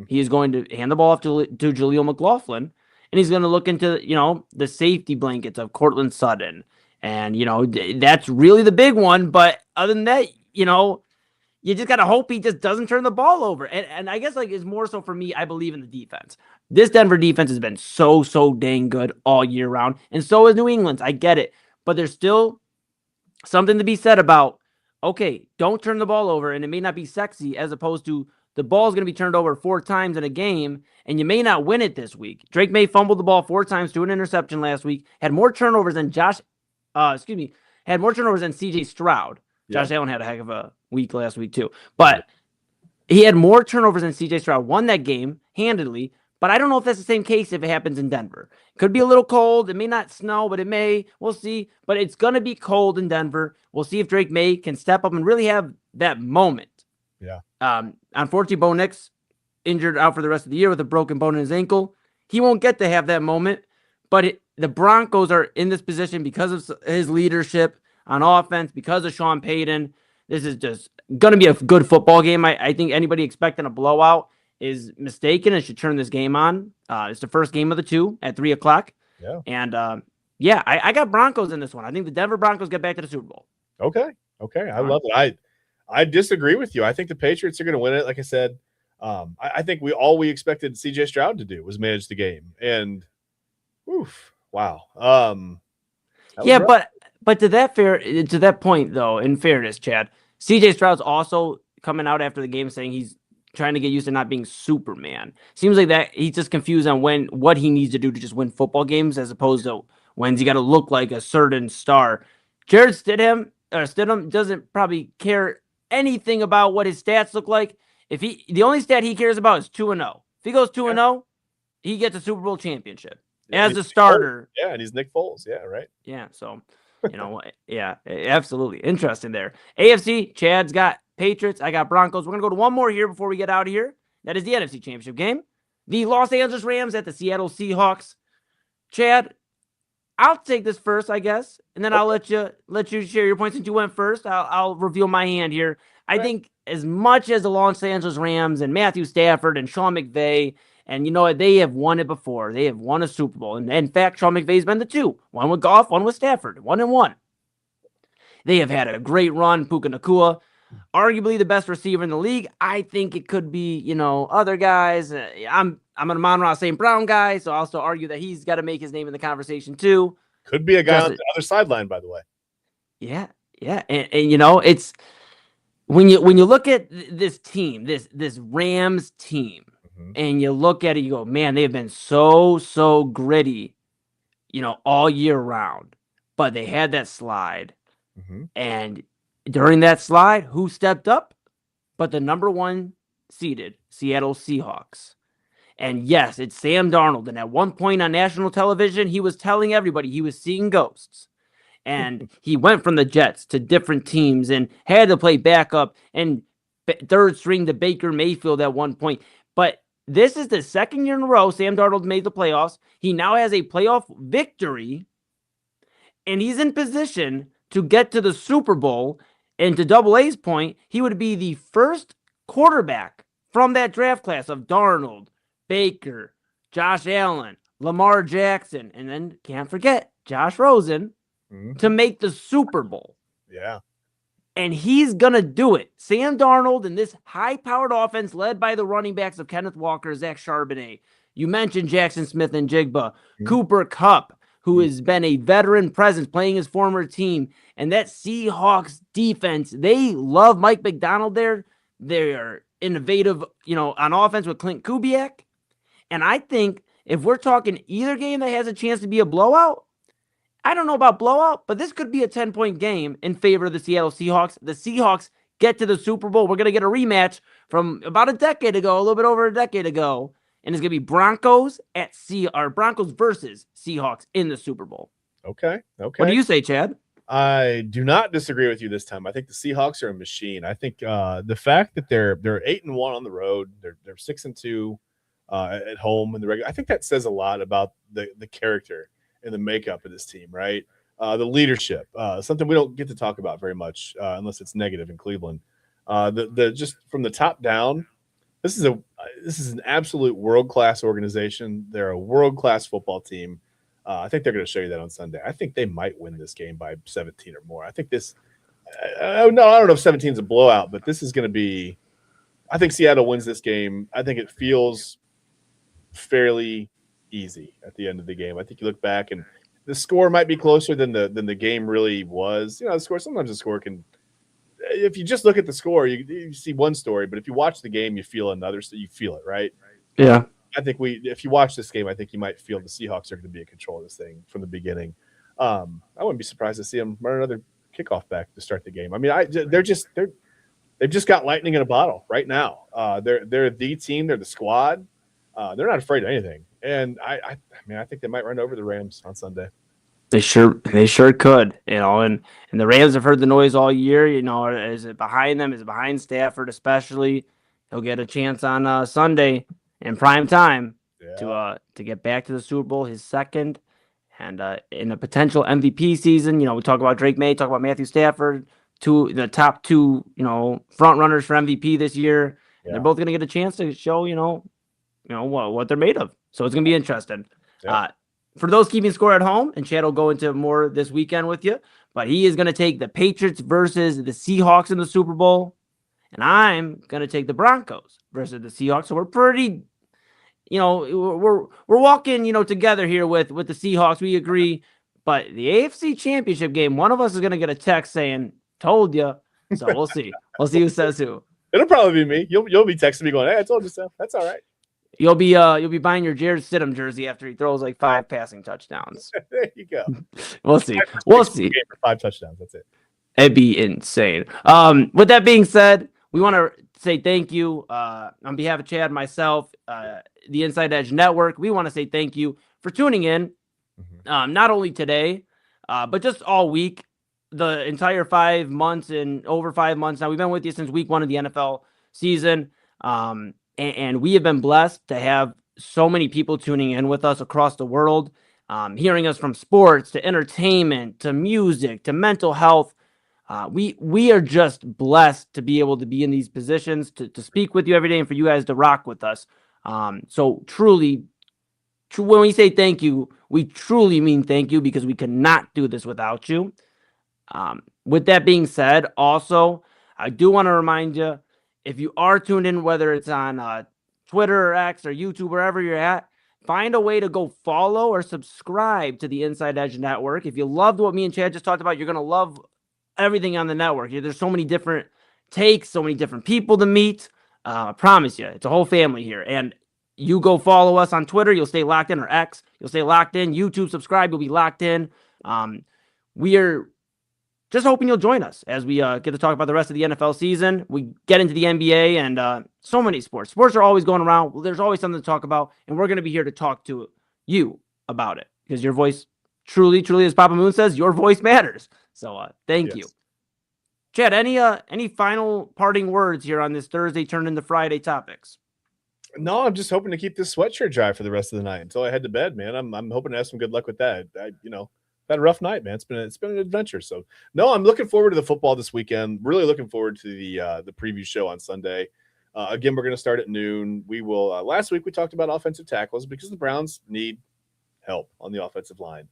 He's going to hand the ball off to Jaleel McLaughlin, and he's going to look into, the safety blankets of Cortland Sutton. And, that's really the big one. But other than that, you just got to hope he just doesn't turn the ball over. And I guess, it's more so for me, I believe in the defense. This Denver defense has been so dang good all year round. And so is New England's. I get it. But there's still something to be said about, okay, don't turn the ball over. And it may not be sexy, as opposed to the ball is going to be turned over 4 times in a game, and you may not win it this week. Drake May fumbled the ball 4 times to an interception last week, had more turnovers than had more turnovers than CJ Stroud. Josh Allen had a heck of a week last week too. But he had more turnovers than CJ Stroud, won that game handedly. But I don't know if that's the same case if it happens in Denver. It could be a little cold. It may not snow, but it may. We'll see. But it's going to be cold in Denver. We'll see if Drake May can step up and really have that moment. Yeah. Unfortunately, Bo Nix injured out for the rest of the year with a broken bone in his ankle. He won't get to have that moment. But the Broncos are in this position because of his leadership on offense, because of Sean Payton. This is just going to be a good football game. I think anybody expecting a blowout is mistaken and should turn this game on. It's the first game of the 2 at 3:00. Yeah. And I got Broncos in this one. I think the Denver Broncos get back to the Super Bowl. Okay. I love it. I disagree with you. I think the Patriots are going to win it. Like I said, I think we expected CJ Stroud to do was manage the game. And wow. But to that point though, in fairness, Chad, CJ Stroud's also coming out after the game saying he's trying to get used to not being Superman. Seems like that he's just confused on what he needs to do to just win football games, as opposed to when's he got to look like a certain star. Jarrett Stidham doesn't probably care anything about what his stats look like. The only stat he cares about is 2-0. If he goes 2-0, he gets a Super Bowl championship as a starter. Yeah, and he's Nick Foles. Yeah, right. Yeah, so absolutely interesting there. AFC, Chad's got Patriots. I got Broncos. We're going to go to one more here before we get out of here. That is the NFC Championship game. The Los Angeles Rams at the Seattle Seahawks. Chad, I'll take this first, I guess, and then I'll let you share your points. Since you went first, I'll reveal my hand here. I think as much as the Los Angeles Rams and Matthew Stafford and Sean McVay, and they have won it before. They have won a Super Bowl. And in fact, Sean McVay's been the 2. One with Goff, one with Stafford. 1-1. They have had a great run. Puka Nacua, arguably the best receiver in the league. I think it could be, other guys. I'm an Amon-Ra St. Brown guy, so I'll also argue that he's got to make his name in the conversation too. Could be a guy on the other sideline, by the way. Yeah. And it's when you look at this team, this Rams team, and you look at it, you go, man, they've been so gritty, all year round. But they had that slide. And during that slide, who stepped up? But the number 1 seeded Seattle Seahawks. And yes, it's Sam Darnold. And at one point on national television, he was telling everybody he was seeing ghosts. And he went from the Jets to different teams and had to play backup and third string to Baker Mayfield at one point. But this is the second year in a row Sam Darnold made the playoffs. He now has a playoff victory, and he's in position to get to the Super Bowl. And to Double A's point, he would be the first quarterback from that draft class of Darnold, Baker, Josh Allen, Lamar Jackson, and then can't forget Josh Rosen to make the Super Bowl. Yeah. And he's going to do it. Sam Darnold and this high-powered offense led by the running backs of Kenneth Walker, Zach Charbonnet. You mentioned Jackson Smith and Jigba. Cooper Kupp, who has been a veteran presence playing his former team. And that Seahawks defense, they love Mike McDonald there. They're innovative, on offense with Clint Kubiak. And I think if we're talking either game that has a chance to be a blowout, I don't know about blowout, but this could be a 10-point game in favor of the Seattle Seahawks. The Seahawks get to the Super Bowl. We're going to get a rematch from about a decade ago, a little bit over a decade ago. and it's going to be Broncos Broncos versus Seahawks in the Super Bowl. Okay. What do you say, Chad? I do not disagree with you this time. I think the Seahawks are a machine. I think the fact that they're 8-1 on the road, they're 6-2 at home in the regular. I think that says a lot about the character and the makeup of this team, right? The leadership, something we don't get to talk about very much unless it's negative in Cleveland. The just from the top down, this is an absolute world-class organization. They're a world-class football team. I think they're going to show you that on Sunday. I think they might win this game by 17 or more. I think this I don't know if 17 is a blowout, but this is going to be – I think Seattle wins this game. I think it feels fairly easy at the end of the game. I think you look back and the score might be closer than the game really was. You know, sometimes the score can – if you just look at the score, you see one story, but if you watch the game, you feel another. So you feel it, right? Yeah. I think if you watch this game, I think you might feel the Seahawks are going to be in control of this thing from the beginning. I wouldn't be surprised to see them run another kickoff back to start the game. I mean, they've just got lightning in a bottle right now. They're the team. They're the squad. They're not afraid of anything. And I think they might run over the Rams on Sunday. They sure could, you know, and the Rams have heard the noise all year. You know, is it behind them? Is it behind Stafford especially? He'll get a chance on Sunday in prime time to get back to the Super Bowl, his second, and in a potential MVP season. You know, we talk about Drake May, talk about Matthew Stafford, the top two, you know, front runners for MVP this year. Yeah. They're both going to get a chance to show, you know what they're made of. So it's going to be interesting. Yeah. For those keeping score at home, and Chad will go into more this weekend with you, but he is going to take the Patriots versus the Seahawks in the Super Bowl. And I'm going to take the Broncos versus the Seahawks. So we're pretty, you know, we're walking, you know, together here with the Seahawks. We agree. But the AFC Championship game, one of us is going to get a text saying, "Told you." So we'll see. We'll see who says who. It'll probably be me. You'll be texting me going, "Hey, I told you so." That's all right. You'll be buying your Jared Stidham jersey after he throws like 5 passing touchdowns. There you go. We'll see. We'll see. 5 touchdowns. That's it. It'd be insane. With that being said, we want to say thank you on behalf of Chad, myself, the Inside Edge Network. We want to say thank you for tuning in, not only today, but just all week, the entire 5 months and over 5 months. Now, we've been with you since week 1 of the NFL season, and we have been blessed to have so many people tuning in with us across the world, hearing us from sports to entertainment to music to mental health. We are just blessed to be able to be in these positions, to speak with you every day, and for you guys to rock with us. So truly, when we say thank you, we truly mean thank you, because we could not do this without you. With that being said, also, I do want to remind you, if you are tuned in, whether it's on Twitter or X or YouTube, wherever you're at, find a way to go follow or subscribe to the Inside Edge Network. If you loved what me and Chad just talked about, you're going to love everything on the network. There's so many different takes, so many different people to meet. I promise you, it's a whole family here. And you go follow us on Twitter, you'll stay locked in, or X, you'll stay locked in. YouTube, subscribe, you'll be locked in. We are just hoping you'll join us as we get to talk about the rest of the NFL season. We get into the NBA and so many sports. Sports are always going around. Well, there's always something to talk about, and we're going to be here to talk to you about it, because your voice truly, as Papa Moon says, your voice matters. So thank you. Chad, any final parting words here on this Thursday turned into Friday topics? No, I'm just hoping to keep this sweatshirt dry for the rest of the night until I head to bed, man. I'm hoping to have some good luck with that. Had a rough night, man. It's been an adventure. So no, I'm looking forward to the football this weekend. Really looking forward to the preview show on Sunday. Again, we're going to start at noon. We will. Last week we talked about offensive tackles because the Browns need help on the offensive line.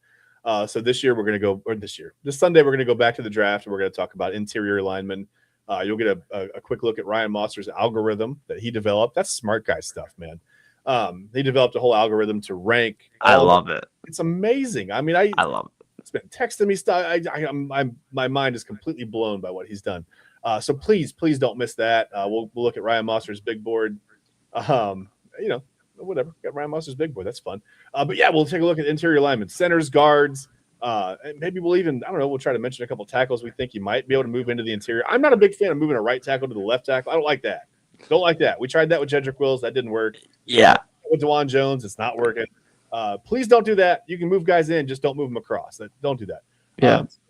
So this Sunday we're going to go back to the draft, and we're going to talk about interior linemen. You'll get a quick look at Ryan Moster's algorithm that he developed. That's smart guy stuff, man. He developed a whole algorithm to rank. I love it. It's amazing. I mean, I love it. It's been texting me stuff. My mind is completely blown by what he's done. So please don't miss that. We'll look at Ryan Moster's big board. Whatever. Got Ryan Moster's big board. That's fun. But yeah, we'll take a look at interior linemen, centers, guards. And maybe we'll try to mention a couple tackles we think you might be able to move into the interior. I'm not a big fan of moving a right tackle to the left tackle. I don't like that. We tried that with Jedrick Wills. That didn't work. Yeah. with DeJuan Jones. It's not working. Please don't do that. You can move guys in, just don't move them across. Don't do that.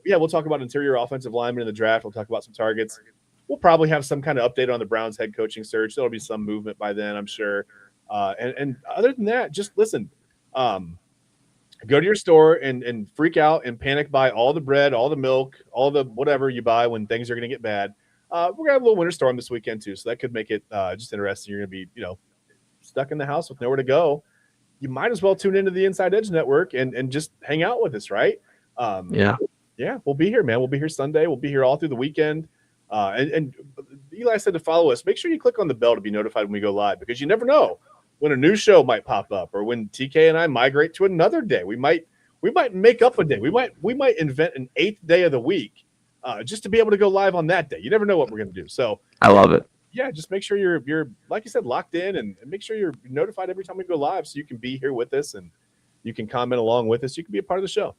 Yeah, we'll talk about interior offensive linemen in the draft. We'll talk about some targets. We'll probably have some kind of update on the Browns head coaching search. There'll be some movement by then, I'm sure. And other than that, just listen. Go to your store and freak out and panic buy all the bread, all the milk, all the whatever you buy when things are going to get bad. We're going to have a little winter storm this weekend too, so that could make it just interesting. You're going to be, stuck in the house with nowhere to go. You might as well tune into the Inside Edge Network and just hang out with us, right? Yeah, we'll be here, man. We'll be here Sunday. We'll be here all through the weekend. And Eli said to follow us. Make sure you click on the bell to be notified when we go live, because you never know when a new show might pop up or when TK and I migrate to another day. We might make up a day. We might invent an 8th day of the week just to be able to go live on that day. You never know what we're going to do. So I love it. Yeah, just make sure you're like you said, locked in, and make sure you're notified every time we go live, so you can be here with us and you can comment along with us. You can be a part of the show.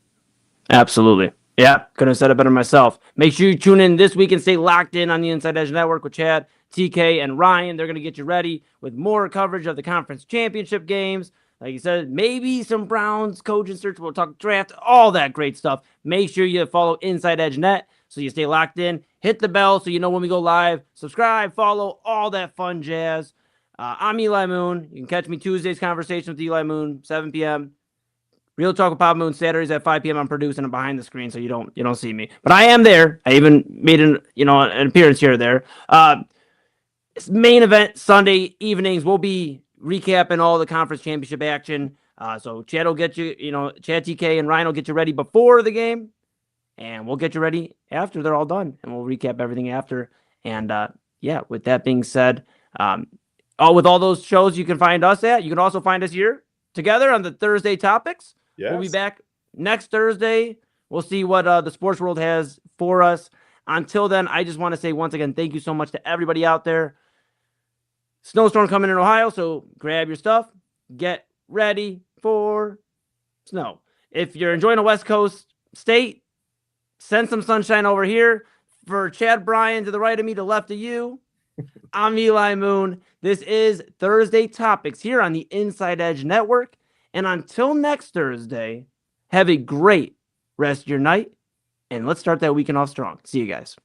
Absolutely. Yeah, couldn't have said it better myself. Make sure you tune in this week and stay locked in on the Inside Edge Network with Chad, TK, and Ryan. They're going to get you ready with more coverage of the conference championship games. Like you said, maybe some Browns coaching search. We'll talk draft, all that great stuff. Make sure you follow Inside Edge Net so you stay locked in. Hit the bell so you know when we go live. Subscribe, follow, all that fun jazz. I'm Eli Moon. You can catch me Tuesdays Conversation with Eli Moon, 7 p.m. Real Talk with Pop Moon Saturdays at 5 p.m. I'm producing it behind the screen, so you don't see me, but I am there. I even made an appearance here or there. Main event Sunday evenings. We'll be recapping all the conference championship action. So Chad will get you, Chad, TK, and Ryan will get you ready before the game, and we'll get you ready after they're all done, and we'll recap everything after. And with that being said, with all those shows you can find us at, you can also find us here together on the Thursday topics. Yes. We'll be back next Thursday. We'll see what the sports world has for us. Until then, I just want to say once again, thank you so much to everybody out there. Snowstorm coming in Ohio, so grab your stuff. Get ready for snow. If you're enjoying a West Coast state, send some sunshine over here. For Chad Bryan to the right of me, to the left of you, I'm Eli Moon. This is Thursday Topics here on the Inside Edge Network. And until next Thursday, have a great rest of your night. And let's start that weekend off strong. See you guys.